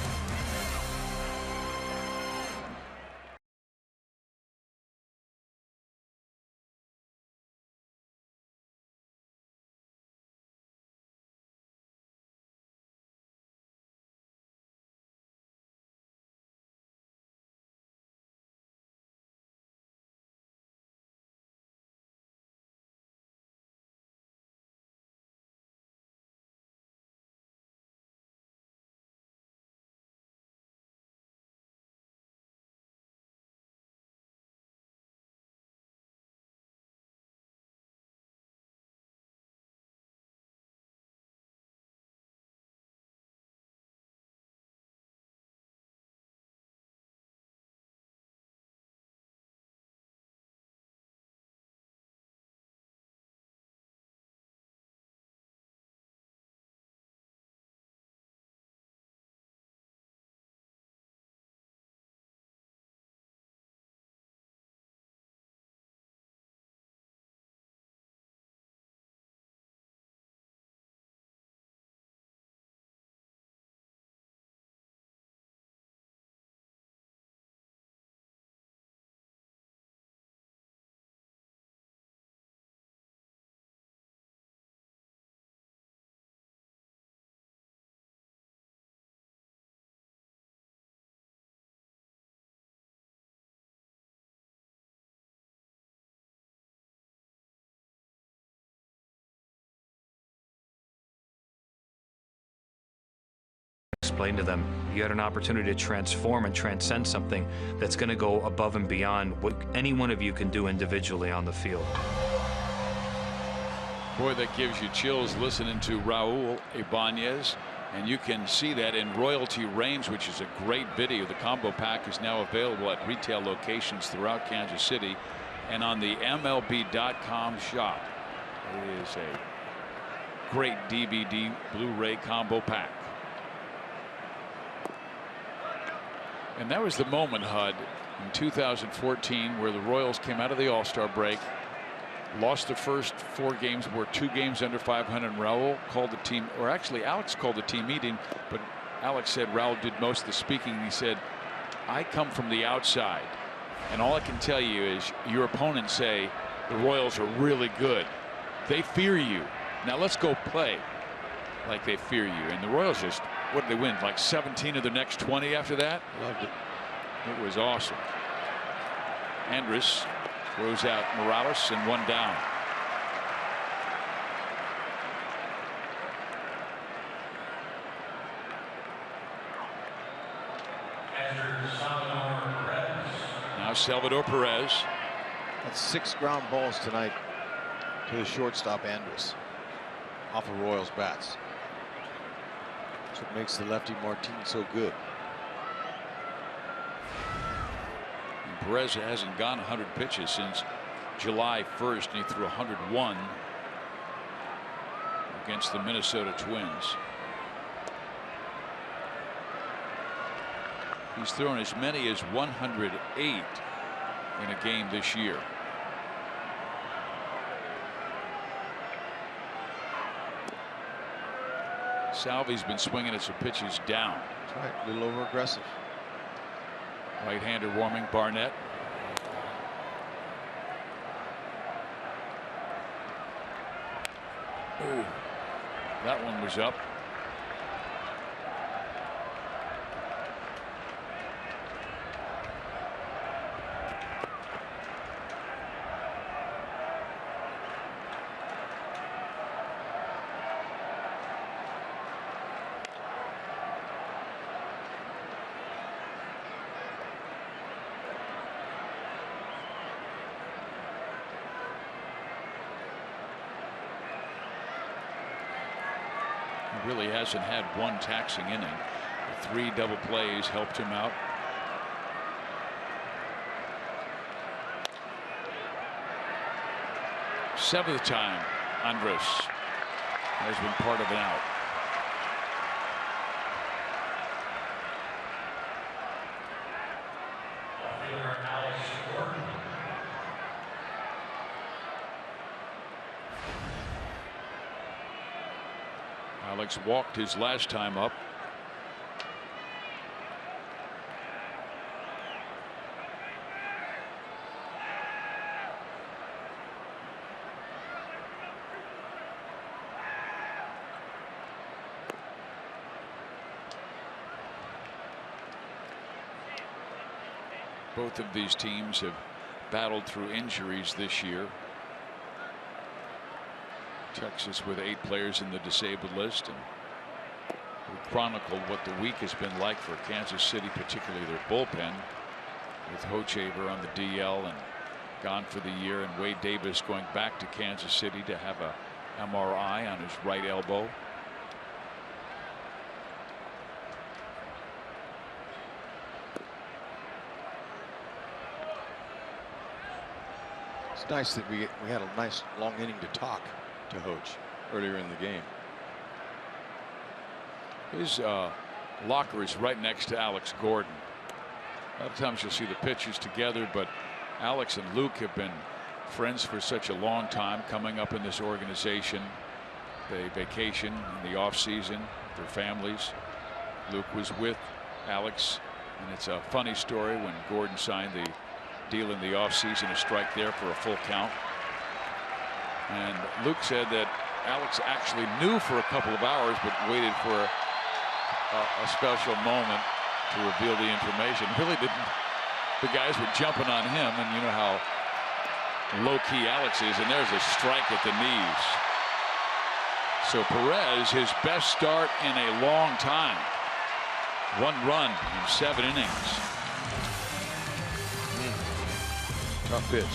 Explain to them you had an opportunity to transform and transcend something that's going to go above and beyond what any one of you can do individually on the field. Boy, that gives you chills listening to Raul Ibanez, and you can see that in Royalty Range, which is a great video. The combo pack is now available at retail locations throughout Kansas City and on the MLB.com shop. It is a great DVD Blu-ray combo pack. And that was the moment, Hud, in 2014 where the Royals came out of the All-Star break, lost the first 4 games, were 2 games under 500. And Raul called the team, or actually Alex called the team meeting, but Alex said Raul did most of the speaking. And he said, I come from the outside, and all I can tell you is your opponents say the Royals are really good. They fear you. Now let's go play like they fear you. And the Royals just, what did they win? Like 17 of the next 20 after that? Loved it. It was awesome. Andrus throws out Morales and 1 down. Now Salvador Perez. That's 6 ground balls tonight to the shortstop Andrus off of Royals bats. That's what makes the lefty Martin so good. And Perez hasn't gone 100 pitches since July 1st, and he threw 101 against the Minnesota Twins. He's thrown as many as 108 in a game this year. Salvi's been swinging at some pitches down. That's right, a little over aggressive. Right-hander warming Barnett. Ooh, that one was up. Really hasn't had one taxing inning. The 3 double plays helped him out. Seventh time Andres has been part of an out. Alex walked his last time up. Both of these teams have battled through injuries this year. Texas with 8 players in the disabled list, and we chronicled what the week has been like for Kansas City, particularly their bullpen, with Hochevar on the DL and gone for the year, and Wade Davis going back to Kansas City to have a MRI on his right elbow. It's nice that we had a nice long inning to talk to Hoch earlier in the game. His locker is right next to Alex Gordon. A lot of times you'll see the pitchers together, but Alex and Luke have been friends for such a long time, coming up in this organization. They vacation in the off season with their families. Luke was with Alex, and it's a funny story when Gordon signed the deal in the off season, a strike there for a full count. And Luke said that Alex actually knew for a couple of hours, but waited for a special moment to reveal the information. Really didn't. The guys were jumping on him, and you know how low-key Alex is, and there's a strike at the knees. So Perez, his best start in a long time. 1 run in 7 innings. Tough pitch.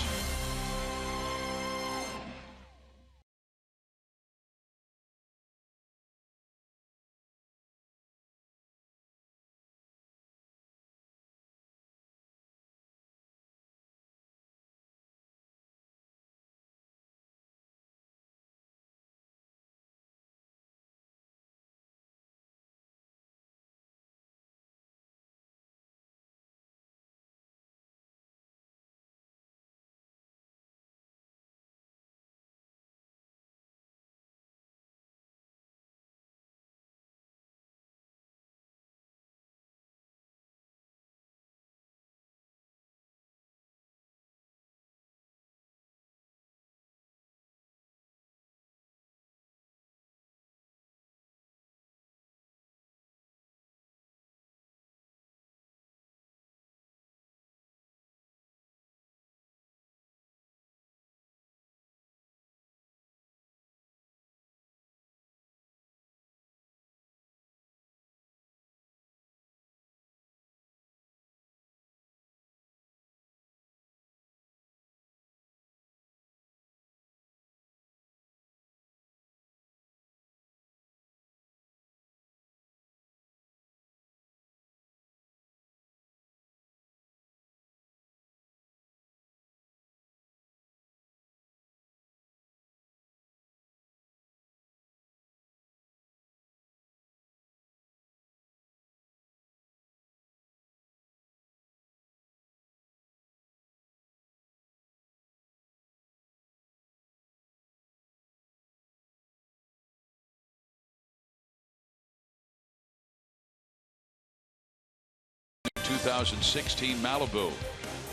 (2016) Malibu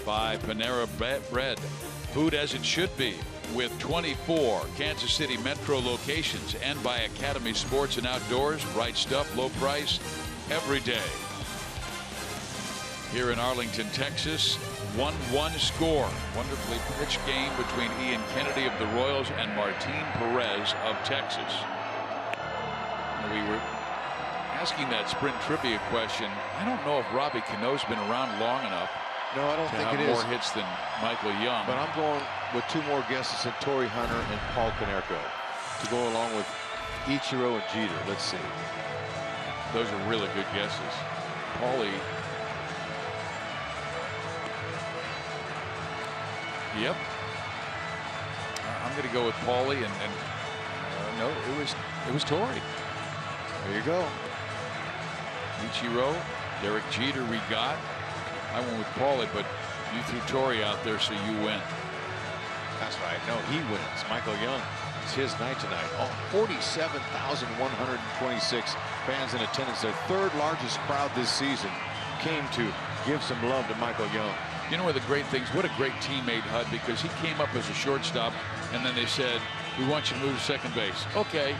by Panera Bread. Food as it should be. with 24 Kansas City Metro locations and by Academy Sports and Outdoors. Right stuff, low price, every day. Here in Arlington, Texas, 1-1 score. Wonderfully pitched game between Ian Kennedy of the Royals and Martin Perez of Texas. We were asking that sprint trivia question. I don't know if Robbie Cano's been around long enough. No, I don't to think have it is. more hits than Michael Young. But I'm going with 2 more guesses at Torrey Hunter and Paul Konerko to go along with Ichiro and Jeter. Let's see. Those are really good guesses. Paulie. Yep. I'm going to go with Paulie and no, it was Torrey. There you go. Ichiro, Derek Jeter, we got. I went with Paulie, but you threw Torrey out there, so you win. That's right. No, he wins. Michael Young, it's his night tonight. Oh, 47,126 fans in attendance. Their 3rd largest crowd this season came to give some love to Michael Young. You know, one of the great things, what a great teammate, Hud, because he came up as a shortstop, and then they said, we want you to move to second base. Okay.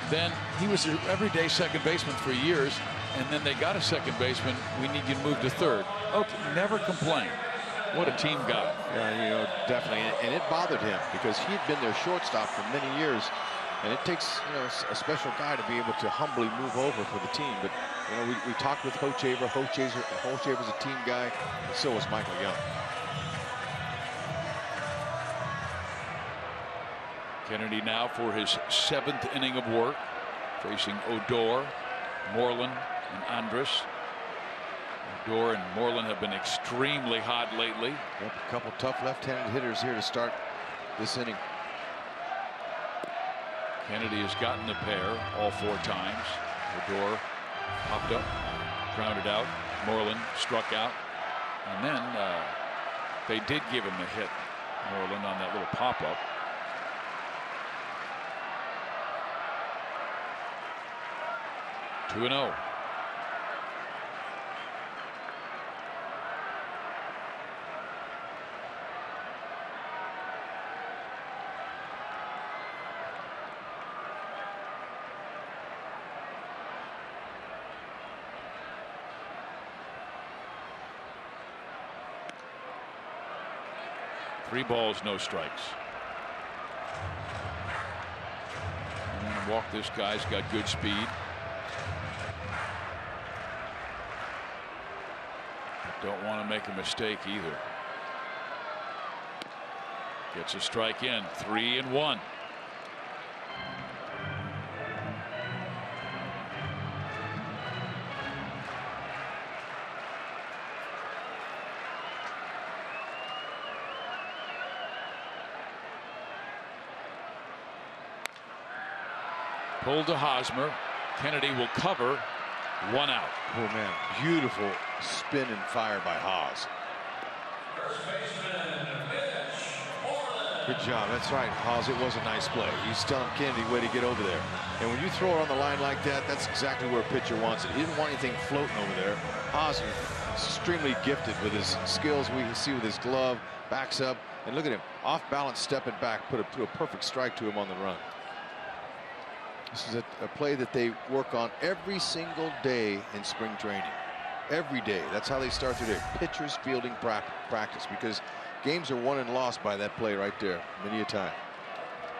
Then he was their everyday second baseman for years, and then they got a second baseman. We need you to move to third. Okay, never complain. What a team guy. Yeah, you know, definitely. And it bothered him because he had been their shortstop for many years. And it takes, you know, a special guy to be able to humbly move over for the team. But, you know, we talked with Hochevar. Hochevar's a team guy, and so was Michael Young. Kennedy now for his 7th inning of work, facing Odor, Moreland, and Andrus. Odor and Moreland have been extremely hot lately. Yep, a couple tough left-handed hitters here to start this inning. Kennedy has gotten the pair all 4 times. Odor popped up, grounded out. Moreland struck out, and then they did give him a hit, Moreland, on that little pop-up. 2-0. Three balls, no strikes. And walk, this guy's got good speed. Don't want to make a mistake either. Gets a strike in. 3-1. Pulled to Hosmer. Kennedy will cover. 1 out. Oh man, beautiful spin and fire by Haas. Good job. That's right, Haas. It was a nice play. He's telling Kennedy where to get over there. And when you throw it on the line like that, that's exactly where a pitcher wants it. He didn't want anything floating over there. Haas is extremely gifted with his skills. We can see with his glove, backs up, and look at him, off balance, stepping back, put a perfect strike to him on the run. This is a play that they work on every single day in spring training. Every day. That's how they start their day. Pitchers fielding practice, because games are won and lost by that play right there many a time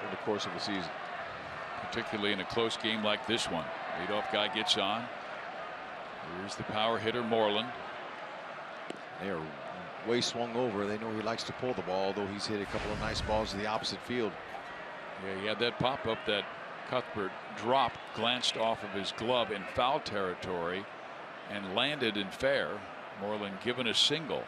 in the course of the season. Particularly in a close game like this one. Leadoff guy gets on. Here's the power hitter, Moreland. They are way swung over. They know he likes to pull the ball, although he's hit a couple of nice balls to the opposite field. Yeah, he had that pop up that Cuthbert dropped, glanced off of his glove in foul territory and landed in fair. Moreland given a single.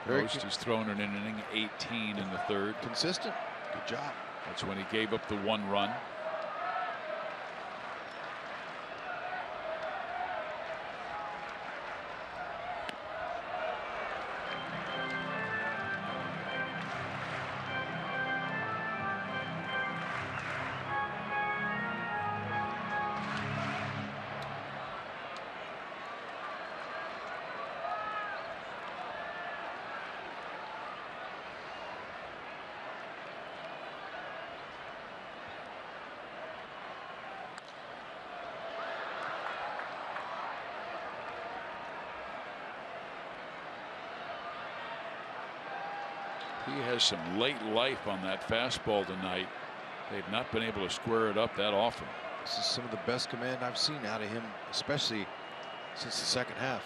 Most he's thrown in an inning, 18 in the third. Consistent. Good job. That's when he gave up the 1 run. He has some late life on that fastball tonight. They've not been able to square it up that often. This is some of the best command I've seen out of him, especially since the second half.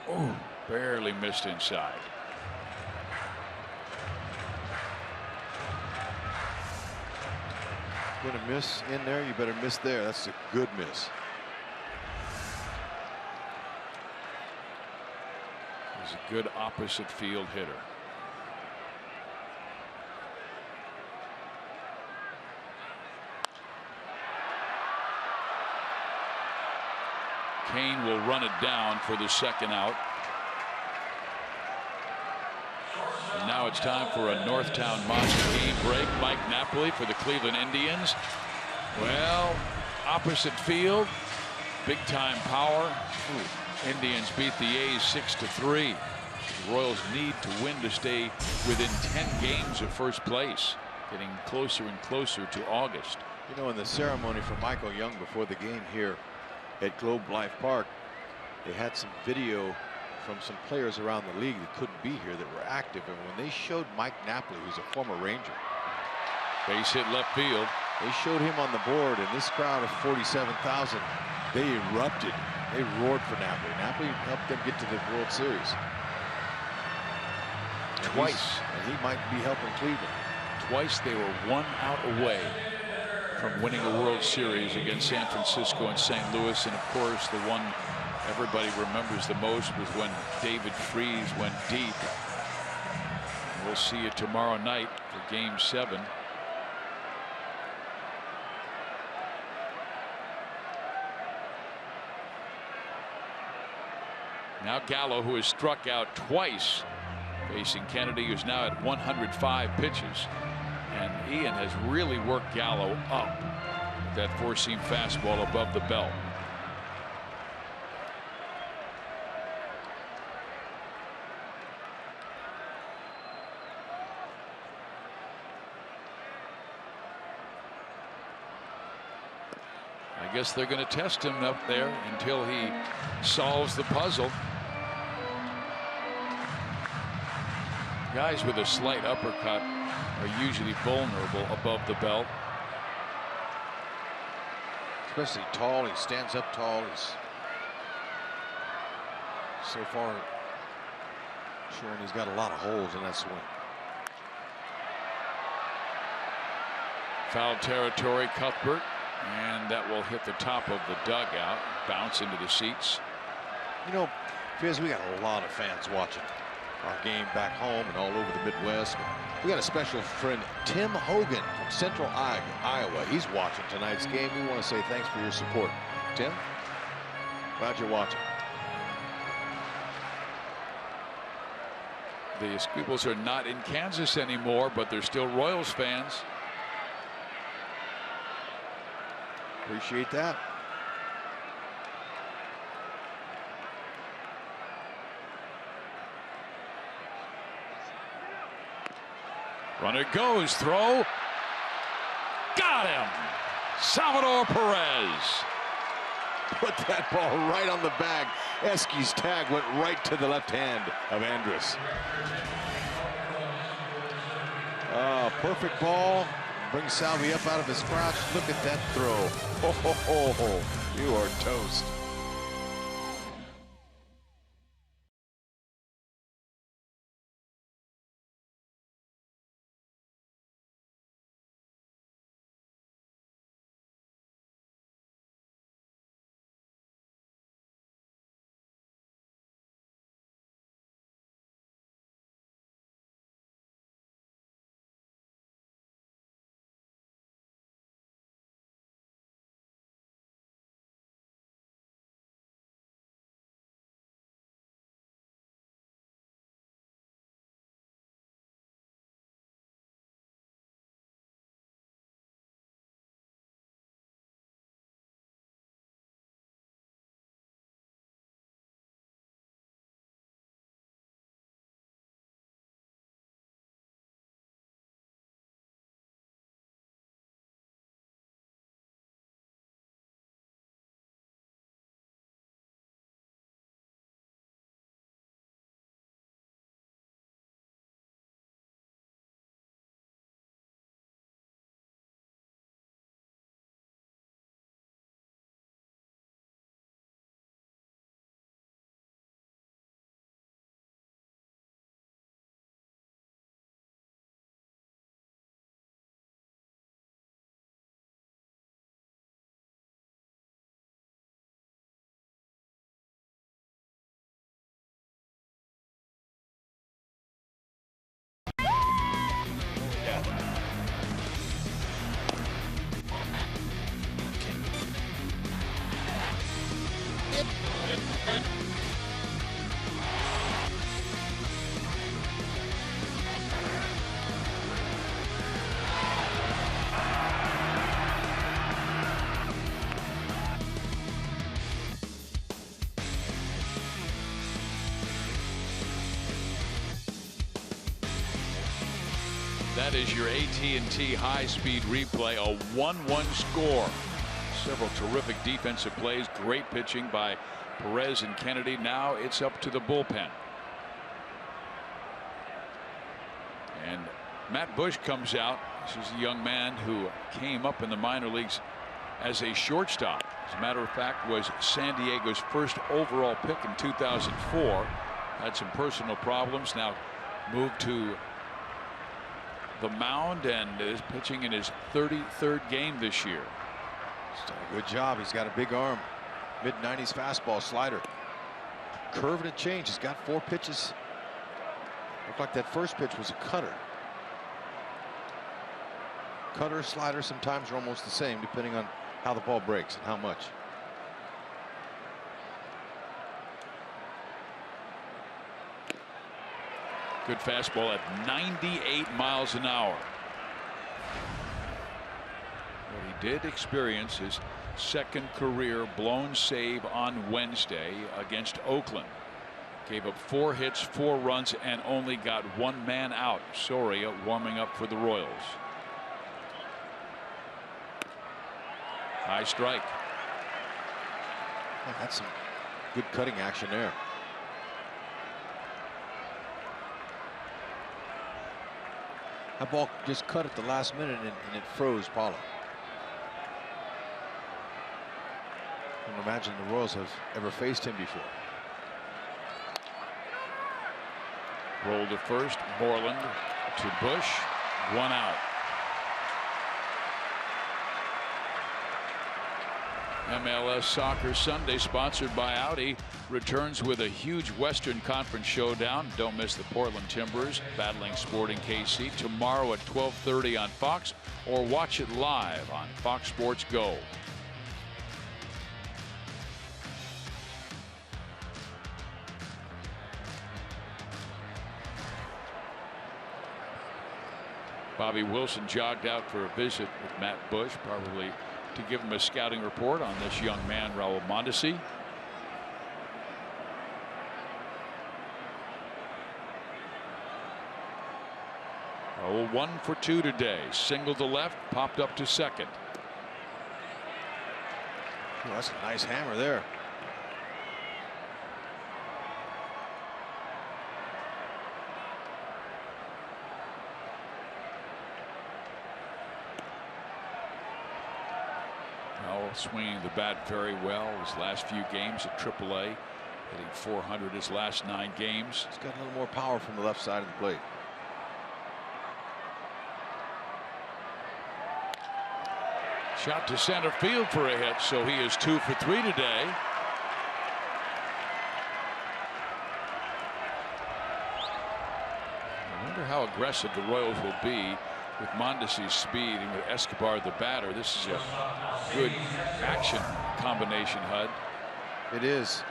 Oh, barely missed inside. You're going to miss in there, you better miss there. That's a good miss. He's a good opposite field hitter. Kane will run it down for the second out. And now it's time for a Northtown Monster game break. Mike Napoli for the Cleveland Indians. Well, opposite field, big time power. Indians beat the A's 6-3. The Royals need to win to stay within 10 games of first place, getting closer and closer to August. You know, in the ceremony for Michael Young before the game here at Globe Life Park, they had some video from some players around the league that couldn't be here that were active, and when they showed Mike Napoli, who's a former Ranger, base hit left field, they showed him on the board, and this crowd of 47,000, they erupted. They roared for Napoli. Napoli helped them get to the World Series twice, and he might be helping Cleveland. Twice they were 1 out away from winning a World Series against San Francisco and St. Louis. And of course, the one everybody remembers the most was when David Freese went deep. And we'll see you tomorrow night for Game 7. Now Gallo, who has struck out twice, facing Kennedy, who's now at 105 pitches. And Ian has really worked Gallo up with that four-seam fastball above the belt. I guess they're going to test him up there until he solves the puzzle. Guys with a slight uppercut are usually vulnerable above the belt. Especially tall. He stands up tall. He's so far showing he's got a lot of holes in that swing. Foul territory, Cuthbert, and that will hit the top of the dugout, bounce into the seats. You know, Fizz, we got a lot of fans watching our game back home and all over the Midwest. We got a special friend, Tim Hogan from Central Iowa. He's watching tonight's game. We want to say thanks for your support. Tim, glad you're watching. The Squeebles are not in Kansas anymore, but they're still Royals fans. Appreciate that. Runner goes, throw. Got him. Salvador Perez. Put that ball right on the bag. Eski's tag went right to the left hand of Andrus. Perfect ball. Brings Salvi up out of his crouch. Look at that throw. Oh, you are toast. That is your AT&T high-speed replay, a 1-1 score. Several terrific defensive plays, great pitching by Perez and Kennedy. Now it's up to the bullpen. And Matt Bush comes out. This is a young man who came up in the minor leagues as a shortstop. As a matter of fact, was San Diego's first overall pick in 2004. Had some personal problems. Now moved to the mound and is pitching in his 33rd game this year. He's done a good job. He's got a big arm. Mid-90s fastball, slider. Curve and a change. He's got 4 pitches. Looked like that first pitch was a cutter. Cutter, slider sometimes are almost the same depending on how the ball breaks and how much. Good fastball at 98 miles an hour. Well, he did experience his second career blown save on Wednesday against Oakland. Gave up 4 hits, 4 runs, and only got 1 man out. Soria warming up for the Royals. High strike. That's some good cutting action there. That ball just cut at the last minute and it froze Paulo. I don't imagine the Royals have ever faced him before. Roll to first. Moreland to Bush. 1 out. MLS Soccer Sunday, sponsored by Audi, returns with a huge Western Conference showdown. Don't miss the Portland Timbers battling Sporting KC tomorrow at 12:30 on Fox, or watch it live on Fox Sports Go. Bobby Wilson jogged out for a visit with Matt Bush, probably to give him a scouting report on this young man, Raul Mondesi. Raul 1 for 2 today. Single to left, popped up to second. Oh, that's a nice hammer there. Swinging the bat very well his last few games at AAA, hitting .400 his last 9 games. He's got a little more power from the left side of the plate. Shot to center field for a hit, so he is 2 for 3 today. I wonder how aggressive the Royals will be with Mondesi's speed and with Escobar the batter. This is a good action combination, Hud. It is.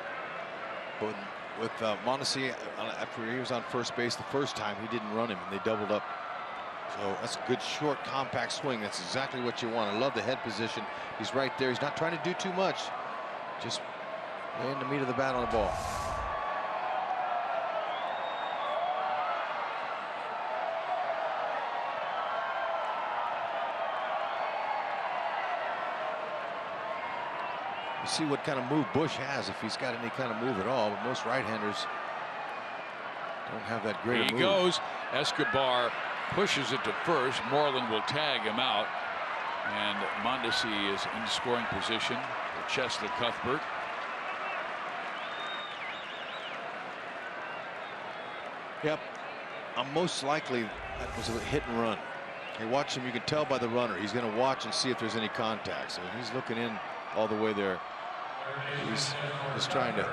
But with Mondesi, after he was on first base the first time, he didn't run him and they doubled up. So that's a good short compact swing. That's exactly what you want. I love the head position. He's right there. He's not trying to do too much. Just laying the meat of the bat on the ball. See what kind of move Bush has, if he's got any kind of move at all, but most right-handers don't have that great move. He goes. Escobar pushes it to first. Moreland will tag him out, and Mondesi is in scoring position for Chesley Cuthbert. Yep, most likely that was a hit and run. You watch him, you can tell by the runner. He's going to watch and see if there's any contact. So he's looking in all the way there. He's trying to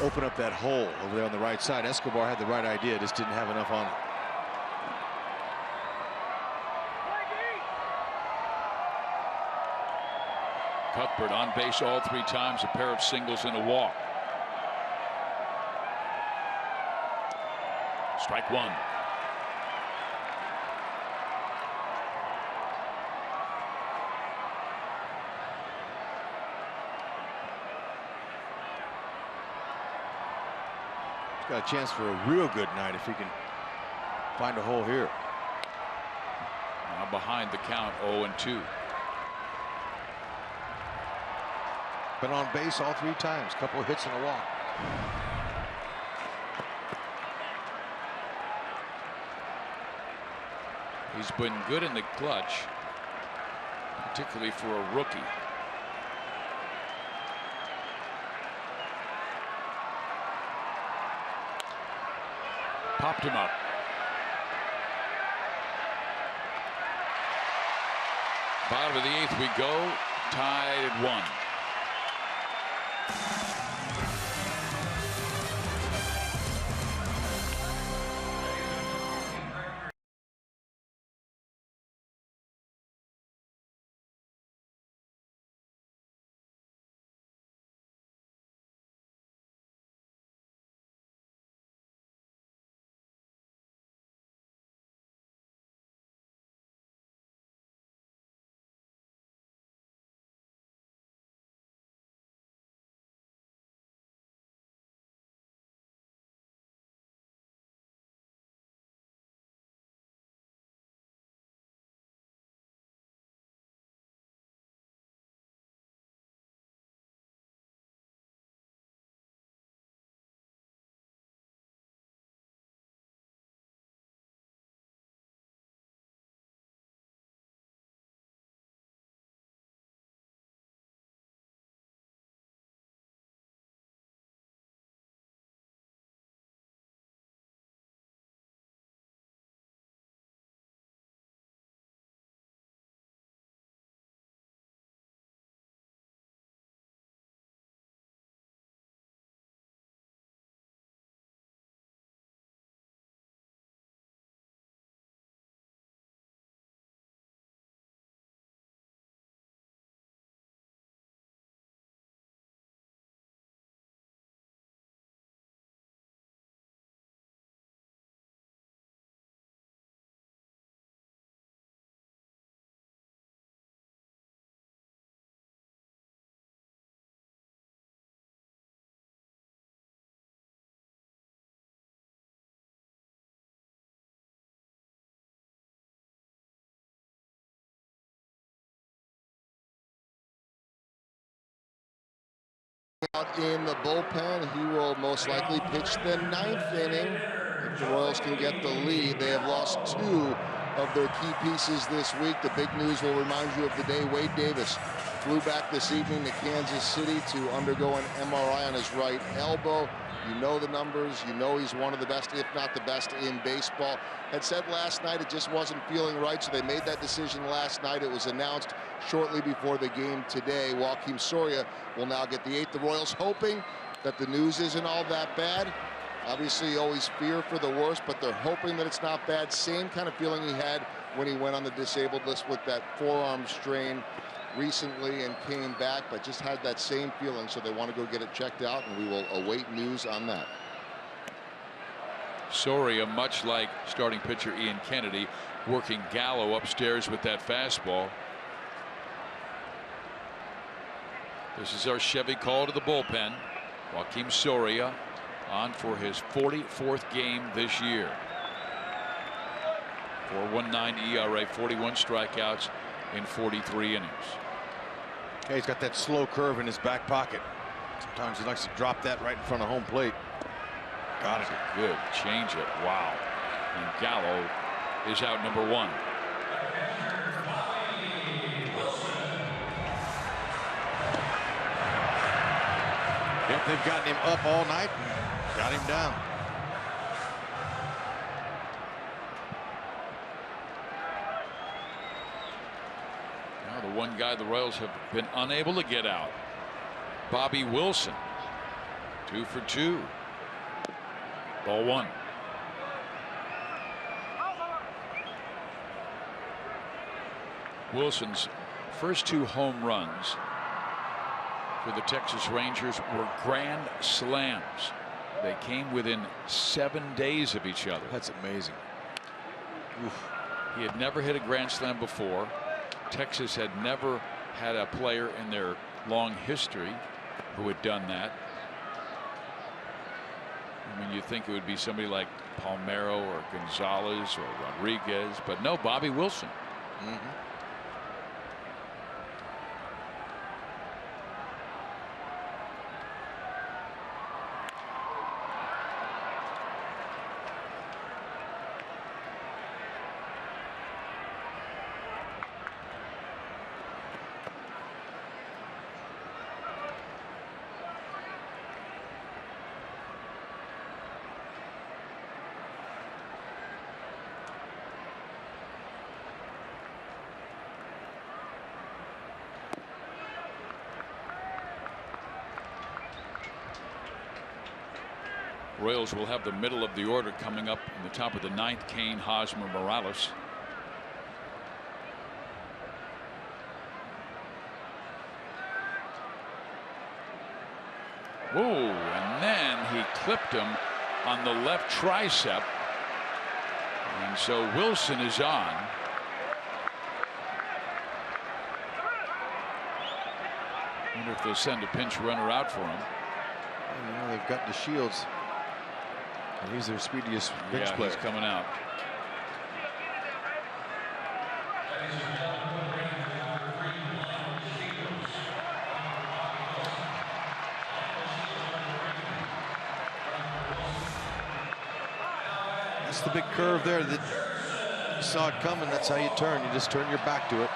open up that hole over there on the right side. Escobar had the right idea, just didn't have enough on it. Cuthbert on base all 3 times, a pair of singles and a walk. Strike 1. Got a chance for a real good night if he can find a hole here. behind the count 0-2. Been on base all 3 times. Couple of hits and a walk. He's been good in the clutch, particularly for a rookie. Popped him up. Bottom of the 8th we go, tied at 1. Out in the bullpen, he will most likely pitch the 9th inning. If the Royals can get the lead, they have lost 2 of their key pieces this week. The big news will remind you of the day Wade Davis flew back this evening to Kansas City to undergo an MRI on his right elbow. You know the numbers. You know he's one of the best, if not the best, in baseball. Had said last night it just wasn't feeling right, so they made that decision last night. It was announced shortly before the game today. Joakim Soria will now get the 8th. The Royals hoping that the news isn't all that bad. Obviously, you always fear for the worst, but they're hoping that it's not bad. Same kind of feeling he had when he went on the disabled list with that forearm strain recently and came back, but just had that same feeling, so they want to go get it checked out, and we will await news on that. Soria, much like starting pitcher Ian Kennedy, working Gallo upstairs with that fastball. This is our Chevy call to the bullpen. Joakim Soria on for his 44th game this year. 4.19 ERA, 41 strikeouts in 43 innings. Okay, he's got that slow curve in his back pocket. Sometimes he likes to drop that right in front of home plate. Got it. Good changeup. Wow. And Gallo is out number 1. Yep, they've gotten him up all night and got him down. Now the one guy the Royals have been unable to get out, Bobby Wilson. 2 for 2. Ball 1. Wilson's first 2 home runs for the Texas Rangers were grand slams. They came within 7 days of each other. That's amazing. Oof. He had never hit a grand slam before. Texas had never had a player in their long history who had done that. I mean, you think it would be somebody like Palmeiro or Gonzalez or Rodriguez, but no, Bobby Wilson. Royals will have the middle of the order coming up in the top of the ninth. Kane, Hosmer, Morales. Whoa, and then he clipped him on the left tricep. And so Wilson is on. I wonder if they'll send a pinch runner out for him. You know, they've got the Shields. And he's their speediest bench player. He's coming out. That's the big curve there that you saw it coming. That's how you turn. You just turn your back to it.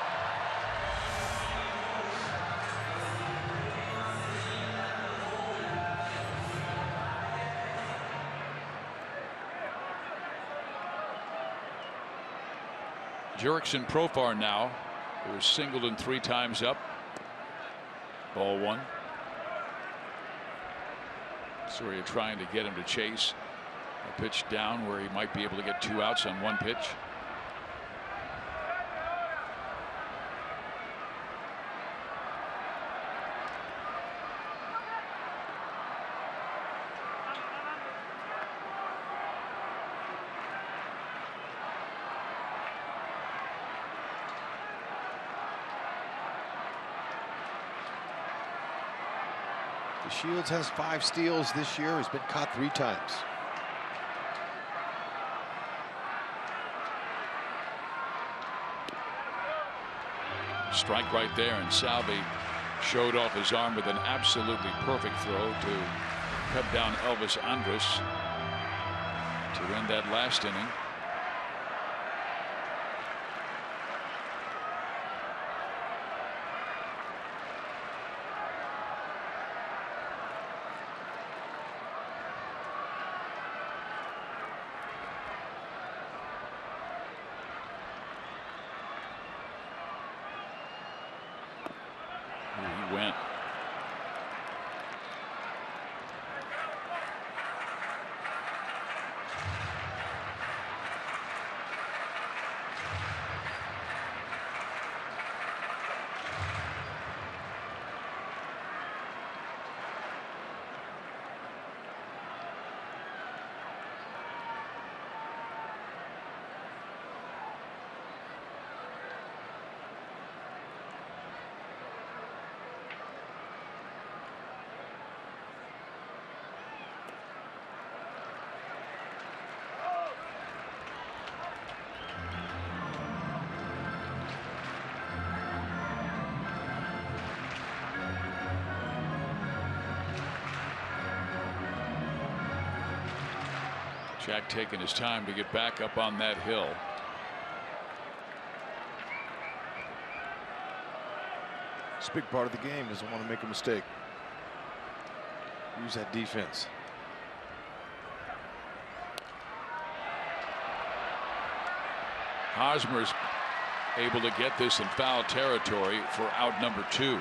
Jurickson Profar now, who was singled and 3 times up. Ball 1. Soria trying to get him to chase a pitch down where he might be able to get 2 outs on 1 pitch. Shields has 5 steals this year. He's been caught 3 times. Strike right there, and Salvi showed off his arm with an absolutely perfect throw to cut down Elvis Andrus to end that last inning. He went. Jack taking his time to get back up on that hill. It's a big part of the game. Doesn't want to make a mistake. Use that defense. Hosmer's able to get this in foul territory for out number 2.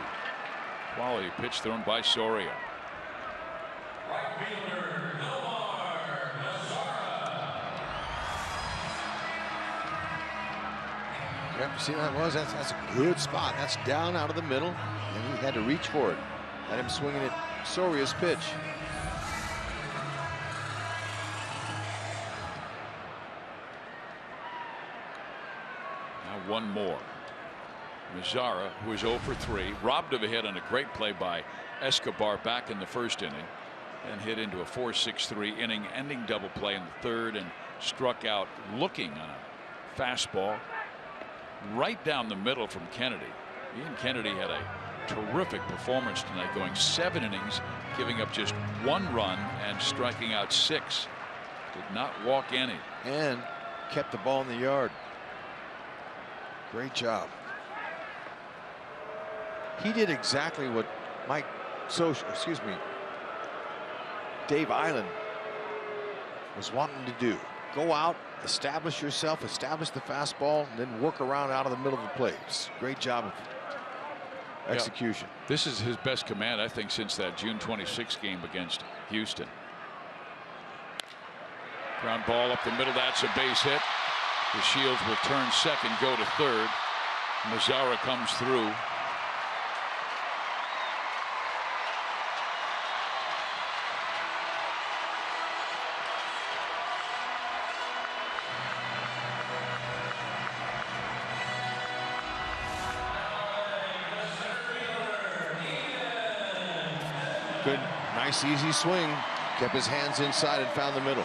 Quality pitch thrown by Soria. Yep, see what that was? That's a good spot. That's down out of the middle, and he had to reach for it. Had him swinging at Soria's pitch. Now one more. Mazzara, who is 0 for 3, robbed of a hit on a great play by Escobar back in the first inning, and hit into a 4-6-3 inning ending double play in the third, and struck out looking on a fastball. right down the middle from Kennedy. Ian Kennedy had a terrific performance tonight, going 7 innings, giving up just 1 run and striking out 6. Did not walk any. And kept the ball in the yard. Great job. He did exactly what Dave Island was wanting to do. Go out, establish yourself, establish the fastball, and then work around out of the middle of the plate. Great job of execution. Yeah, this is his best command, I think, since that June 26th game against Houston. Ground ball up the middle. That's a base hit. The Shields will turn second, go to third. Mazzara comes through. Good, nice, easy swing. Kept his hands inside and found the middle.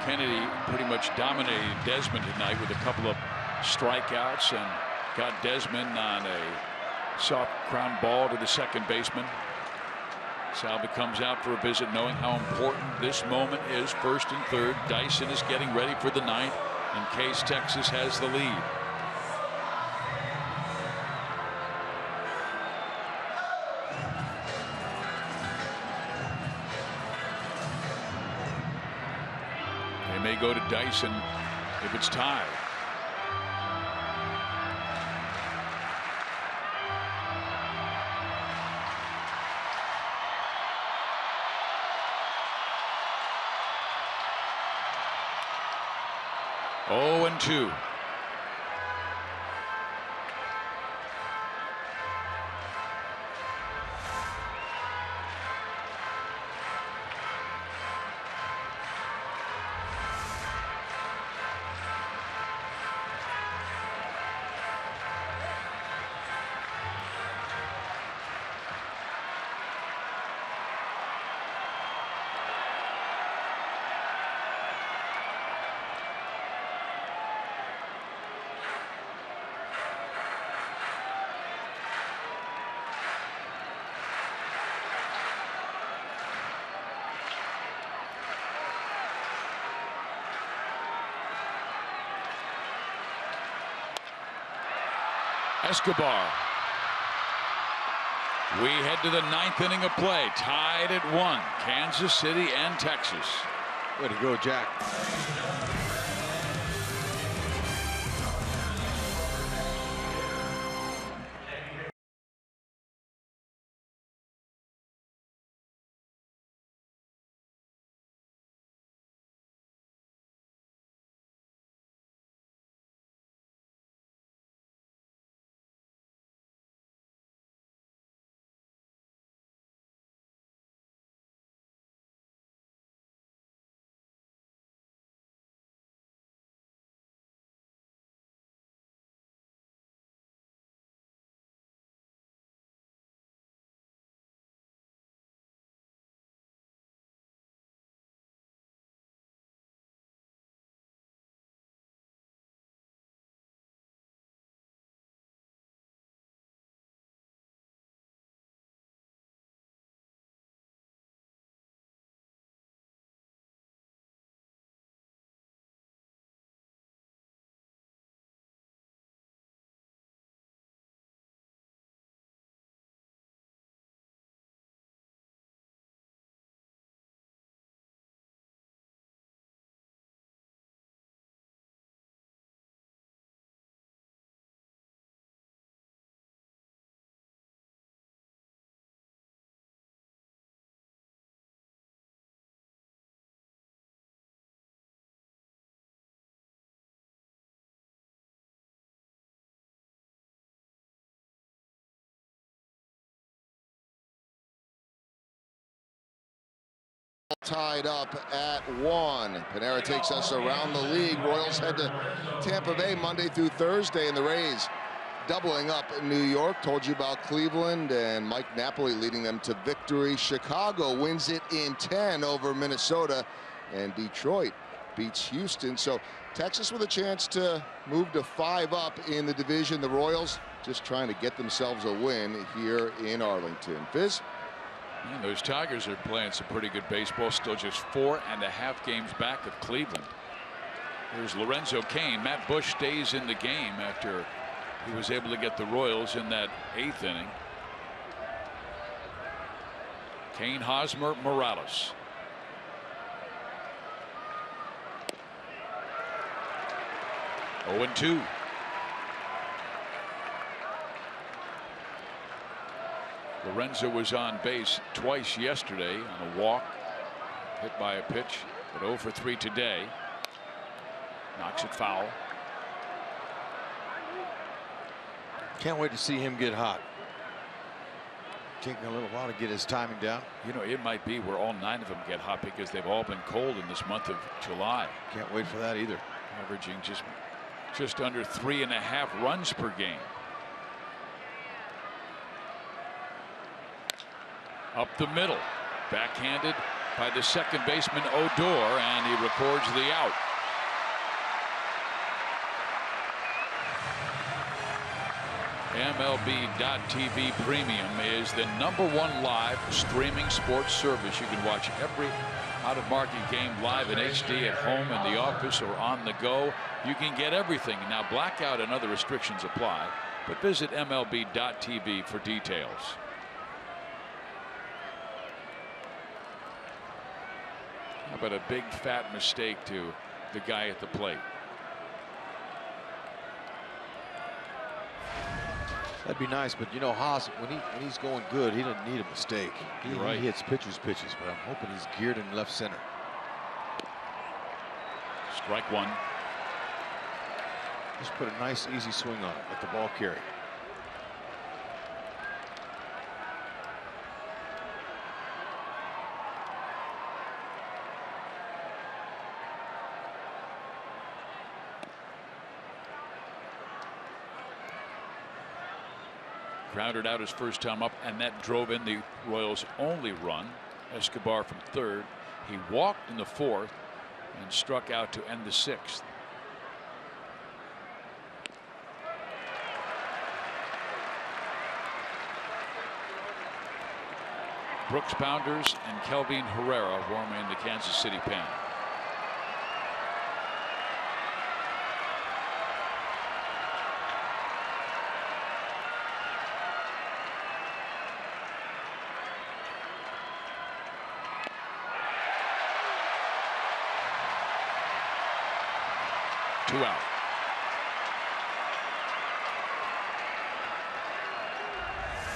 Kennedy pretty much dominated Desmond tonight with a couple of strikeouts and got Desmond on a soft ground ball to the second baseman. Salvi comes out for a visit, knowing how important this moment is. First and third. Dyson is getting ready for the ninth in case Texas has the lead. May go to Dyson if it's tied. Oh, and 2. Escobar. We head to the 9th inning of play, tied at 1, Kansas City and Texas. Way to go, Jack. tied up at 1. Panera takes us around the league. Royals head to Tampa Bay Monday through Thursday, and the Rays doubling up in New York. Told you about Cleveland and Mike Napoli leading them to victory. Chicago wins it in 10 over Minnesota, and Detroit beats Houston. So Texas with a chance to move to 5 up in the division. The Royals just trying to get themselves a win here in Arlington. Fizz? And those Tigers are playing some pretty good baseball. Still just 4.5 games back of Cleveland. Here's Lorenzo Cain. Matt Bush stays in the game after he was able to get the Royals in that 8th inning. Cain, Hosmer, Morales. Oh, 0-2. Lorenzo was on base twice yesterday on a walk, hit by a pitch, but 0 for 3 today. Knocks it foul. Can't wait to see him get hot. Taking a little while to get his timing down. You know, it might be where all 9 of them get hot because they've all been cold in this month of July. Can't wait for that either. Averaging just under 3.5 runs per game. Up the middle, backhanded by the second baseman Odor, and he records the out. MLB.TV Premium is the #1 live streaming sports service. You can watch every out-of-market game live in HD at home, in the office, or on the go. You can get everything. Now, blackout and other restrictions apply, but visit MLB.TV for details. How about a big fat mistake to the guy at the plate? That'd be nice, but you know, Haas, when he's going good, he doesn't need a mistake. He hits pitchers, but I'm hoping he's geared in left center. Strike 1. Just put a nice, easy swing on it. Let the ball carry. Grounded out his first time up, and that drove in the Royals' only run. Escobar from third. He walked in the 4th and struck out to end the 6th. Brooks Bounders and Kelvin Herrera warming the Kansas City pen. Out.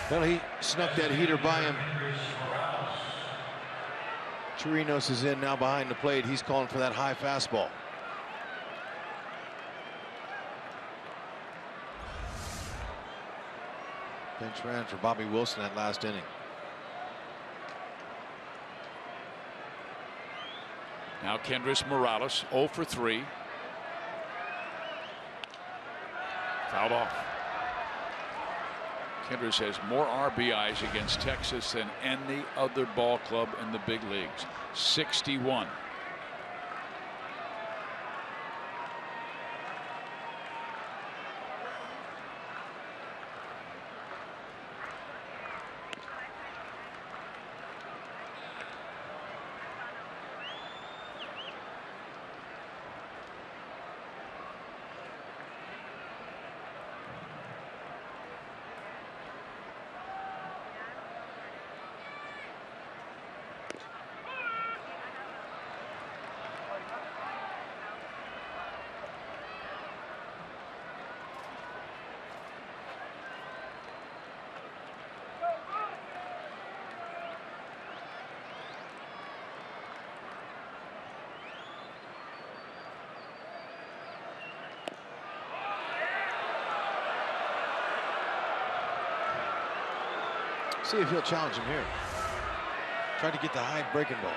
Well, he snuck that heater by him. Chirinos is in now behind the plate. He's calling for that high fastball. Bench ran for Bobby Wilson that last inning. Now Kendrys Morales 0 for 3. Fouled off. Kendrys has more RBIs against Texas than any other ball club in the big leagues. 61. See if he'll challenge him here. Try to get the high breaking ball.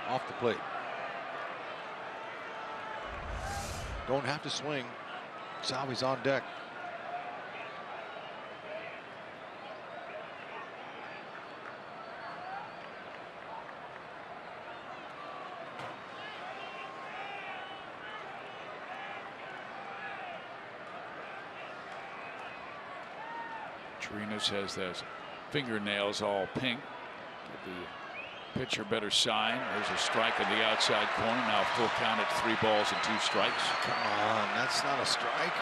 off the plate. Don't have to swing. Salvi's on deck. Trinas has those fingernails all pink. Give the pitcher better sign. There's a strike in the outside corner. Now full count at 3 balls and 2 strikes. Come on, that's not a strike.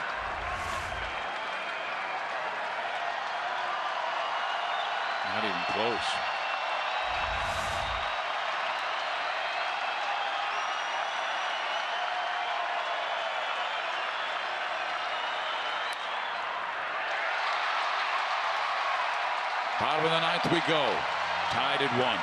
Not even close. Bottom of the 9th we go. Tied at 1.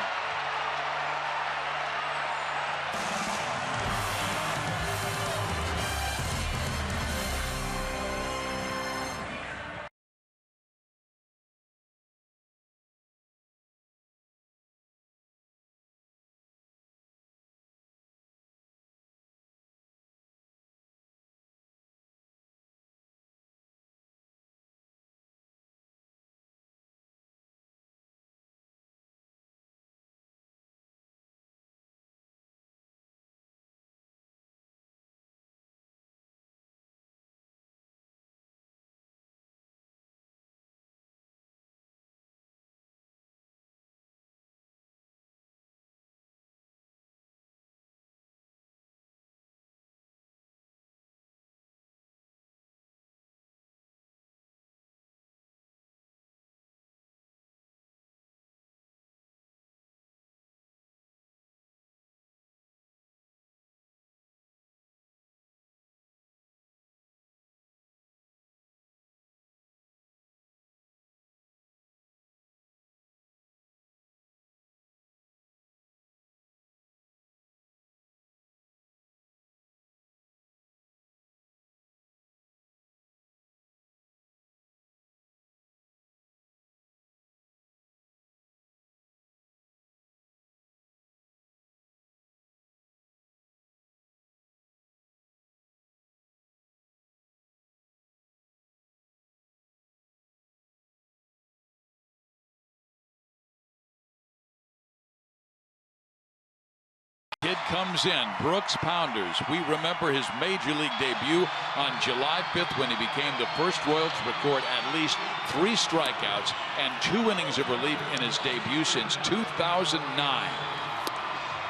Kid comes in. Brooks Pounders. We remember his major league debut on July 5th when he became the first Royal to record at least 3 strikeouts and 2 innings of relief in his debut since 2009.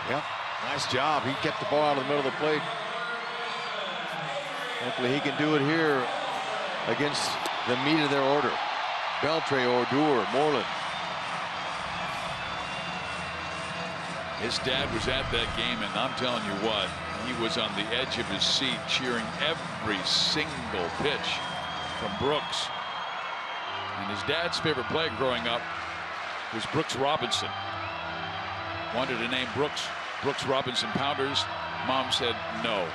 Yep, nice job. He kept the ball out of the middle of the plate. Hopefully he can do it here against the meat of their order. Beltre, Odor, Moreland. His dad was at that game, and I'm telling you what, he was on the edge of his seat cheering every single pitch from Brooks. And his dad's favorite player growing up was Brooks Robinson. Wanted to name Brooks Robinson Pounders. Mom said no.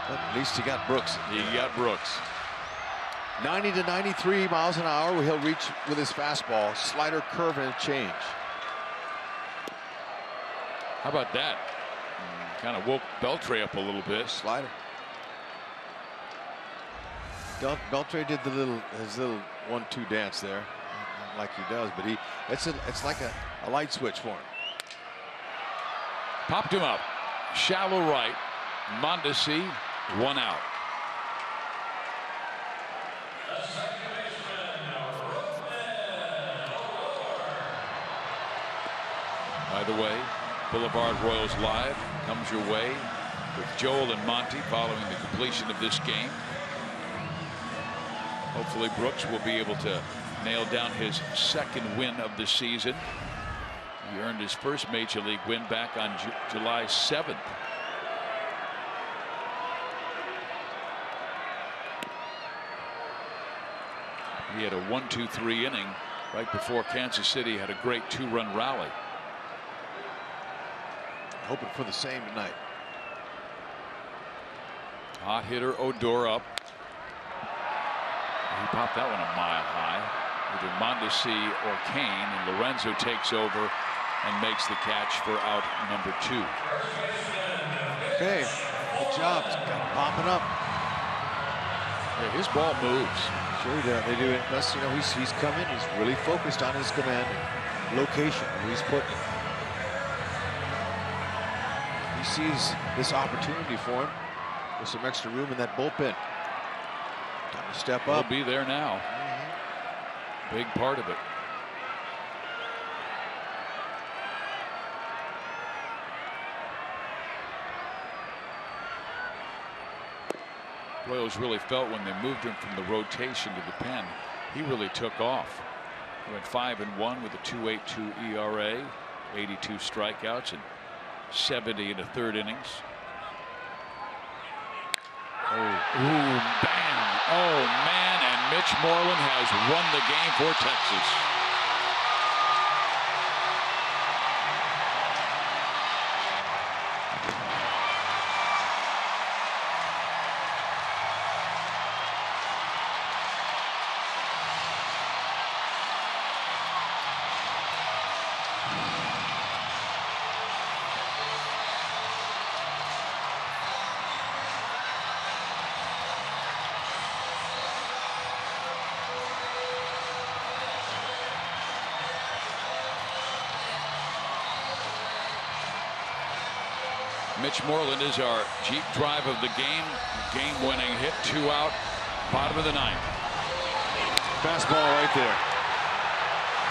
But at least he got Brooks. He got Brooks. 90 to 93 miles an hour. He'll reach with his fastball, slider, curve, and a change. How about that? Kind of woke Beltre up a little bit. Slider. Beltre did his little 1-2 dance there, like he does, but it's like a light switch for him. Popped him up. Shallow right. Mondesi, 1 out. By the way, Boulevard Royals Live comes your way with Joel and Monty following the completion of this game. Hopefully Brooks will be able to nail down his 2nd win of the season. He earned his first major league win back on July 7th. He had a 1-2-3 inning right before Kansas City had a great 2-run rally. Hoping for the same tonight. Hot hitter Odor up. He popped that one a mile high. Either Mondesi or Kane, and Lorenzo takes over and makes the catch for out number 2. Okay, good job. Popping up. Yeah, his ball moves. Sure, they do it. Plus, you know, he's coming. He's really focused on his command location where he's putting it. He sees this opportunity for him with some extra room in that bullpen. Time to step up. He'll be there now. Big part of it. Royals really felt when they moved him from the rotation to the pen, he really took off. He went 5-1 with a 2.82 ERA, 82 strikeouts, and 70 in the 3rd innings. Oh, ooh, bam! Oh man! And Mitch Moreland has won the game for Texas. Mitch Moreland is our Jeep drive of the game-winning hit, 2 out, bottom of the 9th. Fastball right there.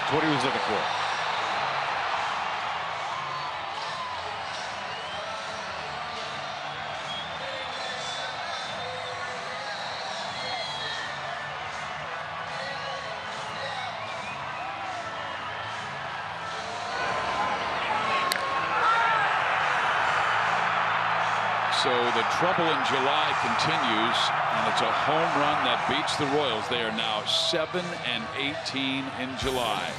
That's what he was looking for. So the trouble in July continues, and it's a home run that beats the Royals. They are now 7-18 in July.